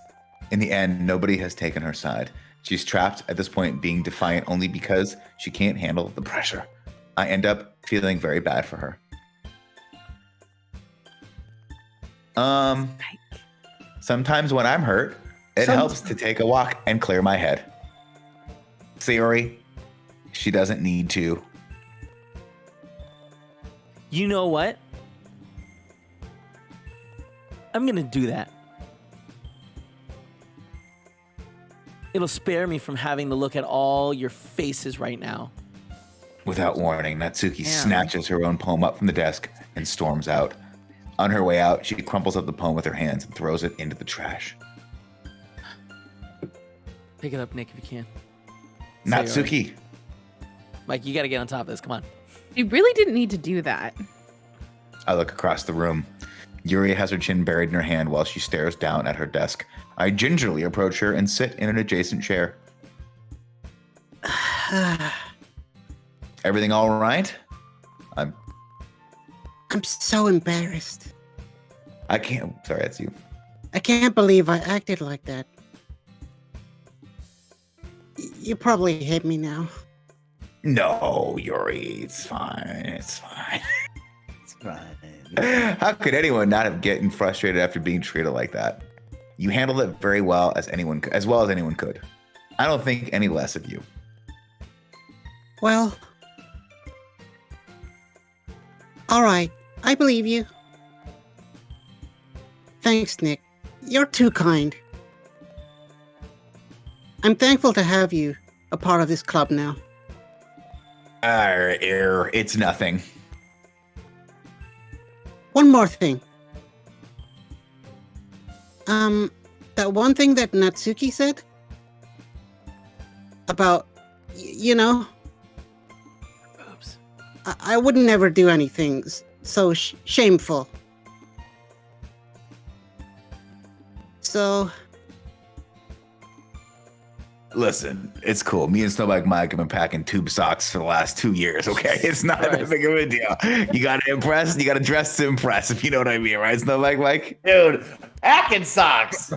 In the end, nobody has taken her side. She's trapped at this point, being defiant only because she can't handle the pressure. I end up feeling very bad for her. Sometimes when I'm hurt, it helps to take a walk and clear my head. Sayori, she doesn't need to. You know what? I'm gonna do that. It'll spare me from having to look at all your faces right now. Without warning, Natsuki Damn. snatches her own poem up from the desk and storms out. On her way out, she crumples up the poem with her hands and throws it into the trash. Pick it up, Nick, if you can. Natsuki, Mike, you gotta get on top of this. Come on. You really didn't need to do that. I look across the room. Yuri has her chin buried in her hand while she stares down at her desk. I gingerly approach her and sit in an adjacent chair. Everything all right? I'm so embarrassed. I can't. Sorry, that's you. I can't believe I acted like that. You probably hate me now. No, Yuri, it's fine. It's fine. It's fine. How could anyone not have gotten frustrated after being treated like that? You handled it very well as anyone could. I don't think any less of you. Well, all right, I believe you. Thanks, Nick. You're too kind. I'm thankful to have you a part of this club now. It's nothing. One more thing. That one thing that Natsuki said about, you know, Oops. I would never do anything so shameful. So, Listen, it's cool. Me and Snowbike Mike have been packing tube socks for the last 2 years, okay? It's not that big of a deal. You gotta impress, you gotta dress to impress, if you know what I mean, right, Snowbike Mike? Dude, packing socks.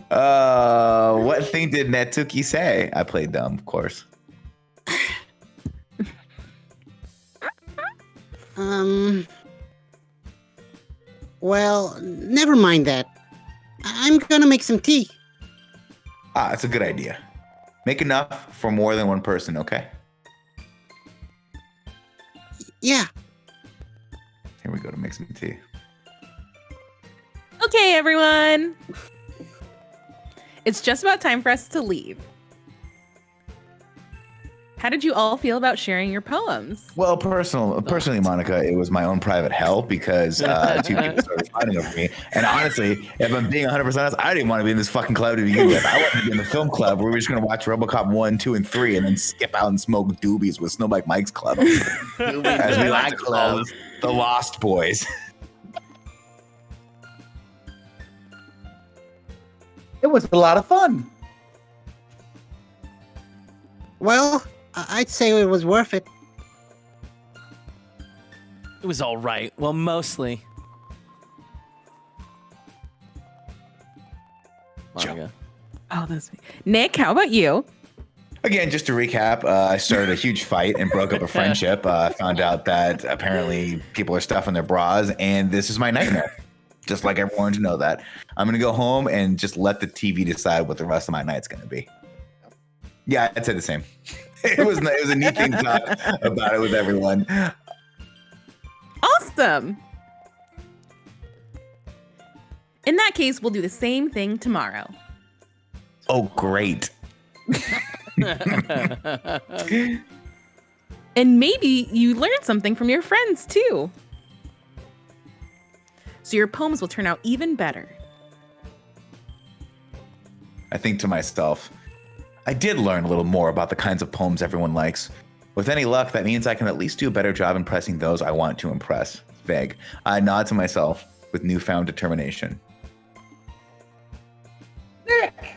What thing did Netsuki say? I played dumb, of course. Well, never mind that. I'm gonna make some tea. That's a good idea. Make enough for more than one person, okay? Yeah. Here we go to make some tea. Okay, everyone. It's just about time for us to leave. How did you all feel about sharing your poems? Well, personally, Monica, it was my own private hell because 2 people started fighting over me. And honestly, if I'm being 100% honest, I didn't want to be in this fucking club to begin with. I wanted to be in the film club where we were just going to watch RoboCop 1, 2, and 3 and then skip out and smoke doobies with Snowbike Mike's club. As we like to call this, the Lost Boys. It was a lot of fun. Well, I'd say it was worth it. It was all right. Well, mostly. Monica. Oh, that's me. Nick, how about you? Again, just to recap, I started a huge fight and broke up a friendship. Found out that apparently people are stuffing their bras, and this is my nightmare. Just like everyone to know that. I'm going to go home and just let the TV decide what the rest of my night's going to be. Yeah, I'd say the same. It was a neat thing to talk about it with everyone. Awesome. In that case, we'll do the same thing tomorrow. Oh, great. And maybe you learned something from your friends too. So your poems will turn out even better. I think to myself, I did learn a little more about the kinds of poems everyone likes. With any luck, that means I can at least do a better job impressing those I want to impress. Vague. I nod to myself with newfound determination. Nick!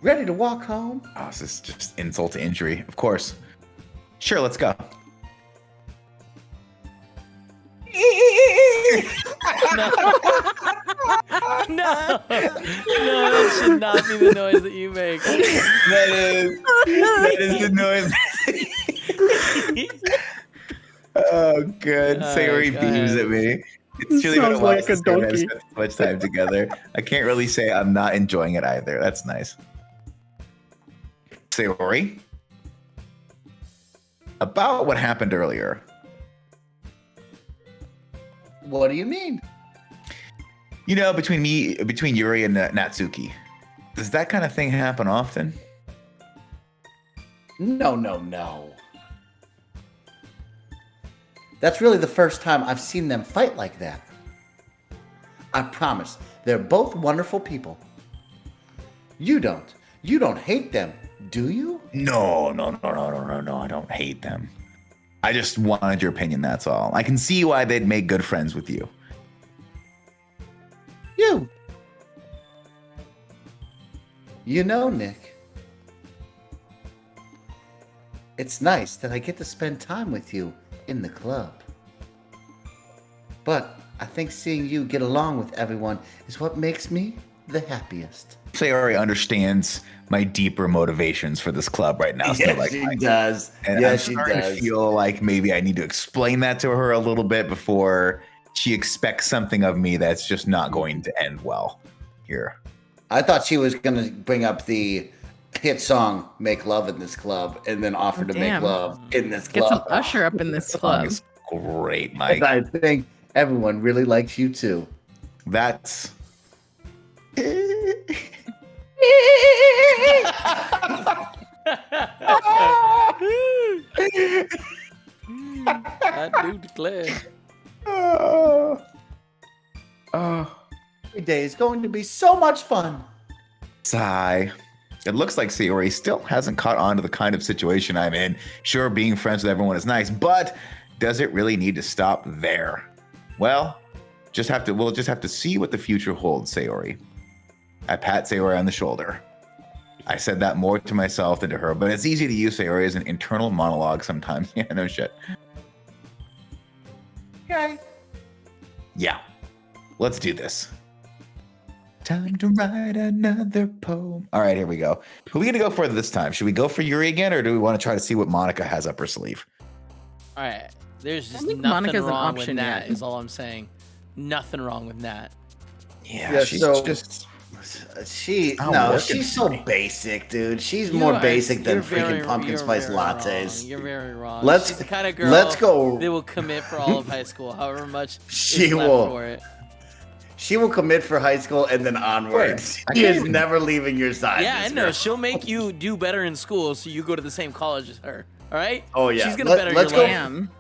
Ready to walk home? Oh, this is just insult to injury. Of course. Sure, let's go. No, that should not be the noise that you make. That is the noise. Oh, good. Sayori beams at me. It's really Sounds like a donkey. Spent so much time together. I can't really say I'm not enjoying it either. That's nice. Sayori, about what happened earlier. What do you mean? You know, between Yuri and Natsuki, does that kind of thing happen often? No. That's really the first time I've seen them fight like that. I promise, they're both wonderful people. You don't hate them, do you? No, I don't hate them. I just wanted your opinion, that's all. I can see why they'd make good friends with you. You know, Nick, it's nice that I get to spend time with you in the club. But I think seeing you get along with everyone is what makes me the happiest. Sayori understands my deeper motivations for this club right now. Yes, she does. And yes, I'm she starting does. to feel like maybe I need to explain that to her a little bit before she expects something of me that's just not going to end well here. I thought she was going to bring up the hit song "Make Love in This Club" and then offer to Damn. make love in this Get club. some Usher up in this Song club. is great, Mike. And I think everyone really likes you too. That's I do declare. Every day is going to be so much fun. sigh. It looks like Sayori still hasn't caught on to the kind of situation I'm in. Sure, being friends with everyone is nice, but does it really need to stop there? Well, we'll just have to see what the future holds, Sayori. I pat Sayori on the shoulder. I said that more to myself than to her, but it's easy to use Sayori as an internal monologue sometimes. Yeah, no shit. Okay. Yeah, let's do this. Time to write another poem. All right, here we go. Who are we going to go for this time? Should we go for Yuri again, or do we want to try to see what Monica has up her sleeve? All right. There's I just think nothing Monica's an wrong with option that, yet. is all I'm saying. Nothing wrong with that. Yeah, she's just... She's working so for me. basic, dude. She's more basic than freaking pumpkin spice lattes. Wrong. You're very wrong. Let's- She's the kind of girl let's go. that will commit for all of high school, however much She is left will. for it. She will commit for high school and then onwards. I She can't is even- never leaving your side. Yeah, I this know. girl. She'll make you do better in school so you go to the same college as her. All right? Oh, yeah. She's going to Let- better let's your go. life. Damn.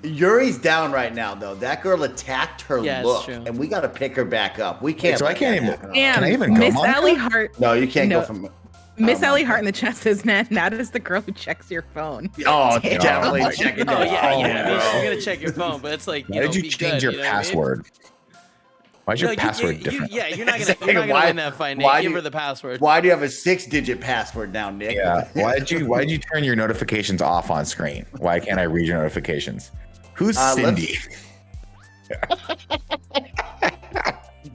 Yuri's down right now, though. That girl attacked her Yeah, it's look, true. and we got to pick her back up. We can't. so I let can't that even- happen. Damn. Can I even go, Miss Monica? Allie Hart. No, you can't No. go from. Miss Oh, Allie my Hart in the chat says Nat is the girl who checks your phone. Oh, Damn. definitely Oh, checking Oh, your yeah, phone, yeah. I mean, bro. she's going to check your phone, but it's like, Why you know, did you be change good, your you know what I mean? password? Why is your No, password different? Yeah, you're not Exactly. gonna Why- win that fight, Nate. why Give do- her the password. Why do you have a 6-digit password now, Nick? Yeah. Why did you turn your notifications off on screen? Why can't I read your notifications? Who's let's- Cindy?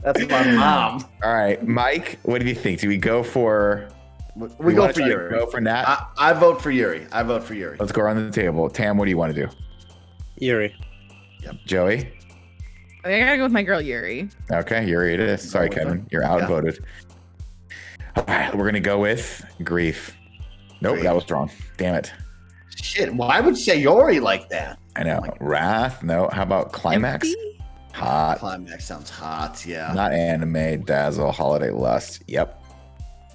That's my mom. All right, Mike. What do you think? Do we go for? We go wanna for try to Yuri. Go for Nat. I vote for Yuri. I vote for Yuri. Let's go around the table. Tam, what do you want to do? Yuri. Joey. I gotta go with my girl Yuri. Okay, Yuri it is. Sorry, with her. Kevin. You're outvoted. All right, we're gonna go with grief. Nope, Grief. that was wrong. Damn it. Shit, why would you say Yuri like that? I know. Oh my- Wrath. No. How about climax? Empty? Hot. Climax sounds hot, yeah. Not anime. Dazzle. Holiday lust. Yep.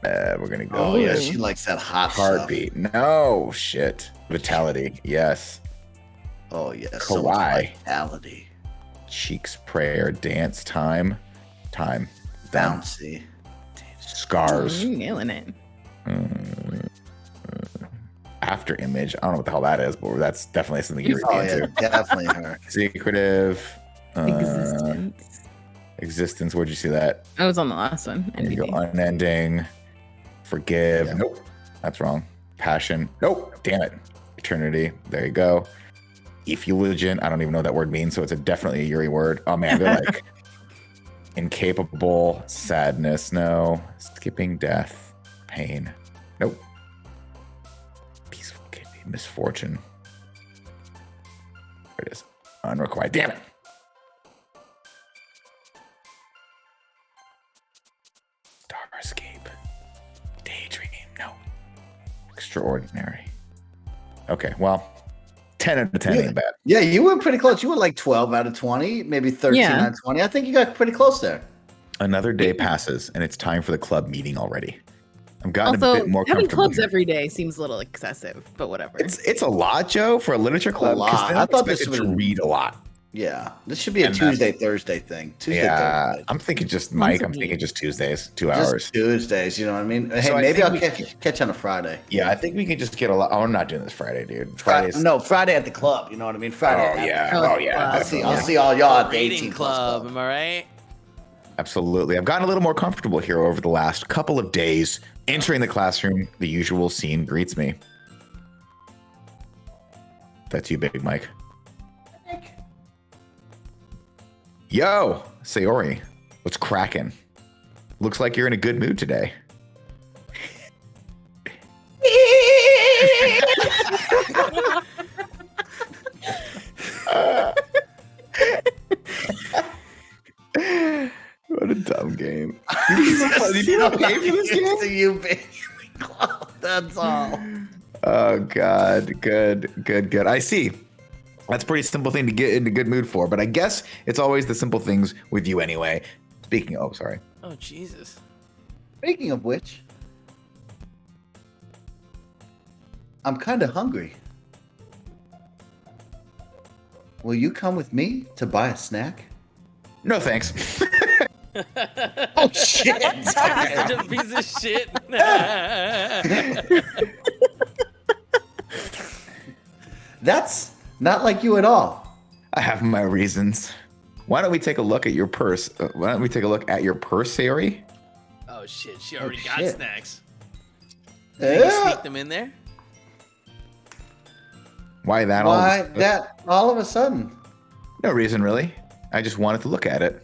We're gonna go. Oh, yeah, with she likes that hot heartbeat. No shit. Vitality. Yes. Stuff. Oh, yeah. So much Kawaii. vitality. Cheeks. Prayer. Dance. Time. Down. Bouncy. Scars. You're nailing it. After image. I don't know what the hell that is, but that's definitely something you're Oh, into. yeah, definitely her. Secretive. Existence. Existence. Where'd you see that? I was on the last one. There you go. NBD. Unending. Forgive. Yeah. Nope. That's wrong. Passion. Nope. Damn it. Eternity. There you go. Effusion. I don't even know what that word means, so it's definitely a Yuri word. Oh man, they're like incapable. Sadness. No. Skipping death. Pain. Nope. Peaceful kidney. Misfortune. There it is. Unrequited. Damn it. Starscape. Daydream. No. Extraordinary. Okay, well, 10 out of 10 ain't bad. Yeah, you were pretty close. You were like 12 out of 20, maybe 13 Yeah. out of 20. I think you got pretty close there. Another day passes, and it's time for the club meeting already. I'm gotten a Also, bit more having comfortable. clubs here. every day seems a little excessive, but whatever. It's a lot, Joe, for a literature club. 'cause lot. then I I'm thought this expected was- to read a lot. Yeah, this should be a And that's- Tuesday, Thursday thing. Tuesday, Yeah, Thursday. I'm thinking just Once Mike. a I'm week. thinking just Tuesdays, 2 Just hours. Tuesdays, you know what I mean? Hey, So I maybe think I'll we catch on a Friday. Yeah, I think we can just get a lot. Oh, I'm not doing this Friday, dude. Friday, Fridays. no, Friday at the club. You know what I mean? Friday. Oh at yeah. Oh, Oh yeah. wow. I'll see. definitely. I'll see all y'all at the Reading 18 plus club, club. am I right? Absolutely. I've gotten a little more comfortable here over the last couple of days. Entering the classroom, the usual scene greets me. That's you, Big Mike. Yo, Sayori. What's cracking? Looks like you're in a good mood today. What a dumb game. Did you not pay for this game? See you, baby. That's all. Oh God, good. I see. That's a pretty simple thing to get in a good mood for, but I guess it's always the simple things with you anyway. Speaking of, sorry. Oh, Jesus. Speaking of which, I'm kind of hungry. Will you come with me to buy a snack? No thanks. Oh shit! Such a piece of shit. That's not like you at all. I have my reasons. Why don't we take a look at your purse? Why don't we take a look at your purse, Sayori? Oh shit, she already got shit. snacks. Did you sneak them in there? Why that? Why that all of a sudden? No reason, really. I just wanted to look at it.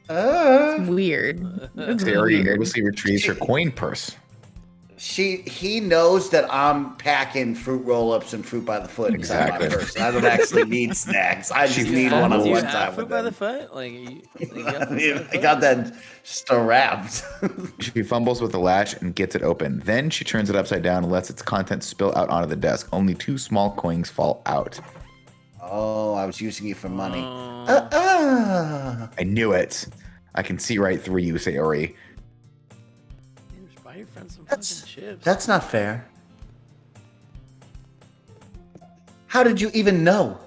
Weird. That's Sayori weird. nervously retrieves her coin purse. He knows that I'm packing fruit roll-ups and fruit by the foot inside Exactly. my purse. I don't actually need snacks. I just need fumbles. one-on-one Do you time have fruit with by the them. foot? Like, you got I fruit mean, by the I foot? got that strapped. She fumbles with the latch and gets it open. Then she turns it upside down and lets its contents spill out onto the desk. Only 2 small coins fall out. Oh, I was using you for money. Oh. I knew it. I can see right through you, Sayori. Just buy your friend some That's- fucking chips. That's not fair. How did you even know?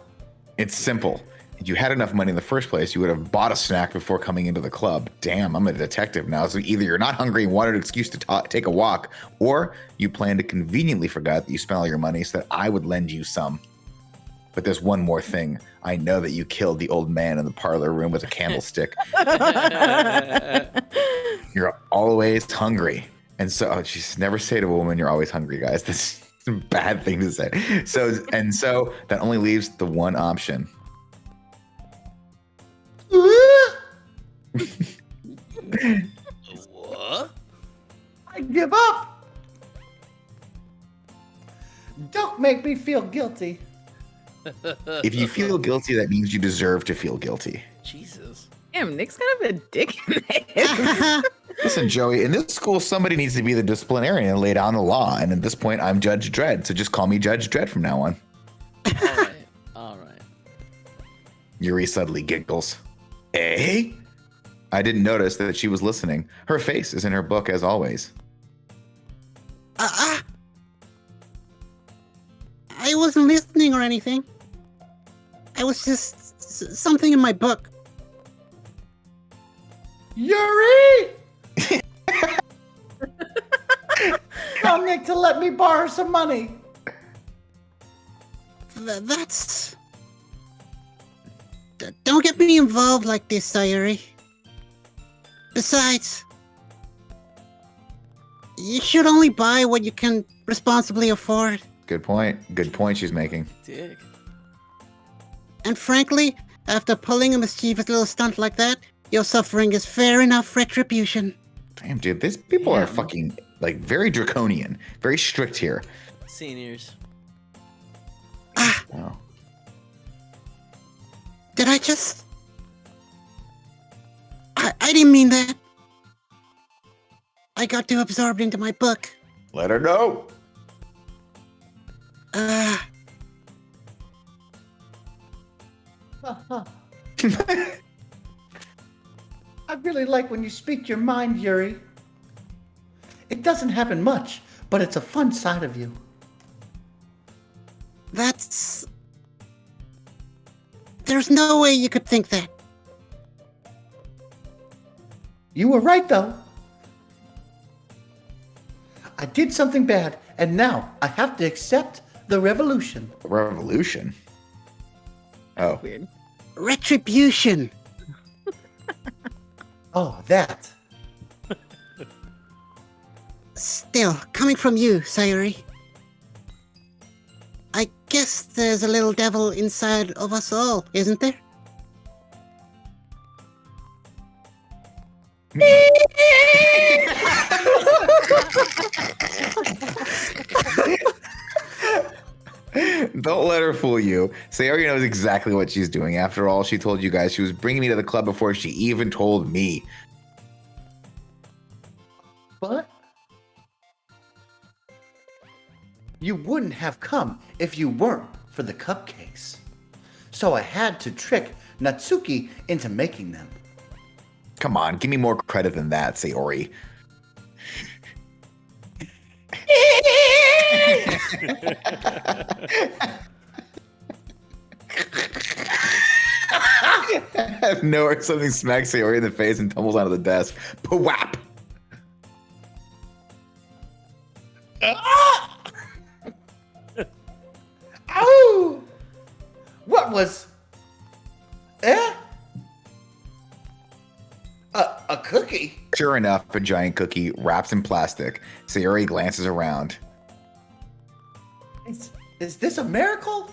It's simple. If you had enough money in the first place, you would have bought a snack before coming into the club. Damn, I'm a detective now. So either you're not hungry and wanted an excuse to take a walk, or you plan to conveniently forget that you spent all your money so that I would lend you some. But there's one more thing. I know that you killed the old man in the parlor room with a candlestick. You're always hungry. And so, just never say to a woman, you're always hungry, guys. This is a bad thing to say. So that only leaves the one option. What? I give up. Don't make me feel guilty. If you feel guilty, that means you deserve to feel guilty. Jesus. Damn, Nick's kind of a dick in this. Listen, Joey, in this school, somebody needs to be the disciplinarian and lay down the law. And at this point, I'm Judge Dredd. So just call me Judge Dredd from now on. All right. All right. Yuri suddenly giggles. Eh? I didn't notice that she was listening. Her face is in her book as always. I wasn't listening or anything. I was just something in my book. Yuri! Tell Nick to let me borrow some money. That's... Don't get me involved like this, Sayuri. Besides, you should only buy what you can responsibly afford. Good point. Good point she's making. Dick. And frankly, after pulling a mischievous little stunt like that, your suffering is fair enough retribution. Damn, dude, these people are fucking, like, very draconian. Very strict here. Seniors. Wow. Did I just... I didn't mean that. I got too absorbed into my book. Let her know. I really like when you speak your mind, Yuri. It doesn't happen much, but it's a fun side of you. That's... There's no way you could think that. You were right, though. I did something bad, and now I have to accept the revolution. Revolution. Oh. Weird. Retribution. Oh, that. Still, coming from you, Sayuri. I guess there's a little devil inside of us all, isn't there? Don't let her fool you. Sayori knows exactly what she's doing. After all, she told you guys she was bringing me to the club before she even told me. But you wouldn't have come if you weren't for the cupcakes. So I had to trick Natsuki into making them. Come on, give me more credit than that, Sayori. Out of nowhere, something smacks Sayori in the face and tumbles onto the desk. Pwap! Ah! Ow! What was? Eh? A cookie? Sure enough, a giant cookie wrapped in plastic. Sayori glances around. Is this a miracle?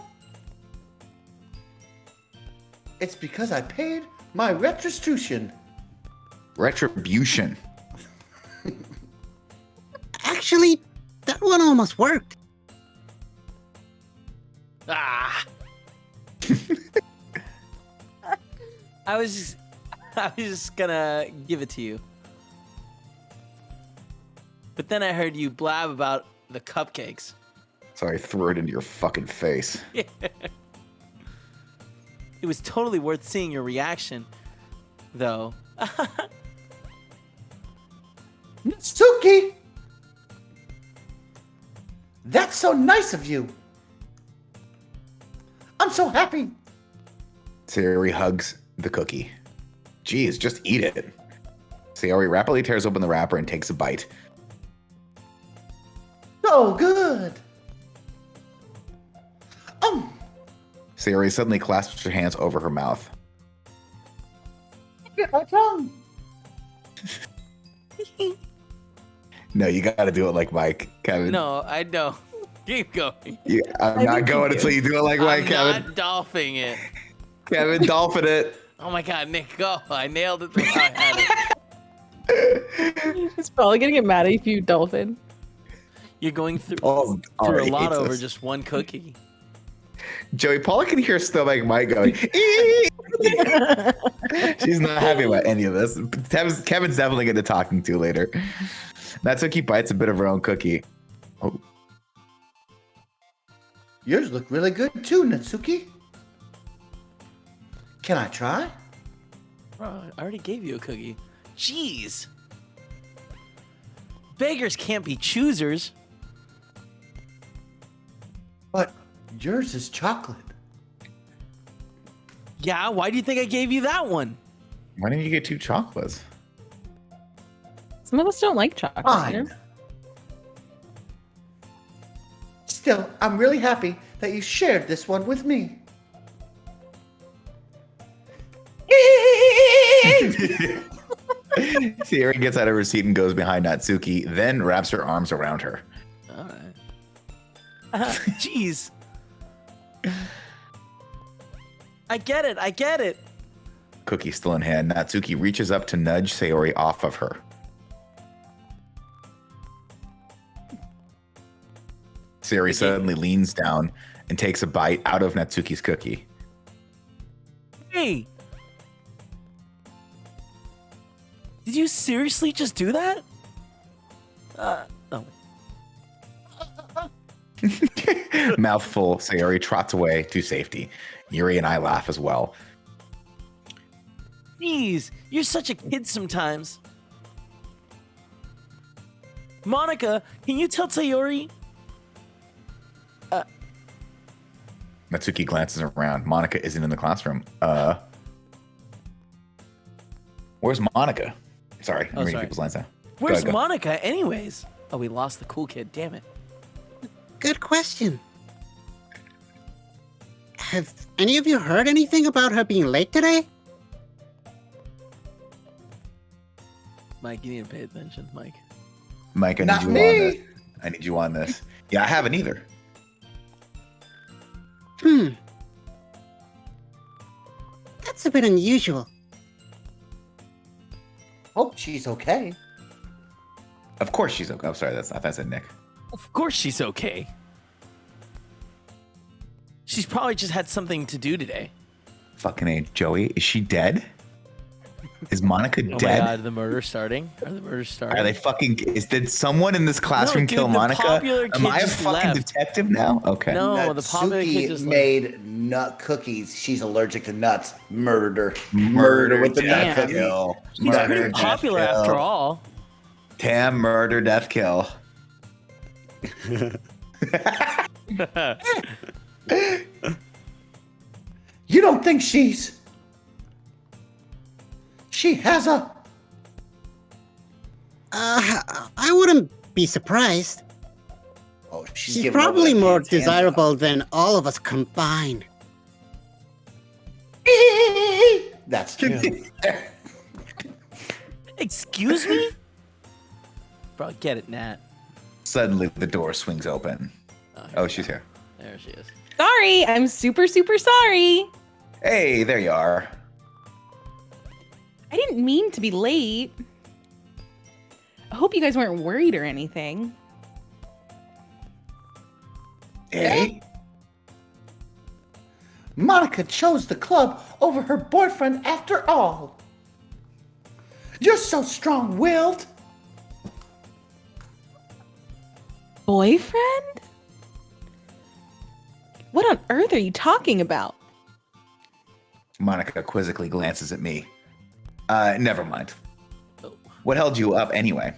It's because I paid my retribution. Retribution. Actually, that one almost worked. Ah. I was just gonna give it to you. But then I heard you blab about the cupcakes. So I threw it into your fucking face. It was totally worth seeing your reaction, though. Natsuki! That's so nice of you. I'm so happy. Sayori hugs the cookie. Geez, just eat it. Sayori rapidly tears open the wrapper and takes a bite. So good. Sayori suddenly clasps her hands over her mouth. Get my tongue. No, you gotta do it like Mike, Kevin. No, I know. Keep going. I'm not going until you do it like Mike, I'm Kevin. not dolphing it. Kevin, dolphin it. Oh my god, Nick, go. I nailed it the way I had it. He's probably gonna get mad at you, Dolphin. You're going through Oh, a already lot hates over us. just one cookie. Joey, Paula can hear stomach Mike going. She's not happy about any of this. Kevin's definitely going to talking to later. Natsuki bites a bit of her own cookie. Oh, Yours look really good too, Natsuki. Can I try? Bro, I already gave you a cookie. Jeez. Beggars can't be choosers. But yours is chocolate. Yeah, why do you think I gave you that one? why didn't you get 2 chocolates? Some of us don't like chocolate. Fine. You know? Still, I'm really happy that you shared this one with me. Sayori gets out of her seat and goes behind Natsuki, then wraps her arms around her. All right. Jeez. I get it. I get it. Cookie still in hand, Natsuki reaches up to nudge Sayori off of her. Sayori suddenly leans down and takes a bite out of Natsuki's cookie. Hey. Did you seriously just do that? Oh. Mouthful, Sayori trots away to safety. Yuri and I laugh as well. Jeez, you're such a kid sometimes. Monica, can you tell Sayori? Natsuki glances around. Monica isn't in the classroom. Where's Monica? Sorry, I'm reading sorry. people's lines now. Where's Go. Monica anyways? Oh, we lost the cool kid. Damn it. Good question. Have any of you heard anything about her being late today? Mike, you need to pay attention, Mike. Mike, I Not need you me. on this. I need you on this. Yeah, I haven't either. That's a bit unusual. Hope she's okay. Of course she's okay. I'm sorry, I thought I said Nick. Of course she's okay. She's probably just had something to do today. Fucking A. Joey, is she dead? Is Monica Oh dead? my god, the murder's starting? Are the murders starting? Are they fucking? Did someone in this classroom dude, kill the Monica? popular Am kid I a just fucking left. detective now? Okay. No, the popular kid Natsuki just made nut cookies. She's allergic to nuts. Murdered her. Murder with the nut death, cookie. kill. He's Murder, pretty death, popular kill. after all. Tam, murder, death, kill. You don't think she's She has a... I wouldn't be surprised. Oh, She's giving over probably the more pants hands desirable than all of us combined. up. That's true. Excuse me? Bro, get it, Nat. Suddenly, the door swings open. Oh, she's here. There she is. Sorry, I'm super, super sorry. Hey, there you are. I didn't mean to be late. I hope you guys weren't worried or anything. Hey? Monica chose the club over her boyfriend after all. You're so strong-willed. Boyfriend? What on earth are you talking about? Monica quizzically glances at me. Never mind. What held you up anyway?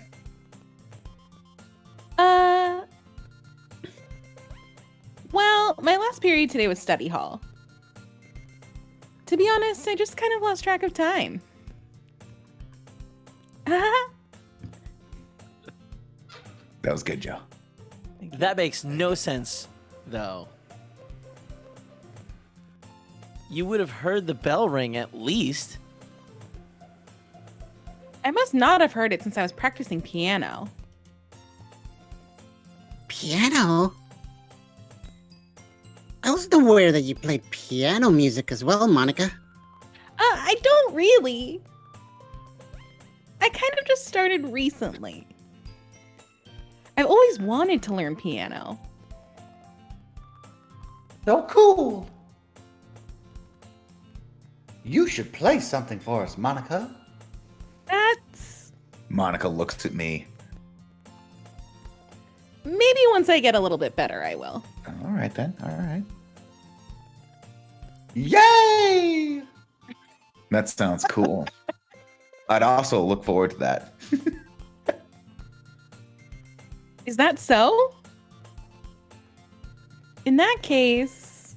Well, my last period today was study hall. To be honest, I just kind of lost track of time. That was good, Joe. That makes no sense, though. You would have heard the bell ring at least. I must not have heard it since I was practicing piano. Piano? I wasn't aware that you played piano music as well, Monica. I don't really. I kind of just started recently. I've always wanted to learn piano. So cool. You should play something for us, Monica. That's... Monica looks at me. Maybe once I get a little bit better, I will. All right, then. All right. Yay! That sounds cool. I'd also look forward to that. Is that so? In that case,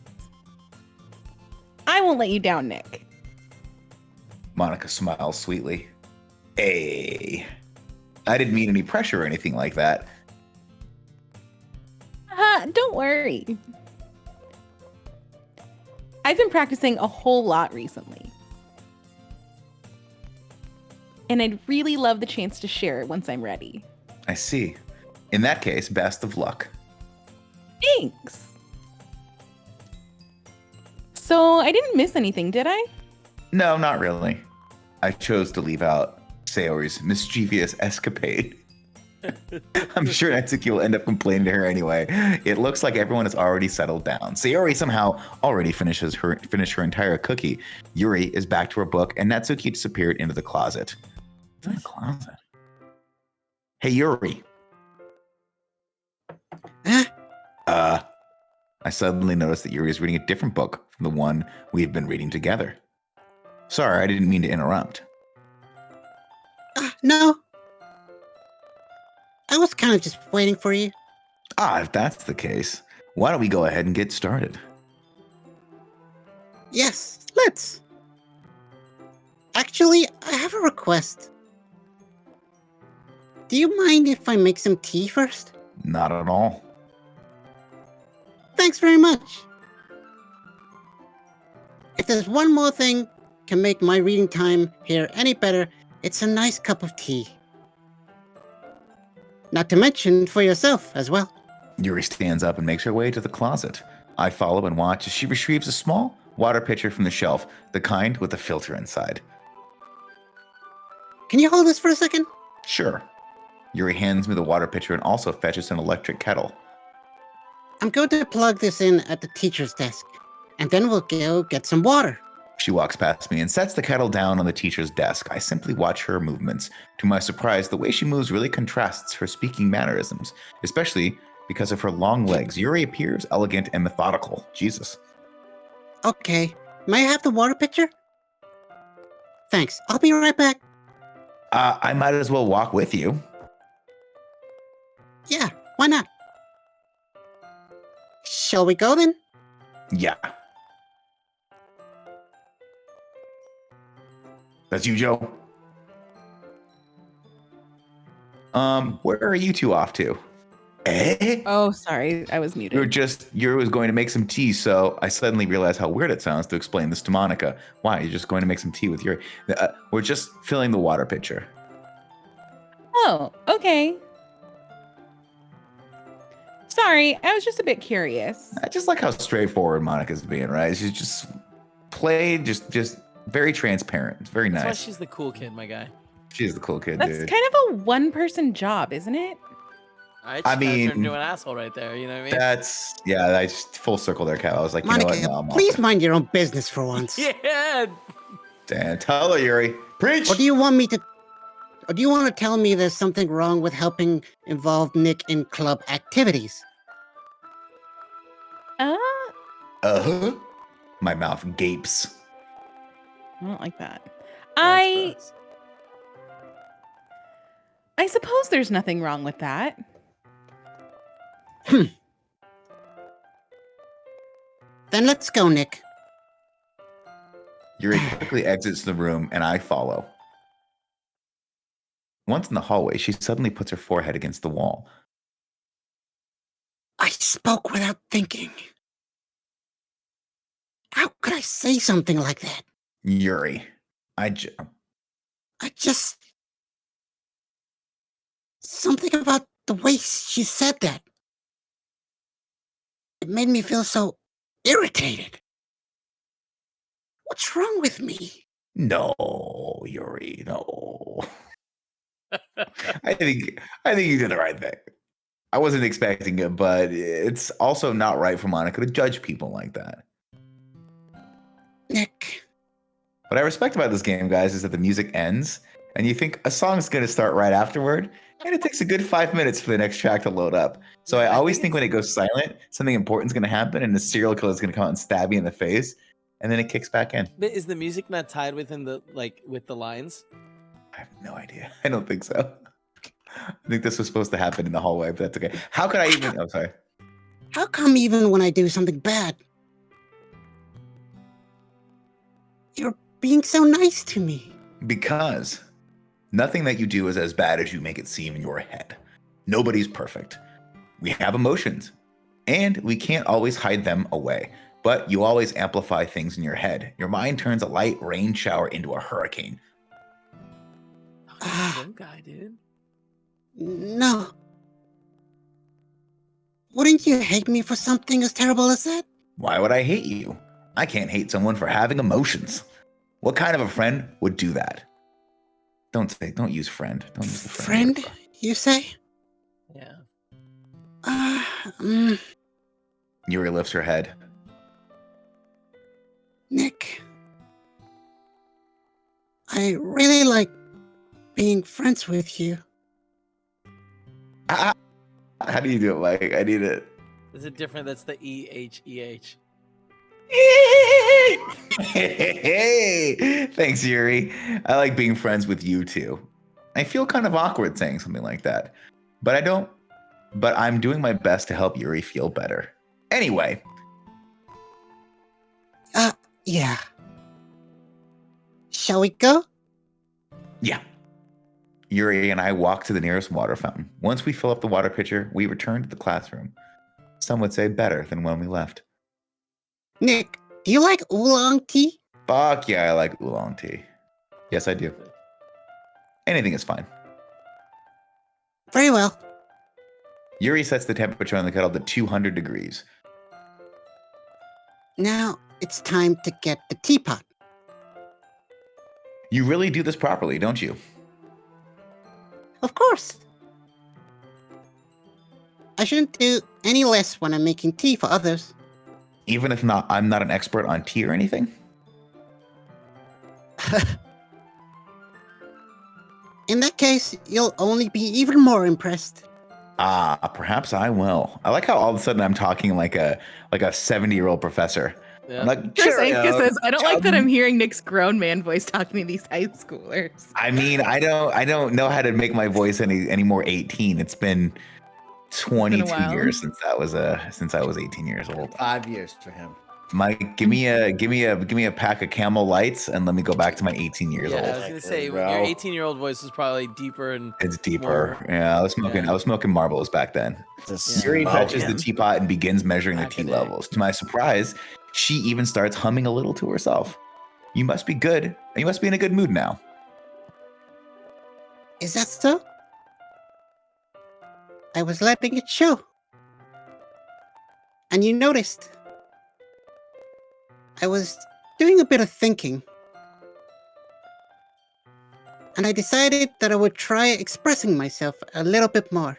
I won't let you down, Nick. Monica smiles sweetly. Hey. I didn't mean any pressure or anything like that. Don't worry. I've been practicing a whole lot recently. And I'd really love the chance to share it once I'm ready. I see. In that case, best of luck. Thanks. So I didn't miss anything, did I? No, not really. I chose to leave out Sayori's mischievous escapade. I'm sure Natsuki will end up complaining to her anyway. It looks like everyone has already settled down. Sayori somehow already finished her entire cookie. Yuri is back to her book, and Natsuki disappeared into the closet. What's in the closet? Hey, Yuri. I suddenly noticed that Yuri is reading a different book from the one we've been reading together. Sorry, I didn't mean to interrupt. No. I was kind of just waiting for you. If that's the case, why don't we go ahead and get started? Yes, let's. Actually, I have a request. Do you mind if I make some tea first? Not at all. Thanks very much. If there's one more thing can make my reading time here any better, it's a nice cup of tea. Not to mention for yourself as well. Yuri stands up and makes her way to the closet. I follow and watch as she retrieves a small water pitcher from the shelf, the kind with a filter inside. Can you hold this for a second? Sure. Yuri hands me the water pitcher and also fetches an electric kettle. I'm going to plug this in at the teacher's desk, and then we'll go get some water. She walks past me and sets the kettle down on the teacher's desk. I simply watch her movements. To my surprise, the way she moves really contrasts her speaking mannerisms, especially because of her long legs. Yuri appears elegant and methodical. Jesus. Okay, may I have the water pitcher? Thanks, I'll be right back. I might as well walk with you. Yeah, why not? Shall we go then? Yeah. That's you, Joe. Where are you two off to? Eh? Oh, sorry, I was muted. You was going to make some tea, so I suddenly realized how weird it sounds to explain this to Monica. Why? You're just going to make some tea with your... we're just filling the water pitcher. Oh, okay. Sorry, I was just a bit curious. I just like how straightforward Monica's being, right? She's just played, just very transparent. It's very nice. That's why she's the cool kid, my guy. She's the cool kid, That's dude. kind of a one-person job, isn't it? All right, I she kinda mean, turned into an asshole right there. You know what I mean? I just full circle there, Cal. I was like, Monica, you know what? No, I'm please off. mind your own business for once. Yeah. Damn, tell her, Yuri. Preach. Or do you want to tell me there's something wrong with helping involve Nick in club activities? My mouth gapes. I don't like that. That's I suppose there's nothing wrong with that. Then let's go, Nick. Yuri quickly exits the room, and I follow. Once in the hallway, she suddenly puts her forehead against the wall. I spoke without thinking. How could I say something like that? Yuri, Something about the way she said that. It made me feel so irritated. What's wrong with me? No, Yuri, no. I think you did the right thing. I wasn't expecting it, but it's also not right for Monica to judge people like that. Nick. What I respect about this game, guys, is that the music ends, and you think a song's going to start right afterward, and it takes a good 5 minutes for the next track to load up. So I always think when it goes silent, something important's going to happen, and the serial killer is going to come out and stab you in the face, and then it kicks back in. But is the music not tied within with the lines? I have no idea. I don't think so. I think this was supposed to happen in the hallway, but that's okay. How could I even... Oh, sorry. How come even when I do something bad, you're being so nice to me? Because nothing that you do is as bad as you make it seem in your head. Nobody's perfect. We have emotions, and we can't always hide them away. But you always amplify things in your head. Your mind turns a light rain shower into a hurricane. Dumb guy, dude. No. Wouldn't you hate me for something as terrible as that? Why would I hate you? I can't hate someone for having emotions. What kind of a friend would do that? Don't use friend. Don't use the friend. Friend, you say? Yeah. Yuri lifts her head. Nick, I really like being friends with you. How do you do it, Mike? I need it. Is it different? That's the E-H-E-H. Hey, thanks, Yuri. I like being friends with you too. I feel kind of awkward saying something like that, but I don't. But I'm doing my best to help Yuri feel better. Anyway. Yeah. Shall we go? Yeah. Yuri and I walk to the nearest water fountain. Once we fill up the water pitcher, we return to the classroom. Some would say better than when we left. Nick, do you like oolong tea? Fuck yeah, I like oolong tea. Yes, I do. Anything is fine. Very well. Yuri sets the temperature on the kettle to 200 degrees. Now it's time to get the teapot. You really do this properly, don't you? Of course. I shouldn't do any less when I'm making tea for others. Even if I'm not an expert on tea or anything? In that case, you'll only be even more impressed. Perhaps I will. I like how all of a sudden I'm talking like a 70-year-old professor. Yeah. I'm like, Chris "Cheerio, Anka says, I don't like that chum." I'm hearing Nick's grown man voice talking to these high schoolers. I mean, I don't know how to make my voice any more 18. It's been 22 while. years since I was 18 years old. 5 years for him. Mike, give me a pack of Camel Lights and let me go back to my 18 years Yeah, I old. was gonna say Bro. your 18-year-old voice was probably deeper and It's deeper. more- Yeah, I was smoking Marlboros back then. Just Yuri smoke touches the him. teapot and begins measuring the Back tea a day. levels. To my surprise, she even starts humming a little to herself. You must be good. You must be in a good mood now. Is that so? I was letting it show. And you noticed. I was doing a bit of thinking. And I decided that I would try expressing myself a little bit more.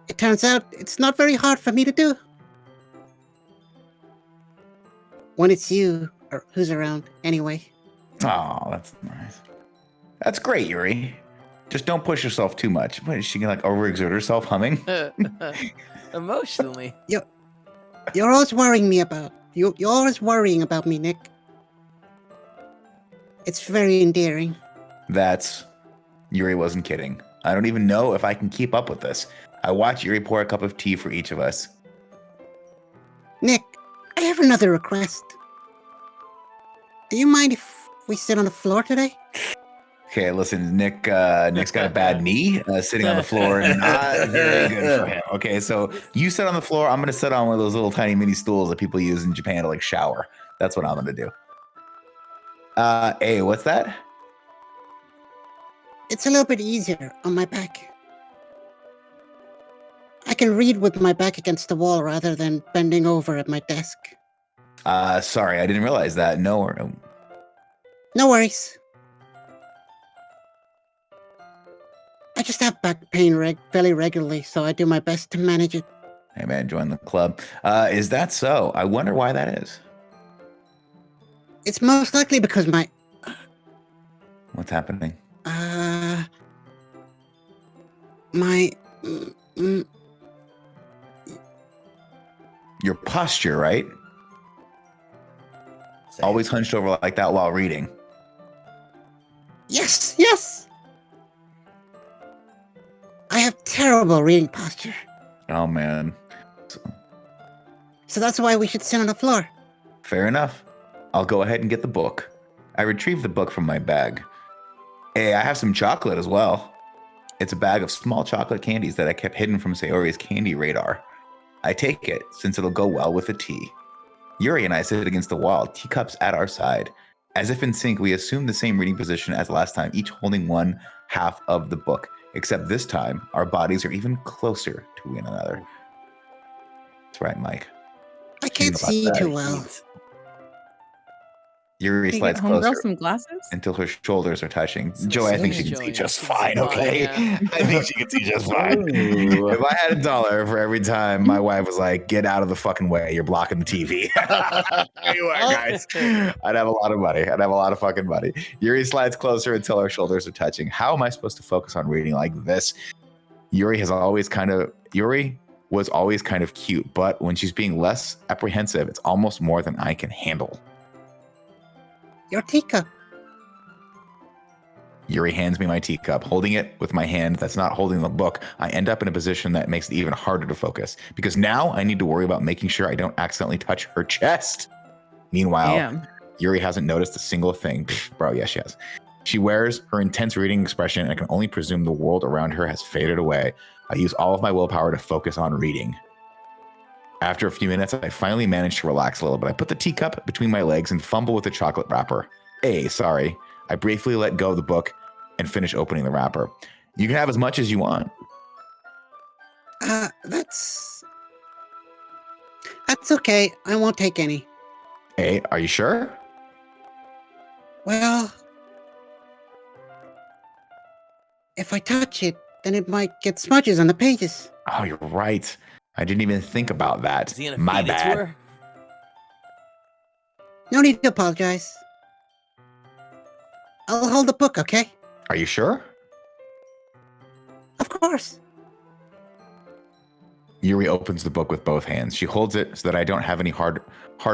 It turns out it's not very hard for me to do. When it's you, or who's around, anyway. Oh, that's nice. That's great, Yuri. Just don't push yourself too much. What, is she gonna like overexert herself humming? Emotionally. You're always worrying me about. You're always worrying about me, Nick. It's very endearing. Yuri wasn't kidding. I don't even know if I can keep up with this. I watch Yuri pour a cup of tea for each of us. Nick, I have another request. Do you mind if we sit on the floor today? Okay, listen, Nick's got a bad knee. Sitting on the floor, not very good for him. Okay, so you sit on the floor. I'm gonna sit on one of those little tiny mini stools that people use in Japan to like shower. That's what I'm gonna do. Hey, what's that? It's a little bit easier on my back. I can read with my back against the wall rather than bending over at my desk. Sorry, I didn't realize that. No. No worries. I just have back pain fairly regularly, so I do my best to manage it. Hey man, join the club. Is that so? I wonder why that is. It's most likely because my... What's happening? My... Your posture, right? Same. Always hunched over like that while reading. Yes! I have terrible reading posture. Oh man. So that's why we should sit on the floor. Fair enough. I'll go ahead and get the book. I retrieve the book from my bag. Hey, I have some chocolate as well. It's a bag of small chocolate candies that I kept hidden from Sayori's candy radar. I take it, since it'll go well with the tea. Yuri and I sit against the wall, teacups at our side. As if in sync, we assume the same reading position as last time, each holding one half of the book. Except this time, our bodies are even closer to one another. That's right, Mike. I can't about see that. too well. Yuri Can you slides get homegirl closer some glasses? until her shoulders are touching. Some Joey, I think she serious can see Joey. just She's fine, fine, okay? yeah. I think she can see just fine. Ooh. If I had $1 for every time my wife was like, get out of the fucking way, you're blocking the TV. There you are, guys. I'd have a lot of money. I'd have a lot of fucking money. Yuri slides closer until our shoulders are touching. How am I supposed to focus on reading like this? Yuri was always kind of cute, but when she's being less apprehensive, it's almost more than I can handle. Your teacup. Yuri hands me my teacup. Holding it with my hand that's not holding the book, I end up in a position that makes it even harder to focus because now I need to worry about making sure I don't accidentally touch her chest. Meanwhile, Damn. Yuri hasn't noticed a single thing. Pfft, bro, yes, she has. She wears her intense reading expression and I can only presume the world around her has faded away. I use all of my willpower to focus on reading. After a few minutes, I finally manage to relax a little bit. I put the teacup between my legs and fumble with the chocolate wrapper. Sorry. I briefly let go of the book and finish opening the wrapper. You can have as much as you want. That's okay. I won't take any. Hey, are you sure? Well, if I touch it, then it might get smudges on the pages. Oh, you're right. I didn't even think about that. Is he gonna My feed it to bad. her? No need to apologize. I'll hold the book, okay? Are you sure? Of course. Yuri opens the book with both hands. She holds it so that I don't have any harder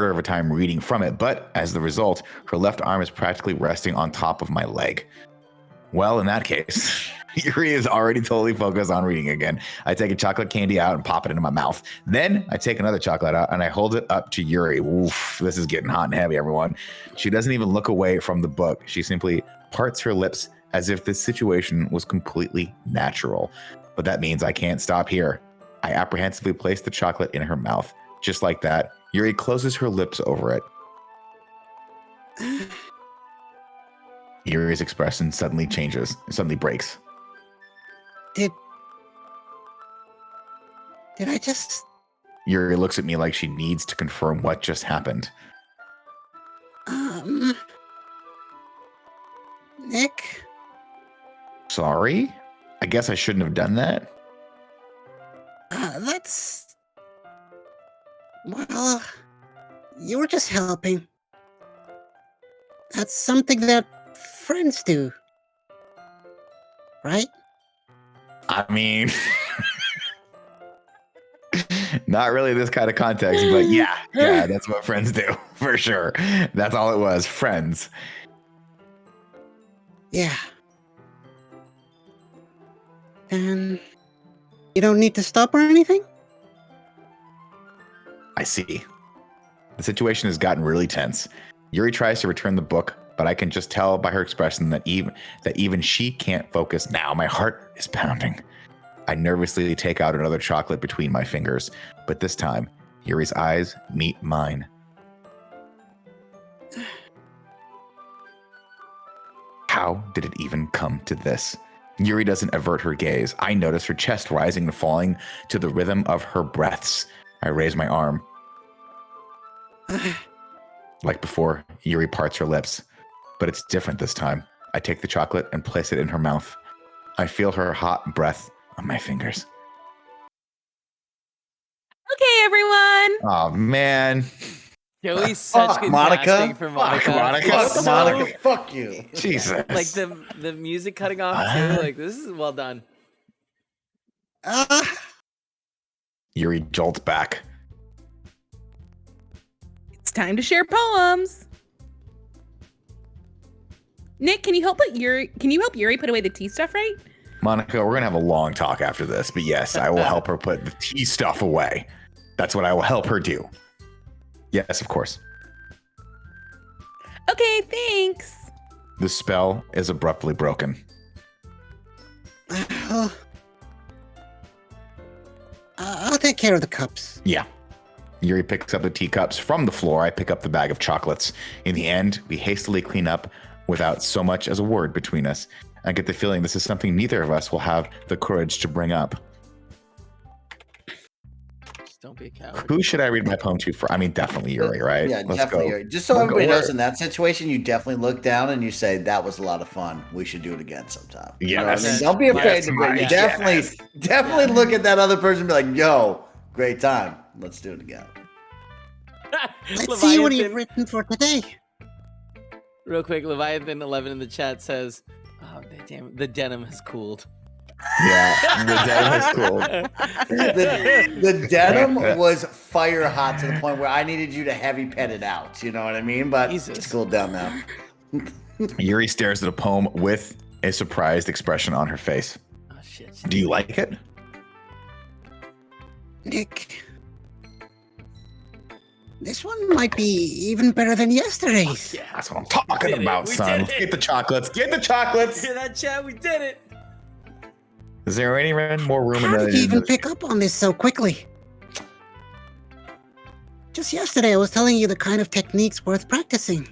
of a time reading from it, but as the result, her left arm is practically resting on top of my leg. Well, in that case, Yuri is already totally focused on reading again. I take a chocolate candy out and pop it into my mouth. Then I take another chocolate out and I hold it up to Yuri. Oof, this is getting hot and heavy, everyone. She doesn't even look away from the book. She simply parts her lips as if this situation was completely natural. But that means I can't stop here. I apprehensively place the chocolate in her mouth. Just like that, Yuri closes her lips over it. Yuri's expression suddenly breaks. Did I just... Yuri looks at me like she needs to confirm what just happened. Nick? Sorry? I guess I shouldn't have done that. That's... Well, you were just helping. That's something that friends do. Right? I mean, not really this kind of context, but yeah, that's what friends do, for sure. That's all it was, friends. Yeah. And you don't need to stop or anything? I see. The situation has gotten really tense. Yuri tries to return the book, but I can just tell by her expression that even she can't focus now. My heart is pounding. I nervously take out another chocolate between my fingers, but this time, Yuri's eyes meet mine. How did it even come to this? Yuri doesn't avert her gaze. I notice her chest rising and falling to the rhythm of her breaths. I raise my arm. Like before, Yuri parts her lips, but it's different this time. I take the chocolate and place it in her mouth. I feel her hot breath on my fingers. Okay, everyone. Oh, man. Joey's such good Monica. casting for Monica. Monica. Fuck So- Monica, fuck you. Jesus. Like the music cutting off too. Like this is well done. Yuri jolts back. It's time to share poems. Nick, can you help Yuri put away the tea stuff, right? Monica, we're going to have a long talk after this, but yes, I will help her put the tea stuff away. That's what I will help her do. Yes, of course. Okay, thanks. The spell is abruptly broken. I'll take care of the cups. Yeah. Yuri picks up the teacups from the floor. I pick up the bag of chocolates. In the end, we hastily clean up without so much as a word between us. I get the feeling this is something neither of us will have the courage to bring up. Just don't be a coward. Who should I read my poem to for? I mean, definitely Yuri, right? Yeah, Let's definitely. go. Yuri. Just so We'll everybody go knows, where- in that situation, you definitely look down and you say, "That was a lot of fun. We should do it again sometime." You know what I Yes. mean? Don't be afraid Yes, to bring. Mike, Definitely look at that other person and be like, "Yo, great time. Let's do it again." Let's see what you've Leviathan, written for today. real quick, Leviathan 11 in the chat says, "Oh damn, the denim has cooled." Yeah, the denim is cool. The denim was fire hot to the point where I needed you to heavy pet it out. You know what I mean? But Jesus. it's cooled down now. Yuri stares at a poem with a surprised expression on her face. Oh shit. Do you like it? Nick, this one might be even better than yesterday's. Yeah. That's what I'm talking did it. about, We son. did it. Get the chocolates. Get the chocolates. Hear that, chat? We did it. Is there any more room in How did you even the... pick up on this so quickly? Just yesterday, I was telling you the kind of techniques worth practicing.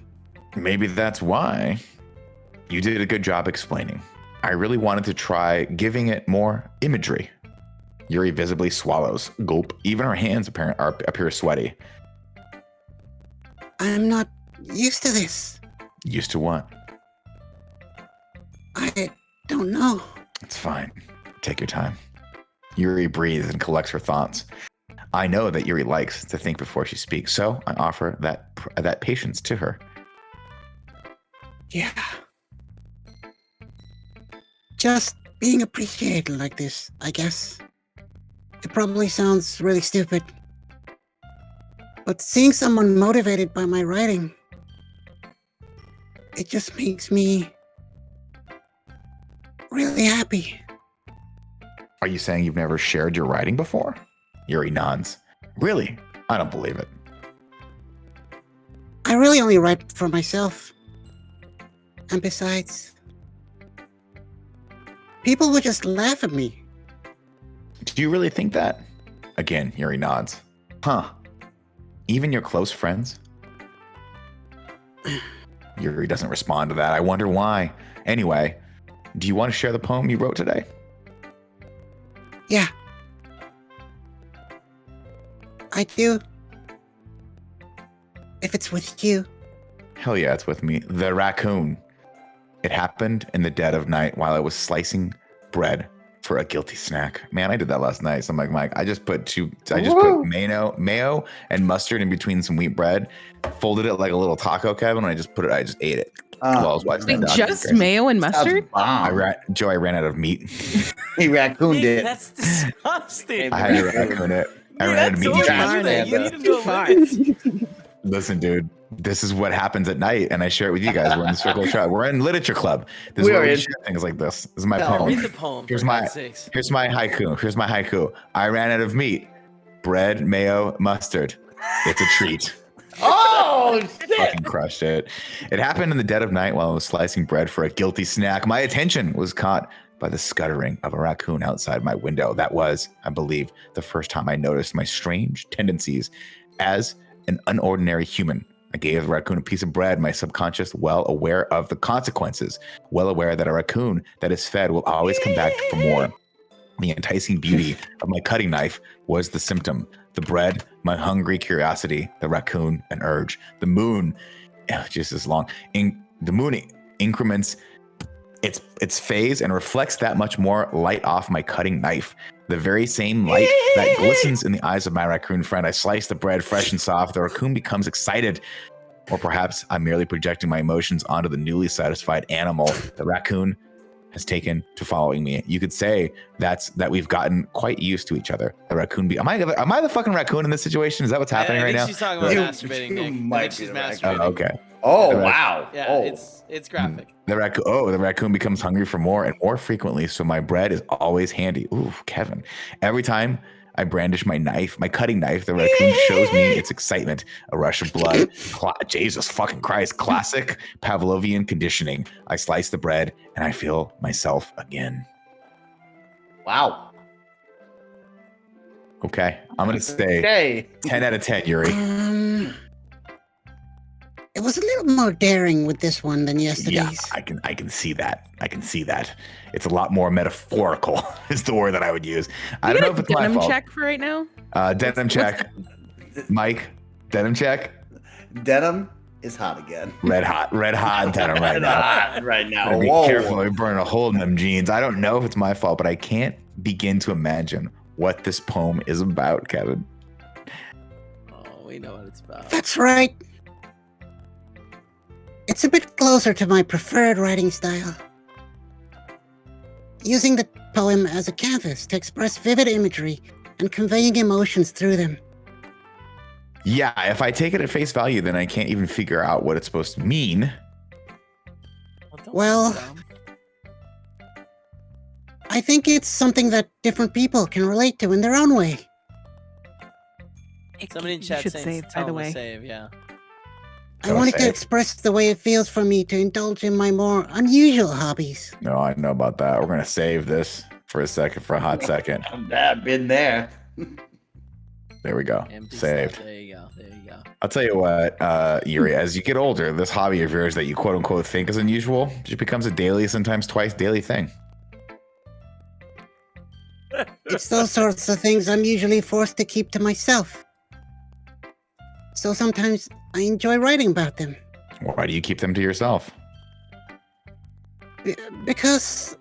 Maybe that's why. You did a good job explaining. I really wanted to try giving it more imagery. Yuri visibly swallows. Gulp. Even her hands appear sweaty. I'm not used to this. Used to what? I don't know. It's fine. Take your time. Yuri breathes and collects her thoughts. I know that Yuri likes to think before she speaks, so I offer that patience to her. Yeah. Just being appreciated like this, I guess. It probably sounds really stupid. But seeing someone motivated by my writing, it just makes me really happy. Are you saying you've never shared your writing before? Yuri nods. Really? I don't believe it. I really only write for myself. And besides, people would just laugh at me. Do you really think that? Again, Yuri nods. Huh. Even your close friends? Yuri doesn't respond to that. I wonder why. Anyway, do you want to share the poem you wrote today? Yeah. I do. If it's with you. Hell yeah, it's with me. The raccoon. It happened in the dead of night while I was slicing bread for a guilty snack. Man, I did that last night. So I'm like, Mike, I just put mayo and mustard in between some wheat bread, folded it like a little taco, Kevin, and I just ate it while I was watching Wait, that just documentary. mayo and mustard? Joey ran out of meat. He raccooned Nick, it. that's disgusting. I had to raccoon it. I Dude, ran out of that's meat so and cheese. fine. You need to know limits. Listen, dude, this is what happens at night, and I share it with you guys. We're in the Circle of Chat. We're in Literature Club. This is We where are we in- share things like this. This is my Yeah, poem. Read the poem. Here's for my God's sakes. here's my haiku. I ran out of meat, bread, mayo, mustard. It's a treat. Oh, shit. Fucking crushed it. It happened in the dead of night while I was slicing bread for a guilty snack. My attention was caught by the scuttering of a raccoon outside my window. That was, I believe, the first time I noticed my strange tendencies as an unordinary human. I gave the raccoon a piece of bread, my subconscious well aware of the consequences, well aware that a raccoon that is fed will always come back for more. The enticing beauty of my cutting knife was the symptom. The bread, my hungry curiosity, the raccoon, an urge. The moon, just as long. The moon increments its phase and reflects that much more light off my cutting knife. The very same light that glistens in the eyes of my raccoon friend. I slice the bread fresh and soft. The raccoon becomes excited. Or perhaps I'm merely projecting my emotions onto the newly satisfied animal. The raccoon has taken to following me. You could say that we've gotten quite used to each other. The raccoon am I the fucking raccoon in this situation? Is that what's happening right now? I think she's talking about You- masturbating, you Nick. I might think be she's the right masturbating. Oh, okay. Oh, wow. Yeah, Oh. it's graphic. The raccoon becomes hungry for more and more frequently, so my bread is always handy. Ooh, Kevin. Every time I brandish my knife, my cutting knife, the raccoon shows me its excitement. A rush of blood. Jesus fucking Christ. Classic Pavlovian conditioning. I slice the bread and I feel myself again. Wow. Okay. I'm going to say Okay. 10 out of 10, Yuri. It was a little more daring with this one than Yeah, yesterday's. I can see that. It's a lot more metaphorical is the word that I would use. I don't know if it's my denim fault. check for right now. Denim check. Mike, denim check. Denim is hot again. Red hot denim right now. Hot right now. Gotta be Whoa. careful. We burn a hole in them jeans. I don't know if it's my fault, but I can't begin to imagine what this poem is about, Kevin. Oh, we know what it's about. That's right. It's a bit closer to my preferred writing style. Using the poem as a canvas to express vivid imagery and conveying emotions through them. Yeah, if I take it at face value, then I can't even figure out what it's supposed to mean. Don't Well- be dumb. I think it's something that different people can relate to in their own way. Somebody in You chat should saying save, by tell the them to way. save, yeah. I Gotta wanted to say. express the way it feels for me to indulge in my more unusual hobbies. No, I know about that. We're gonna save this for a hot second. I've been there. There we go. Empty Saved. stuff. There you go. I'll tell you what, Yuri, as you get older, this hobby of yours that you quote unquote think is unusual just becomes a daily, sometimes twice daily thing. It's those sorts of things I'm usually forced to keep to myself. So sometimes I enjoy writing about them. Why do you keep them to yourself? Because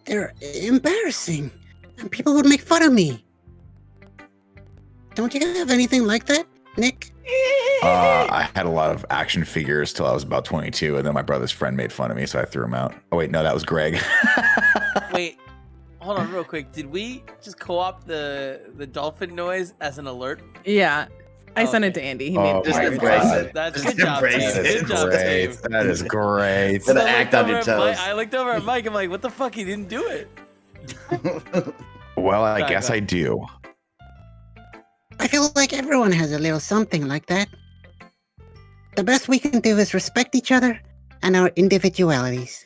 they're embarrassing and people would make fun of me. Don't you have anything like that, Nick? I had a lot of action figures till I was about 22, and then my brother's friend made fun of me, so I threw him out. Oh wait, no, that was Greg. Wait, hold on real quick. Did we just co-opt the dolphin noise as an alert? Yeah. I sent it to Andy. He Oh made Just my embrace God. it. That's Just good job, embrace team. it. Good job, Great. team. That is great. Gotta I act looked on your over at Mike- toes. I looked over at Mike. I'm like, what the fuck? He didn't do it. Well, I Sorry, guess go I ahead. do. I feel like everyone has a little something like that. The best we can do is respect each other and our individualities.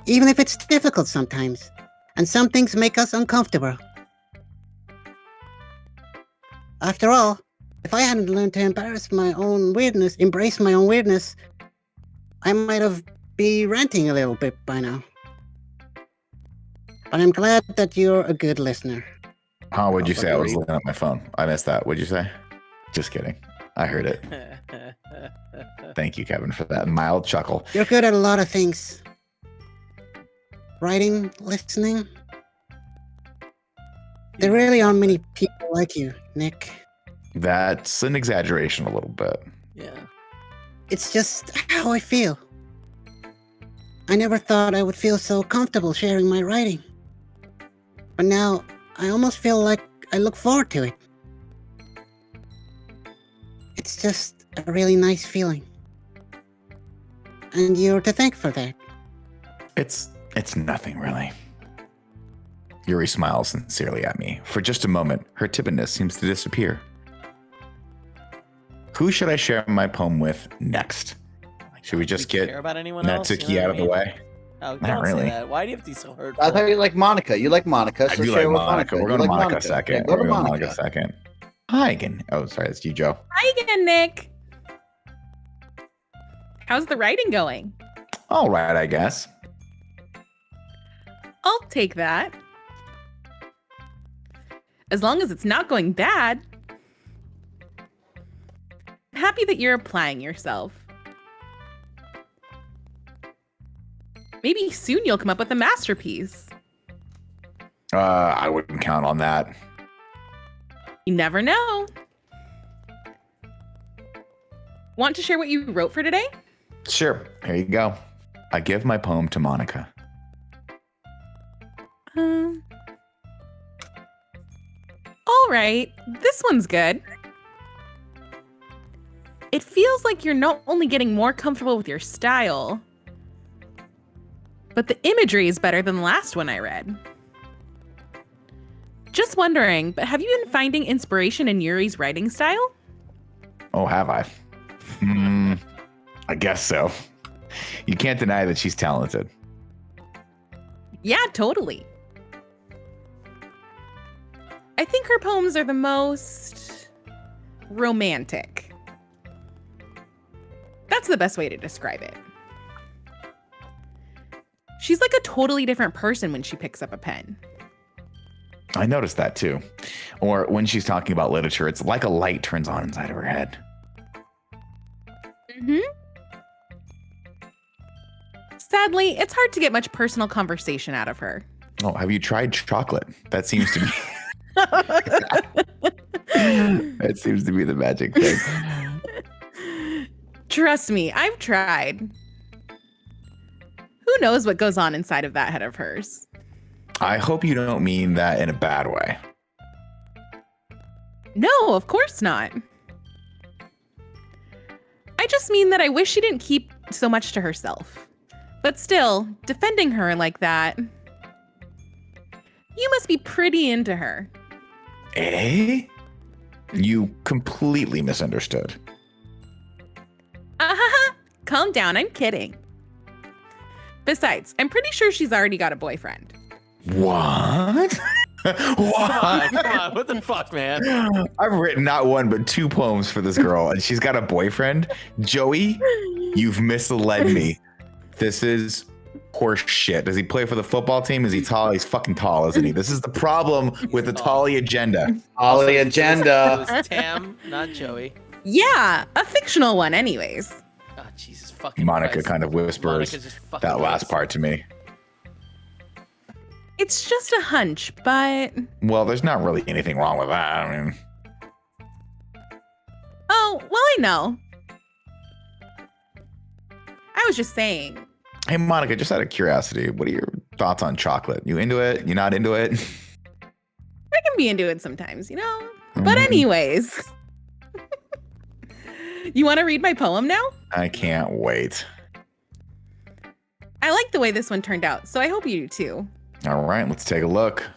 Even if it's difficult sometimes, and some things make us uncomfortable. After all, if I hadn't learned to embrace my own weirdness, I might have be ranting a little bit by now. But I'm glad that you're a good listener. Huh? What'd you say? I was Agreed. looking at my phone. I missed that. What'd you say? Just kidding. I heard it. Thank you, Kevin, for that mild chuckle. You're good at a lot of things. Writing, listening. There really aren't many people like you, Nick. That's an exaggeration a little bit. Yeah. It's just how I feel. I never thought I would feel so comfortable sharing my writing. But now, I almost feel like I look forward to it. It's just a really nice feeling. And you're to thank for that. It's nothing really. Yuri smiles sincerely at me. For just a moment, her timidness seems to disappear. Who should I share my poem with next? Should we just Do you get care about anyone else? You Natsuki know out what of I the mean? way? Oh, Not don't really. say that. Why do you have to be so hurtful? I thought you like Monica. You like Monica. I So do share like with Monica. We're You going to like Monica Monica. second. Yeah, go We're to going to Monica. Monica second. Hi again. Oh, sorry, it's you, Joe. Hi again, Nick. How's the writing going? All right, I guess. I'll take that. As long as it's not going bad. I'm happy that you're applying yourself. Maybe soon you'll come up with a masterpiece. I wouldn't count on that. You never know. Want to share what you wrote for today? Sure. Here you go. I give my poem to Monica. All right, this one's good. It feels like you're not only getting more comfortable with your style, but the imagery is better than the last one I read. Just wondering, but have you been finding inspiration in Yuri's writing style? Oh, have I? I guess so. You can't deny that she's talented. Yeah, totally. I think her poems are the most romantic. That's the best way to describe it. She's like a totally different person when she picks up a pen. I noticed that too. Or when she's talking about literature, it's like a light turns on inside of her head. Mm-hmm. Sadly, it's hard to get much personal conversation out of her. Oh, have you tried chocolate? That seems to be that seems to be the magic thing. Trust me, I've tried. Who knows what goes on inside of that head of hers? I hope you don't mean that in a bad way. No, of course not. I just mean that I wish she didn't keep so much to herself. But still, defending her like that, you must be pretty into her. Eh? You completely misunderstood. Calm down, I'm kidding. Besides, I'm pretty sure she's already got a boyfriend. What? Come on, what the fuck, man? I've written not one but two poems for this girl, and she's got a boyfriend. Joey, you've misled me. This is horse shit. Does he play for the football team? Is he tall? He's fucking tall, isn't he? This is the problem with the Tolly agenda. Ollie It agenda. was Tam, not Joey. Yeah, a fictional one anyways. Oh, Jesus fucking Monica Christ. kind of whispers Monica just fucking that last hates part to me. It's just a hunch, but... Well, there's not really anything wrong with that. I mean, Oh, well, I know. I was just saying. hey, Monica, just out of curiosity, what are your thoughts on chocolate? You into it? You not into it? I can be into it sometimes, you know? But anyways, You want to read my poem now? I can't wait. I like the way this one turned out, so I hope you do too. All right, let's take a look.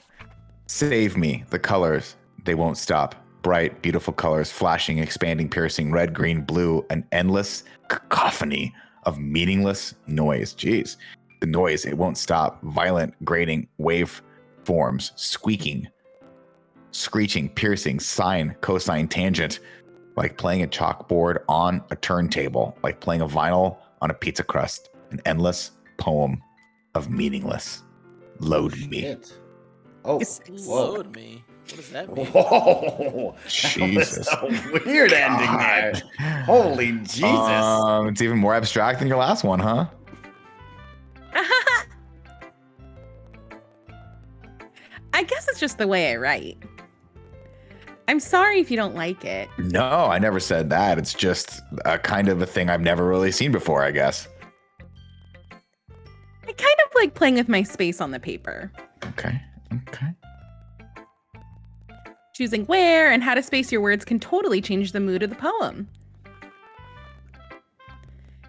Save me, the colors, they won't stop. Bright, beautiful colors, flashing, expanding, piercing, red, green, blue, an endless cacophony of meaningless noise. Jeez. The noise, it won't stop. Violent, grating, wave forms, squeaking, screeching, piercing, sine, cosine, tangent, like playing a chalkboard on a turntable, like playing a vinyl on a pizza crust, an endless poem of meaningless. Load me. Shit. Oh, whoa. Load me. What does that mean? Whoa. Jesus. That was a weird ending there. Holy Jesus. It's even more abstract than your last one, huh? I guess it's just the way I write. I'm sorry if you don't like it. No, I never said that. It's just a kind of a thing I've never really seen before, I guess. I kind of like playing with my space on the paper. Okay. Choosing where and how to space your words can totally change the mood of the poem.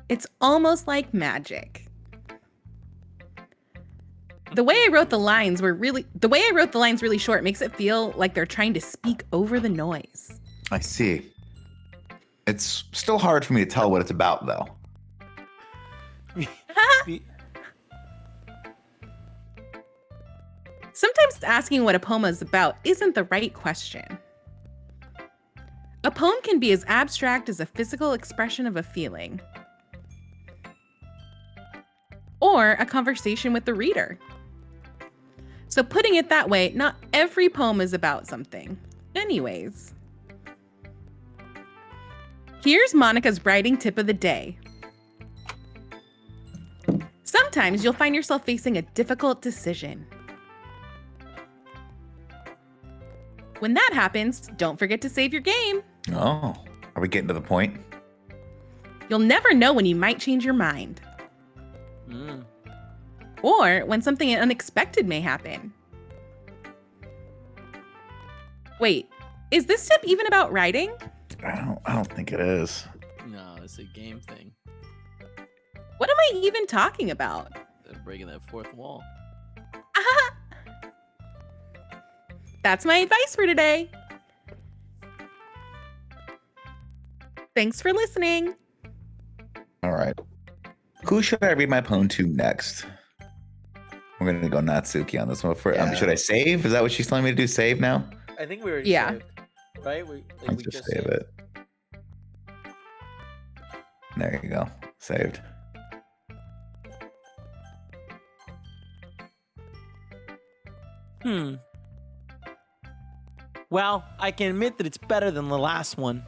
It's almost like magic. The way I wrote the lines really short makes it feel like they're trying to speak over the noise. I see. It's still hard for me to tell what it's about, though. Sometimes asking what a poem is about isn't the right question. A poem can be as abstract as a physical expression of a feeling, or a conversation with the reader. So putting it that way, not every poem is about something. Anyways. Here's Monica's writing tip of the day. Sometimes you'll find yourself facing a difficult decision. When that happens, don't forget to save your game. Oh, are we getting to the point? You'll never know when you might change your mind. Or when something unexpected may happen. Wait, is this tip even about writing? I don't think it is. No, it's a game thing. What am I even talking about? They're breaking that fourth wall. That's my advice for today. Thanks for listening. All right. Who should I read my poem to next? We're going to go Natsuki on this one. Should I save? Is that what she's telling me to do? Save now? I think we already saved, right? We just save saved. it. There you go. Saved. Well, I can admit that it's better than the last one.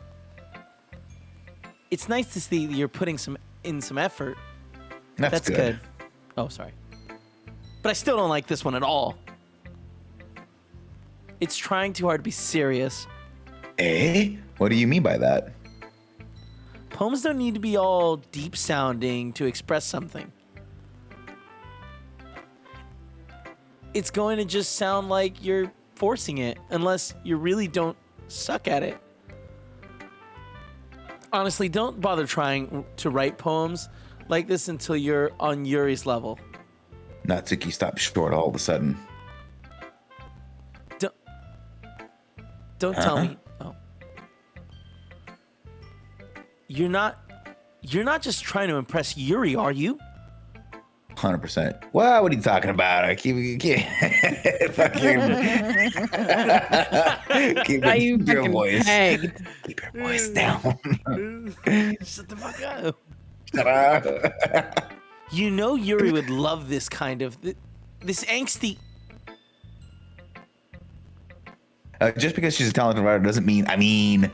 It's nice to see that you're putting some effort. That's good. Oh, sorry. But I still don't like this one at all. It's trying too hard to be serious. Eh? What do you mean by that? Poems don't need to be all deep sounding to express something. It's going to just sound like you're forcing it, unless you really don't suck at it. Honestly, don't bother trying to write poems like this until you're on Yuri's level. Natsuki stopped short all of a sudden. Don't tell me. Oh. You're not just trying to impress Yuri, are you? 100%. Well, what are you talking about? I keep fucking keep your voice. Pegged. Keep your voice down. Shut the fuck up. Shut up. You know Yuri would love this kind of this angsty. Just because she's a talented writer doesn't mean.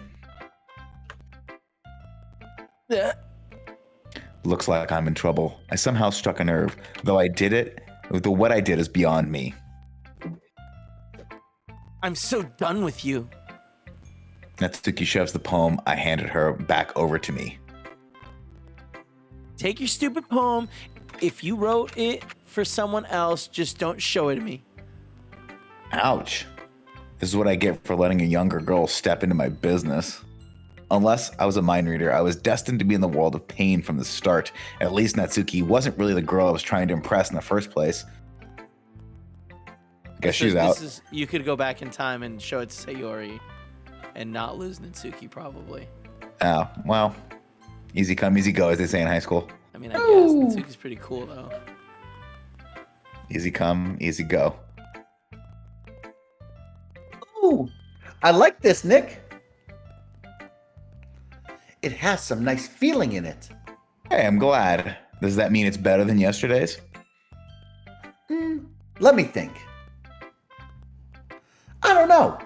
Looks like I'm in trouble. I somehow struck a nerve. Though what I did is beyond me. I'm so done with you. Natsuki shoves the poem I handed her back over to me. Take your stupid poem. If you wrote it for someone else, just don't show it to me. Ouch. This is what I get for letting a younger girl step into my business. Unless I was a mind reader, I was destined to be in the world of pain from the start. At least Natsuki wasn't really the girl I was trying to impress in the first place. Guess she's out. You could go back in time and show it to Sayori and not lose Natsuki, probably. Oh, well, easy come, easy go, as they say in high school. I mean, I guess Natsuki's pretty cool, though. Easy come, easy go. Ooh, I like this, Nick. It has some nice feeling in it. Hey, I'm glad. Does that mean it's better than yesterday's? Let me think. I don't know.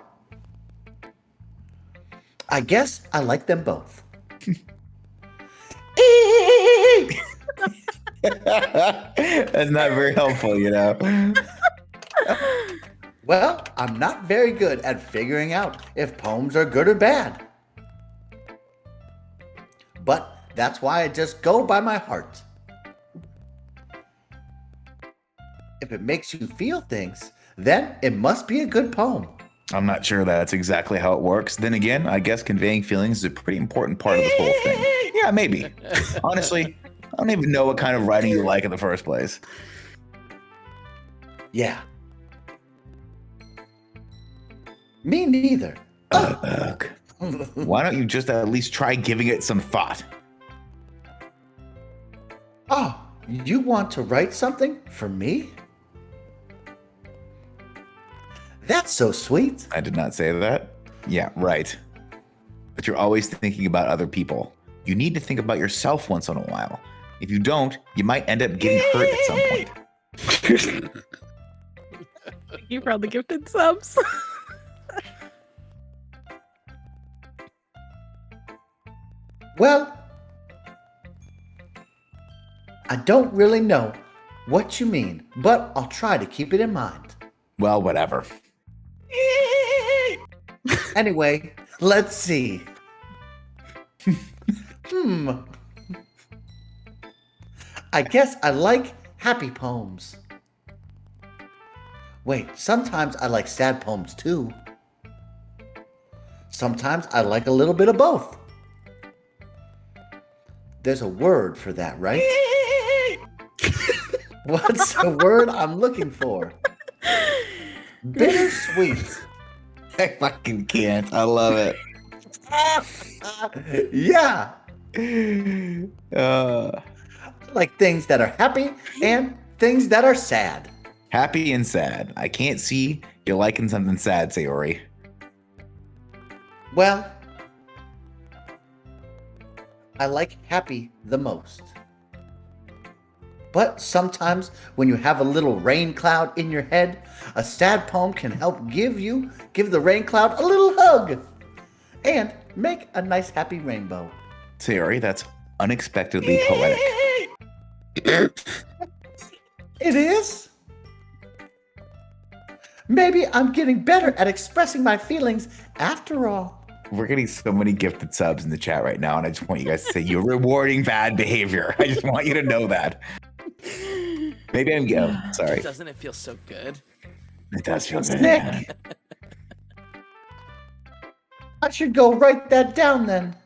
I guess I like them both. That's not very helpful, you know. Well, I'm not very good at figuring out if poems are good or bad. But that's why I just go by my heart. If it makes you feel things, then it must be a good poem. I'm not sure that's exactly how it works. Then again, I guess conveying feelings is a pretty important part of this whole thing. Yeah, maybe. Honestly, I don't even know what kind of writing you like in the first place. Yeah. Me neither. Ugh. Why don't you just at least try giving it some thought? Oh, you want to write something for me? That's so sweet. I did not say that. Yeah, right. But you're always thinking about other people. You need to think about yourself once in a while. If you don't, you might end up getting hurt at some point. You probably gifted subs. Well, I don't really know what you mean, but I'll try to keep it in mind. Well, whatever. Anyway, let's see. I guess I like happy poems. Wait, sometimes I like sad poems too. Sometimes I like a little bit of both. There's a word for that, right? What's the word I'm looking for? Bittersweet. I fucking can't. I love it. Yeah. Uh, Like things that are happy and things that are sad. happy and sad. I can't see you're liking something sad, Sayori. Well, I like happy the most. But sometimes when you have a little rain cloud in your head, a sad poem can help give the rain cloud a little hug and make a nice happy rainbow. Sayori, that's unexpectedly poetic. It is? Maybe I'm getting better at expressing my feelings after all. We're getting so many gifted subs in the chat right now, and I just want you guys to say you're rewarding bad behavior. I just want you to know that. Maybe I'm sorry. Doesn't it feel so good? It does feel good. Nick, I should go write that down then.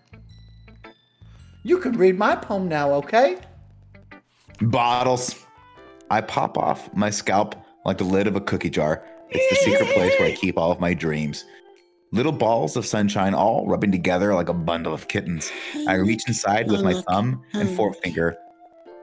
You can read my poem now, okay? Bottles. I pop off my scalp like the lid of a cookie jar. It's the secret place where I keep all of my dreams. Little balls of sunshine all rubbing together like a bundle of kittens. I reach inside with my thumb and forefinger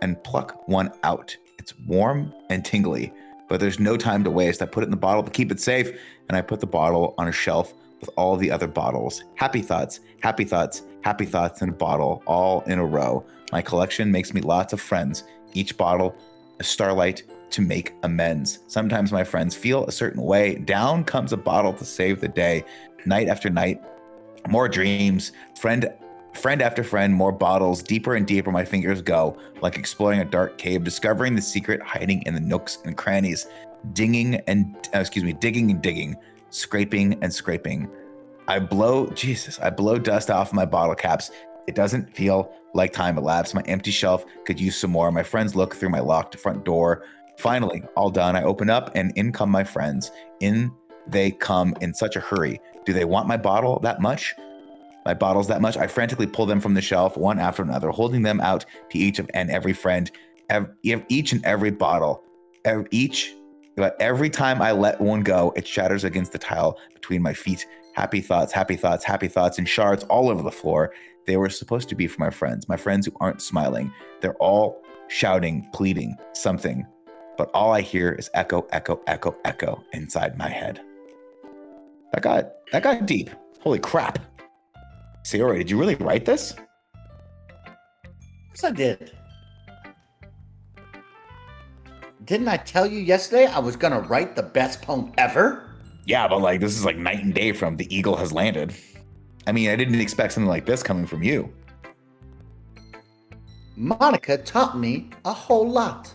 and pluck one out. It's warm and tingly, but there's no time to waste. I put it in the bottle to keep it safe, and I put the bottle on a shelf with all the other bottles. Happy thoughts, happy thoughts, happy thoughts in a bottle, all in a row. My collection makes me lots of friends. Each bottle, a starlight to make amends. Sometimes my friends feel a certain way. Down comes a bottle to save the day. Night after night, more dreams. Friend after friend, more bottles. Deeper and deeper my fingers go, like exploring a dark cave, discovering the secret hiding in the nooks and crannies. Digging and digging, scraping and scraping. I blow dust off my bottle caps. It doesn't feel like time elapsed. My empty shelf could use some more. My friends look through my locked front door. Finally, all done. I open up and in come my friends. In they come in such a hurry. Do they want my bottle that much? my bottles that much. I frantically pull them from the shelf, one after another, holding them out to each and every friend, each and every bottle. Every time I let one go, it shatters against the tile between my feet. Happy thoughts, happy thoughts, happy thoughts, and shards all over the floor. They were supposed to be for my friends who aren't smiling. They're all shouting, pleading, something. But all I hear is echo, echo, echo, echo inside my head. That got deep. Holy crap. Sayori, did you really write this? Yes, I did. Didn't I tell you yesterday I was gonna write the best poem ever? Yeah, but like this is like night and day from The Eagle Has Landed. I mean, I didn't expect something like this coming from you. Monica taught me a whole lot.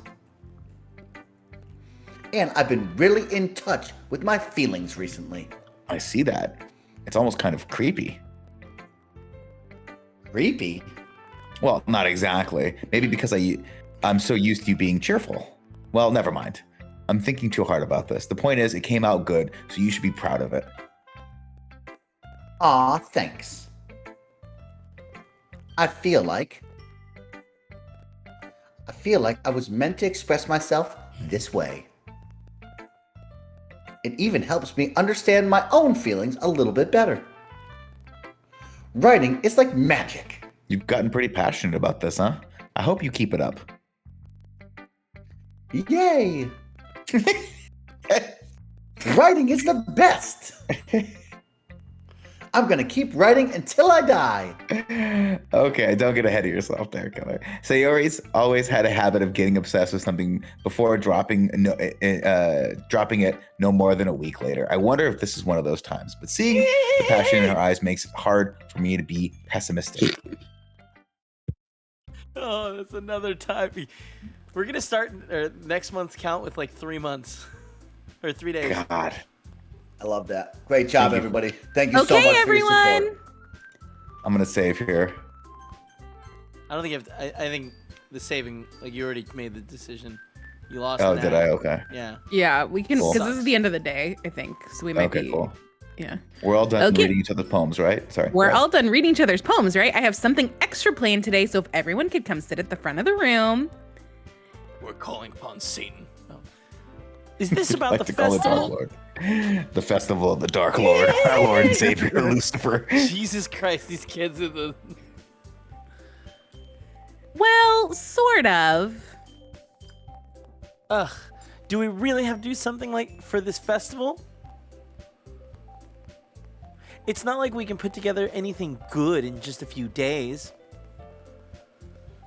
And I've been really in touch with my feelings recently. I see that. It's almost kind of creepy. Creepy? Well, not exactly. Maybe because I'm so used to you being cheerful. Well, never mind. I'm thinking too hard about this. The point is, it came out good, so you should be proud of it. Aw, thanks. I feel like I was meant to express myself this way. It even helps me understand my own feelings a little bit better. Writing is like magic. You've gotten pretty passionate about this, huh? I hope you keep it up. Yay! Writing is the best. I'm gonna keep writing until I die. Okay, don't get ahead of yourself there, Killer. Sayori's always had a habit of getting obsessed with something before dropping it no more than a week later. I wonder if this is one of those times. But seeing the passion in her eyes makes it hard for me to be pessimistic. Oh, that's another time. We're gonna start next month's count with like 3 months or 3 days. God. I love that. Great job, Thank you. everybody. Thank you so Okay, much for your everyone. support. I'm gonna save here. I don't think you have to, I think the saving, like you already made the decision. You lost. Oh, an did hour. I? Okay. Yeah. Yeah, we can, Cool. because this is the end of the day, I think. So we might Okay, be. cool. Yeah. We're all done Okay. reading each other's poems, right? Sorry. We're go ahead. all done reading each other's poems, right? I have something extra planned today, so if everyone could come sit at the front of the room. We're calling upon Satan. Oh. Is this about Like the to call it Dark festival? Lord. The festival of the Dark Lord, our Lord and Savior Lucifer. Jesus Christ, these kids are the. Well, sort of. Ugh. Do we really have to do something like for this festival? It's not like we can put together anything good in just a few days.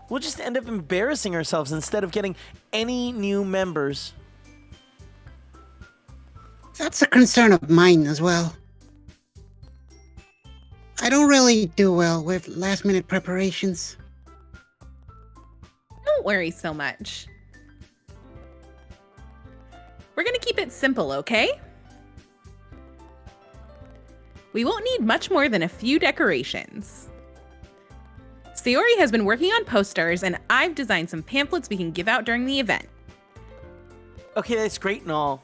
We'll just end up embarrassing ourselves instead of getting any new members. That's a concern of mine as well. I don't really do well with last-minute preparations. Don't worry so much. We're gonna keep it simple, okay? We won't need much more than a few decorations. Sayori has been working on posters, and I've designed some pamphlets we can give out during the event. Okay, that's great and all.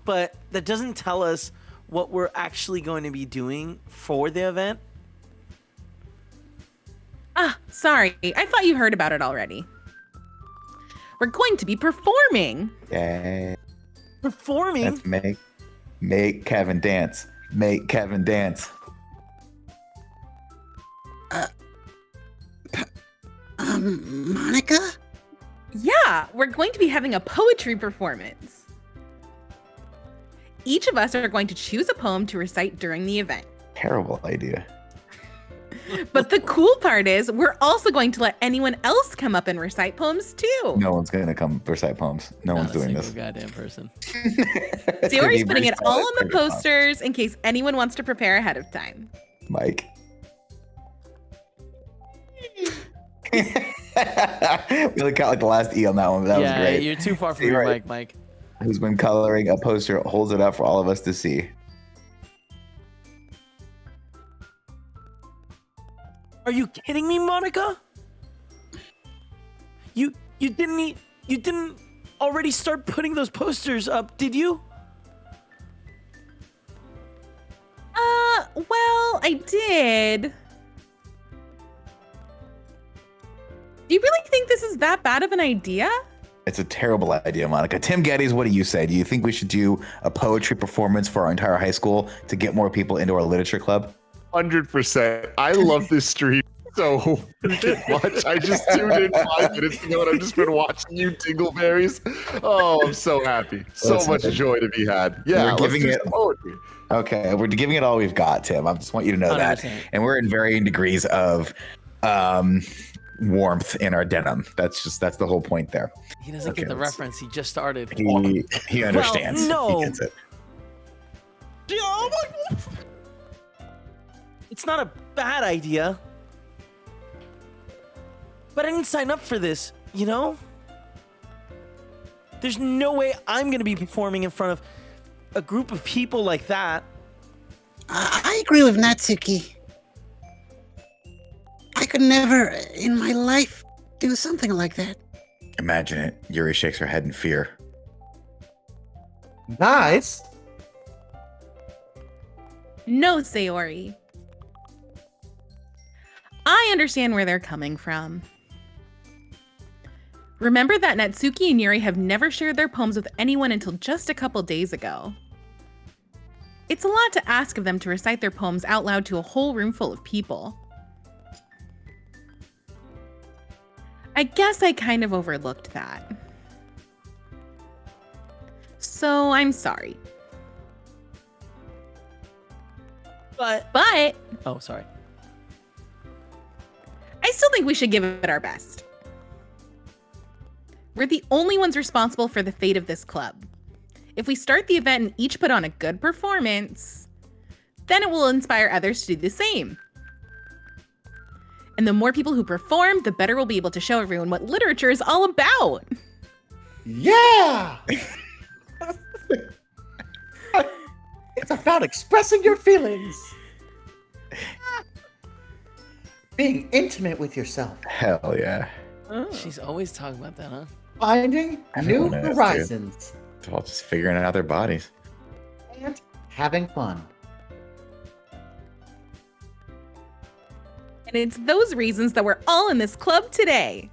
But that doesn't tell us what we're actually going to be doing for the event. Ah, sorry. I thought you heard about it already. We're going to be performing. Yay. Performing? Let's make Kevin dance. Make Kevin dance. Monica? Yeah, we're going to be having a poetry performance. Each of us are going to choose a poem to recite during the event. Terrible idea. But the cool part is we're also going to let anyone else come up and recite poems too. No one's gonna come recite poems. No one's doing this. Goddamn person. It's gonna Sayori's be putting it very all on the solid poems. posters in case anyone wants to prepare ahead of time. Mike. We only got like the last E on that one, but that was great. You're too far from You're your right. mic, Mike. Who's been coloring a poster, holds it up for all of us to see. Are you kidding me, Monica? You didn't already start putting those posters up, did you? Well, I did. Do you really think this is that bad of an idea? It's a terrible idea, Monica. Tim Geddes, what do you say? Do you think we should do a poetry performance for our entire high school to get more people into our literature club? 100%. I love this stream so freaking much. I just tuned in 5 minutes ago and I've just been watching you Dingleberries. Oh, I'm so happy. So much joy to be had. Yeah, we're giving it poetry. Okay, we're giving it all we've got, Tim. I just want you to know 100%. that. And we're in varying degrees of warmth in our denim. That's the whole point there. He doesn't get the reference. He just started. He understands. Well, no. He gets it. Oh my- It's not a bad idea. But I didn't sign up for this, you know? There's no way I'm going to be performing in front of a group of people like that. I agree with Natsuki. I could never in my life do something like that. Imagine it. Yuri shakes her head in fear. Guys, No, Sayori. I understand where they're coming from. Remember that Natsuki and Yuri have never shared their poems with anyone until just a couple days ago. It's a lot to ask of them to recite their poems out loud to a whole room full of people. I guess I kind of overlooked that. So I'm sorry. But oh, sorry. I still think we should give it our best. We're the only ones responsible for the fate of this club. If we start the event and each put on a good performance, then it will inspire others to do the same. And the more people who perform, the better we'll be able to show everyone what literature is all about. yeah! It's about expressing your feelings. Being intimate with yourself. Hell yeah. She's always talking about that, huh? Finding new Everyone is, dude. horizons. They're all just figuring out their bodies. And having fun. And it's those reasons that we're all in this club today.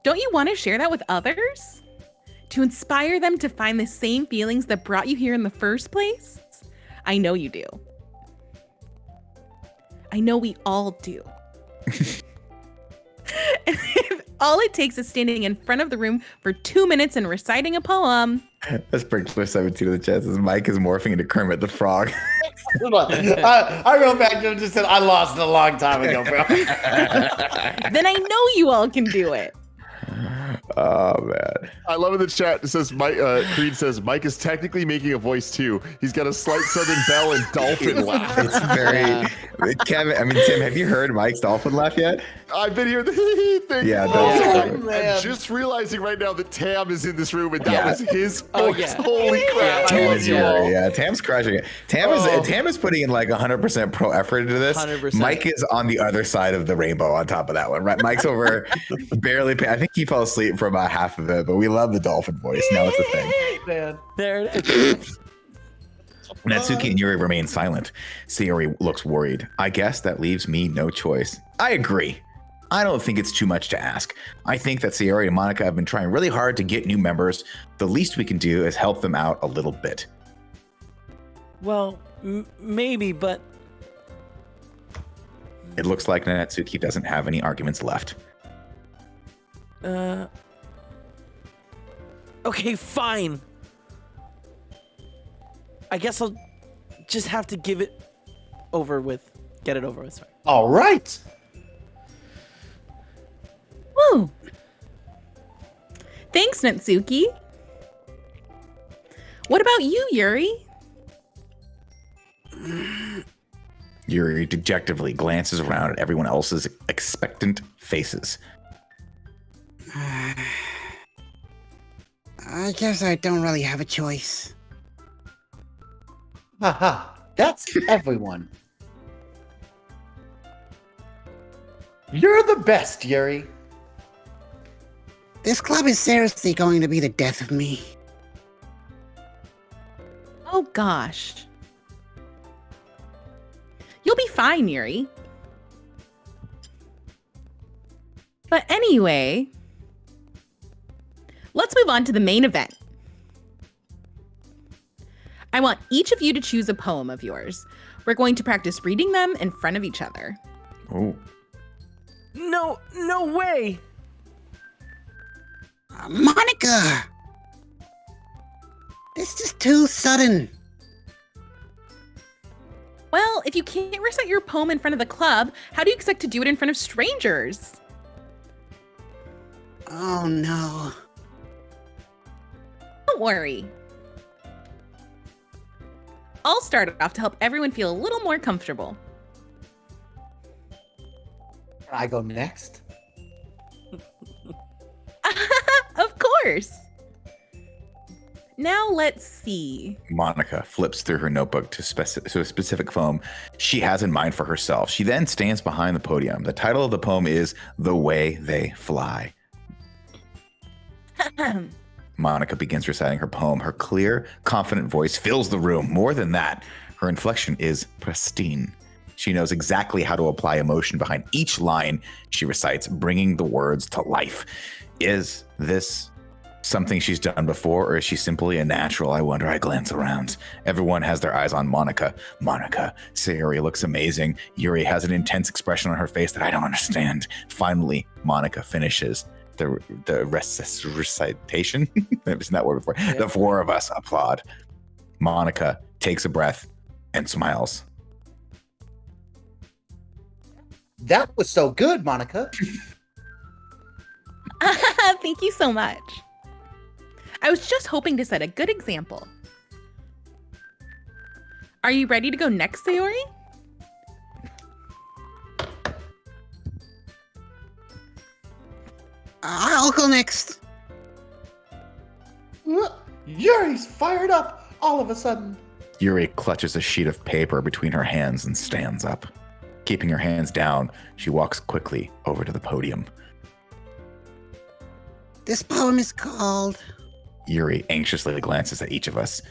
Don't you want to share that with others? To inspire them to find the same feelings that brought you here in the first place? I know you do. I know we all do. And if all it takes is standing in front of the room for 2 minutes and reciting a poem. That's Sprinkler 17 of the chat says Mike is morphing into Kermit the Frog. I wrote back to him and just said, I lost it a long time ago, bro. Then I know you all can do it. Oh man. I love in the chat. It says Mike. Creed says Mike is technically making a voice too. He's got a slight Southern belle and dolphin laugh. It's very Kevin. I mean, Tim, have you heard Mike's dolphin laugh yet? I've been here the hee thing. Yeah, I'm just realizing right now that Tam is in this room and that was his voice. Oh, yeah. Holy crap! I Tam love is you all. yeah, Tam's crushing it. Tam is putting in like 100% pro effort into this. 100%. Mike is on the other side of the rainbow on top of that one. Right? Mike's over barely. I think he fell asleep for about half of it, but we love the dolphin voice. Now it's a thing. Man. There it is. Natsuki and Yuri remain silent. Sayori looks worried. I guess that leaves me no choice. I agree. I don't think it's too much to ask. I think that Sayori and Monica have been trying really hard to get new members. The least we can do is help them out a little bit. Well, maybe, but It looks like Natsuki doesn't have any arguments left. okay, fine. I guess I'll just have to give it over with. Get it over with, sorry. All right. Woo! Thanks, Natsuki. What about you, Yuri? Yuri dejectively glances around at everyone else's expectant faces. I guess I don't really have a choice. Haha. That's everyone. You're the best, Yuri. This club is seriously going to be the death of me. Oh gosh. You'll be fine, Yuri. But anyway, let's move on to the main event. I want each of you to choose a poem of yours. We're going to practice reading them in front of each other. Oh. No way. Monica! This is too sudden. Well, if you can't recite your poem in front of the club, how do you expect to do it in front of strangers? Oh no. Don't worry. I'll start off to help everyone feel a little more comfortable. Can I go next? Of course. Now let's see. Monica flips through her notebook to a specific poem she has in mind for herself. She then stands behind the podium. The title of the poem is The Way They Fly. Monica begins reciting her poem. Her clear, confident voice fills the room. More than that, her inflection is pristine. She knows exactly how to apply emotion behind each line she recites, bringing the words to life. Is this something she's done before, or is she simply a natural? I wonder. I glance around. Everyone has their eyes on Monica. Monica, Sayori looks amazing. Yuri has an intense expression on her face that I don't understand. Finally, Monica finishes the recitation. I've seen that word before. Yeah. The four of us applaud. Monica takes a breath and smiles. That was so good, Monica. Thank you so much. I was just hoping to set a good example. Are you ready to go next, Sayori? I'll go next. Look, Yuri's fired up all of a sudden. Yuri clutches a sheet of paper between her hands and stands up. Keeping her hands down, she walks quickly over to the podium. This poem is called Yuri anxiously glances at each of us.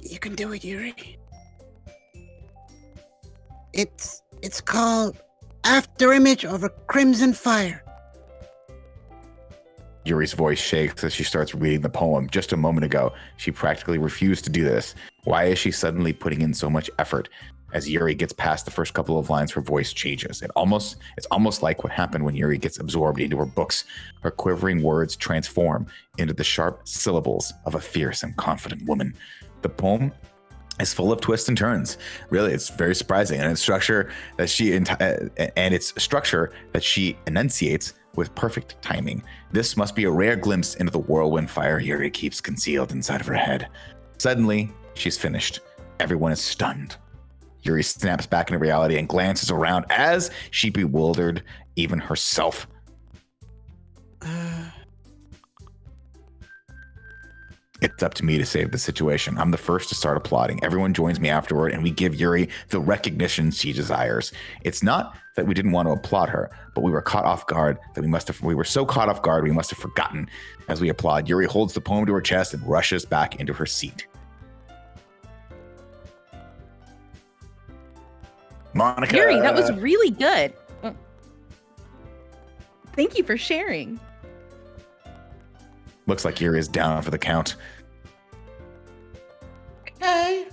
You can do it, Yuri. It's called Afterimage of a Crimson Fire. Yuri's voice shakes as she starts reading the poem. Just a moment ago, she practically refused to do this. Why is she suddenly putting in so much effort? As Yuri gets past the first couple of lines, her voice changes. It's almost like what happened when Yuri gets absorbed into her books. Her quivering words transform into the sharp syllables of a fierce and confident woman. The poem is full of twists and turns. Really, it's very surprising, and its structure that she enunciates with perfect timing. This must be a rare glimpse into the whirlwind fire Yuri keeps concealed inside of her head. Suddenly, she's finished. Everyone is stunned. Yuri snaps back into reality and glances around as she bewildered even herself. It's up to me to save the situation. I'm the first to start applauding. Everyone joins me afterward, and we give Yuri the recognition she desires. It's not that we didn't want to applaud her, but we were caught off guard we were so caught off guard we must have forgotten. As we applaud, Yuri holds the poem to her chest and rushes back into her seat. Monica. Yuri, that was really good. Thank you for sharing. Looks like Yuri is down for the count. Okay.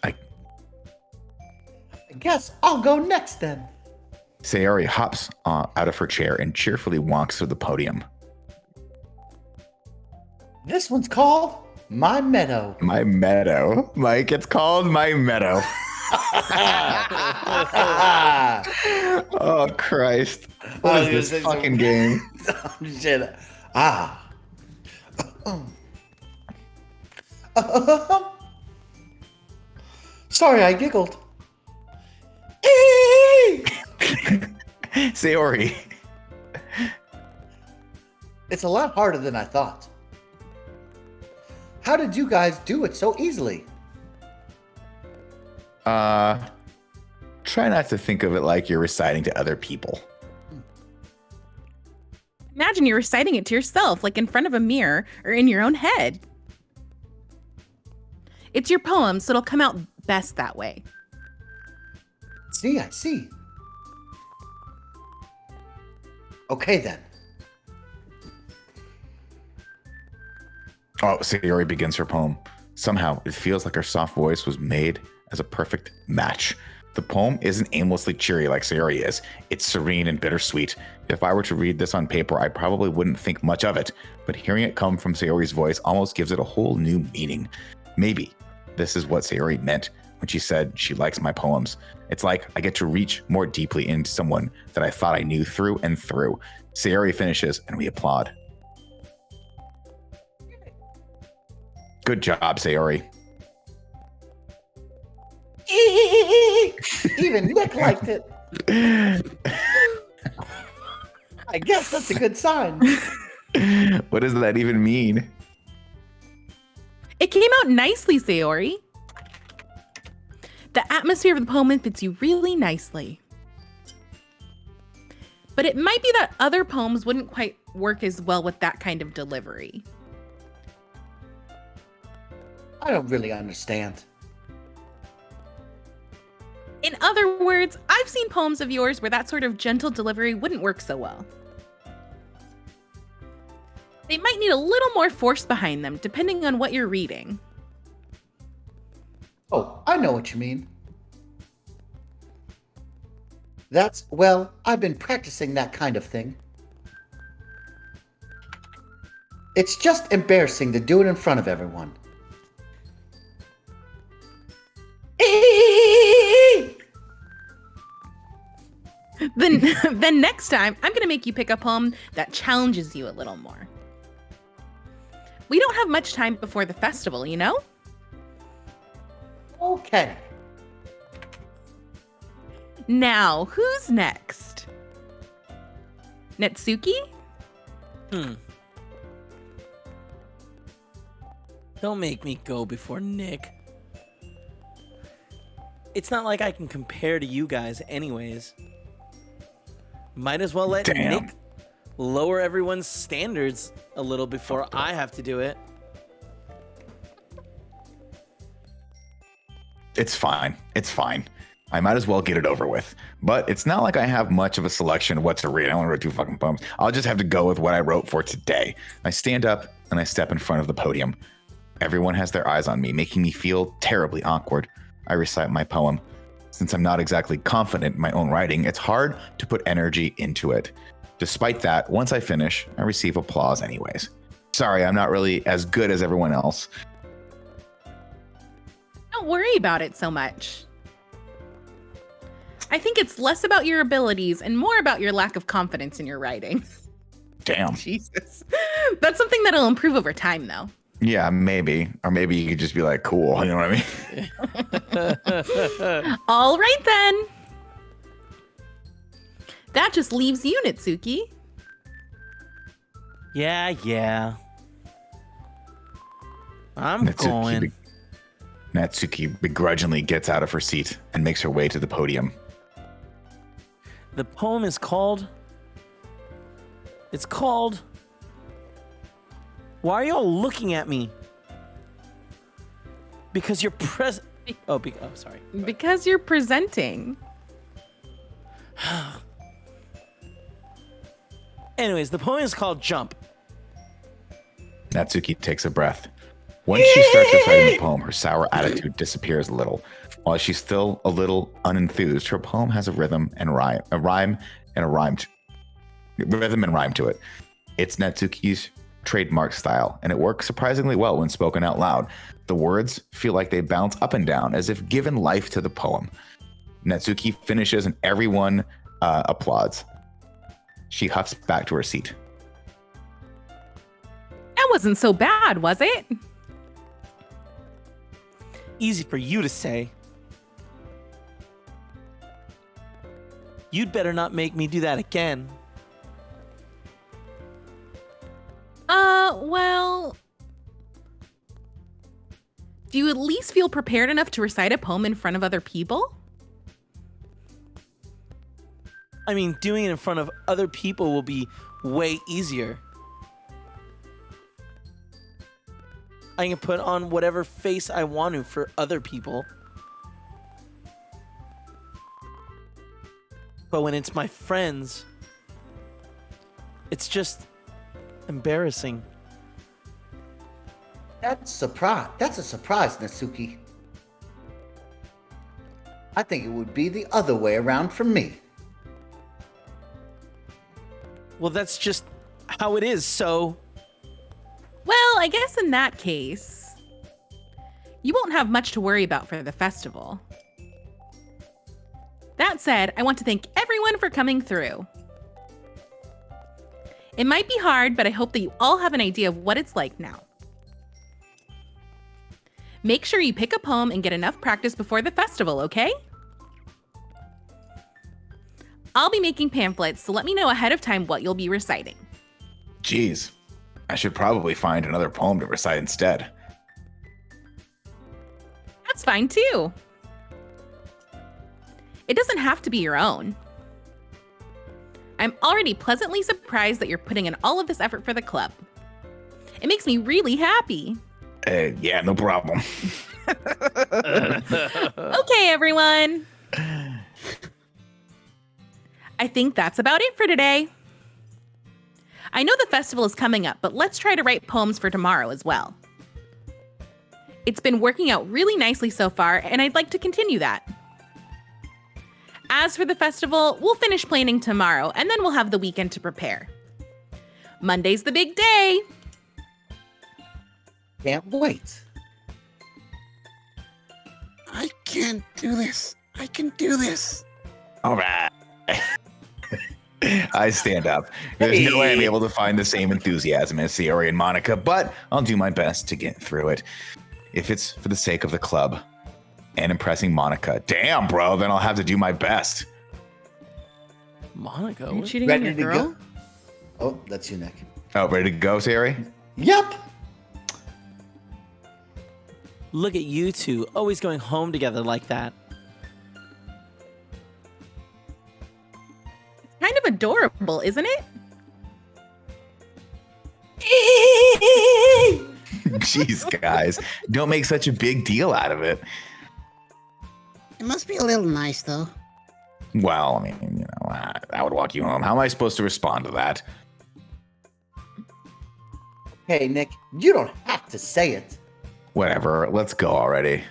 I guess I'll go next then. Sayori hops out of her chair and cheerfully walks to the podium. This one's called My Meadow. My meadow. Mike, it's called My Meadow. Oh, Christ. What is this fucking game? Shit. Sorry, I giggled. Sayori. It's a lot harder than I thought. How did you guys do it so easily? Try not to think of it like you're reciting to other people. Imagine you're reciting it to yourself, like in front of a mirror or in your own head. It's your poem, so it'll come out best that way. See, I see. Okay then. Oh, Sayori begins her poem. Somehow, it feels like her soft voice was made as a perfect match. The poem isn't aimlessly cheery like Sayori is. It's serene and bittersweet. If I were to read this on paper, I probably wouldn't think much of it, but hearing it come from Sayori's voice almost gives it a whole new meaning. Maybe this is what Sayori meant when she said she likes my poems. It's like I get to reach more deeply into someone that I thought I knew through and through. Sayori finishes and we applaud. Good job, Sayori. Even Nick liked it. I guess that's a good sign. What does that even mean? It came out nicely, Sayori. The atmosphere of the poem fits you really nicely. But it might be that other poems wouldn't quite work as well with that kind of delivery. I don't really understand. In other words, I've seen poems of yours where that sort of gentle delivery wouldn't work so well. They might need a little more force behind them, depending on what you're reading. Oh, I know what you mean. Well, I've been practicing that kind of thing. It's just embarrassing to do it in front of everyone. Then next time, I'm going to make you pick a poem that challenges you a little more. We don't have much time before the festival, you know? Okay. Now, who's next? Netsuki? Don't make me go before Nick. It's not like I can compare to you guys anyways. Might as well let Nick lower everyone's standards a little before I have to do it. It's fine. It's fine. I might as well get it over with. But it's not like I have much of a selection of what to read. I want to read 2 fucking poems. I'll just have to go with what I wrote for today. I stand up and I step in front of the podium. Everyone has their eyes on me, making me feel terribly awkward. I recite my poem. Since I'm not exactly confident in my own writing, it's hard to put energy into it. Despite that, once I finish, I receive applause anyways. Sorry, I'm not really as good as everyone else. Don't worry about it so much. I think it's less about your abilities and more about your lack of confidence in your writing. Damn. Jesus. That's something that'll improve over time, though. Yeah, maybe. Or maybe you could just be like, cool. You know what I mean? All right, then. That just leaves you, Netsuki. Yeah. I'm going. Natsuki begrudgingly gets out of her seat and makes her way to the podium. The poem is called... It's called... Why are y'all looking at me? Because you're sorry. Because you're presenting. Anyways, the poem is called Jump. Natsuki takes a breath. Once she starts reciting the poem, her sour attitude disappears a little. While she's still a little unenthused, her poem has a rhythm and rhyme to it. It's Natsuki's trademark style, and it works surprisingly well when spoken out loud. The words feel like they bounce up and down as if given life to the poem. Natsuki finishes and everyone applauds. She huffs back to her seat. That wasn't so bad, was it? Easy for you to say. You'd better not make me do that again. Well... Do you at least feel prepared enough to recite a poem in front of other people? I mean, doing it in front of other people will be way easier. I can put on whatever face I want to for other people. but when it's my friends, it's just embarrassing. That's a surprise, Natsuki. I think it would be the other way around for me. Well, that's just how it is, so... Well, I guess in that case, you won't have much to worry about for the festival. That said, I want to thank everyone for coming through. It might be hard, but I hope that you all have an idea of what it's like now. Make sure you pick a poem and get enough practice before the festival, okay? I'll be making pamphlets, so let me know ahead of time what you'll be reciting. Jeez, I should probably find another poem to recite instead. That's fine too. It doesn't have to be your own. I'm already pleasantly surprised that you're putting in all of this effort for the club. It makes me really happy. Yeah, no problem. Okay, everyone. I think that's about it for today. I know the festival is coming up, but let's try to write poems for tomorrow as well. It's been working out really nicely so far, and I'd like to continue that. As for the festival, we'll finish planning tomorrow, and then we'll have the weekend to prepare. Monday's the big day. Can't wait. I can't do this. I can do this. All right. I stand up. There's no way I'm able to find the same enthusiasm as Sayori and Monica, but I'll do my best to get through it. If it's for the sake of the club and impressing Monica. Damn, bro, then I'll have to do my best. Monica? Are you What? cheating on your Ready to girl? go? Oh, that's you, Nick. Oh, ready to go, Sayori? Yep. Look at you two, always going home together like that. Kind of adorable, isn't it? Jeez, guys, don't make such a big deal out of it. It must be a little nice, though. Well, I mean, that would walk you home. How am I supposed to respond to that? Hey, Nick, you don't have to say it. Whatever, let's go already.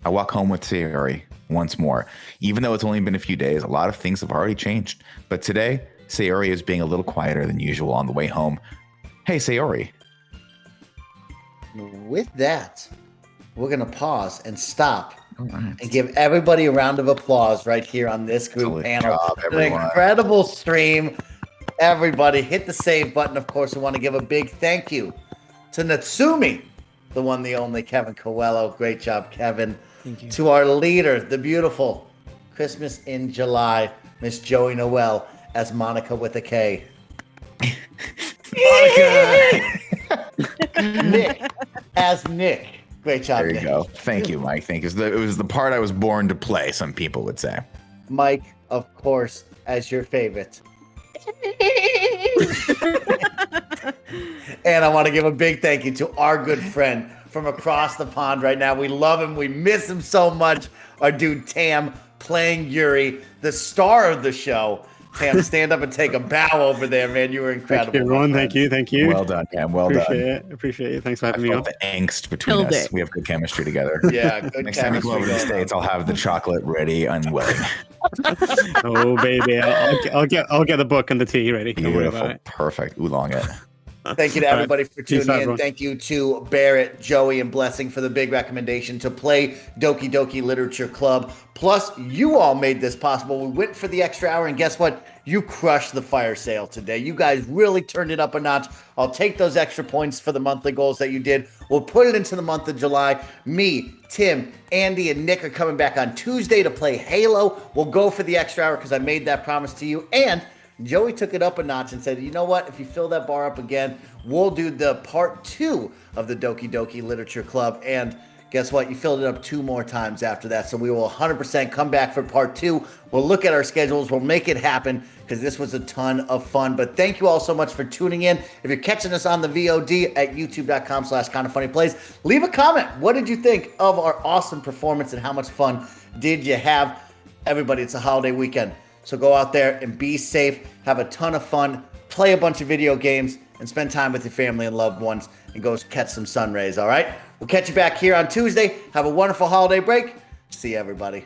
I walk home with Sayori once more. Even though it's only been a few days, a lot of things have already changed. But today, Sayori is being a little quieter than usual on the way home. Hey, Sayori. With that, we're going to pause and stop Right. and give everybody a round of applause right here on this group Excellent panel. job, An everyone. incredible stream. Everybody hit the save button. Of course, we want to give a big thank you to Natsumi, the one, the only Kevin Coelho. Great job, Kevin. Thank you. To our leader, the beautiful Christmas in July, Miss Joey Noel as Monica with a K. Nick as Nick. Great job, There you Nick. go. Thank you, Mike. Thank you. It was the part I was born to play, some people would say. Mike, of course, as your favorite. And I want to give a big thank you to our good friend from across the pond right now. We love him. We miss him so much. Our dude Tam playing Yuri, the star of the show. Tam, stand up and take a bow over there, man. You were incredible. Thank you, everyone. my Thank friend. you. Thank you. Well done, Cam. Well Appreciate done. it. Appreciate it. Thanks for I having me on. felt the angst between Killed us. it. We have good chemistry together. Yeah, good Next time you come over to the chemistry going on. States, I'll have the chocolate ready and willing. Oh baby, I'll get the book and the tea ready. Don't worry about Beautiful. it. Perfect. Oolong it. Thank you to All right. everybody for Peace tuning out, in. everyone. Thank you to Barrett, Joey, and Blessing for the big recommendation to play Doki Doki Literature Club. Plus, you all made this possible. We went for the extra hour, and guess what? You crushed the fire sale today. You guys really turned it up a notch. I'll take those extra points for the monthly goals that you did. We'll put it into the month of July. Me, Tim, Andy, and Nick are coming back on Tuesday to play Halo. We'll go for the extra hour because I made that promise to you. And Joey took it up a notch and said, you know what? If you fill that bar up again, we'll do the part 2 of the Doki Doki Literature Club. And guess what? You filled it up 2 more times after that. So we will 100% come back for part 2. We'll look at our schedules. We'll make it happen because this was a ton of fun. But thank you all so much for tuning in. If you're catching us on the VOD at youtube.com/kindoffunnyplays, leave a comment. What did you think of our awesome performance and how much fun did you have? Everybody, it's a holiday weekend. So go out there and be safe, have a ton of fun, play a bunch of video games, and spend time with your family and loved ones, and go catch some sun rays, all right? We'll catch you back here on Tuesday. Have a wonderful holiday break. See you, everybody.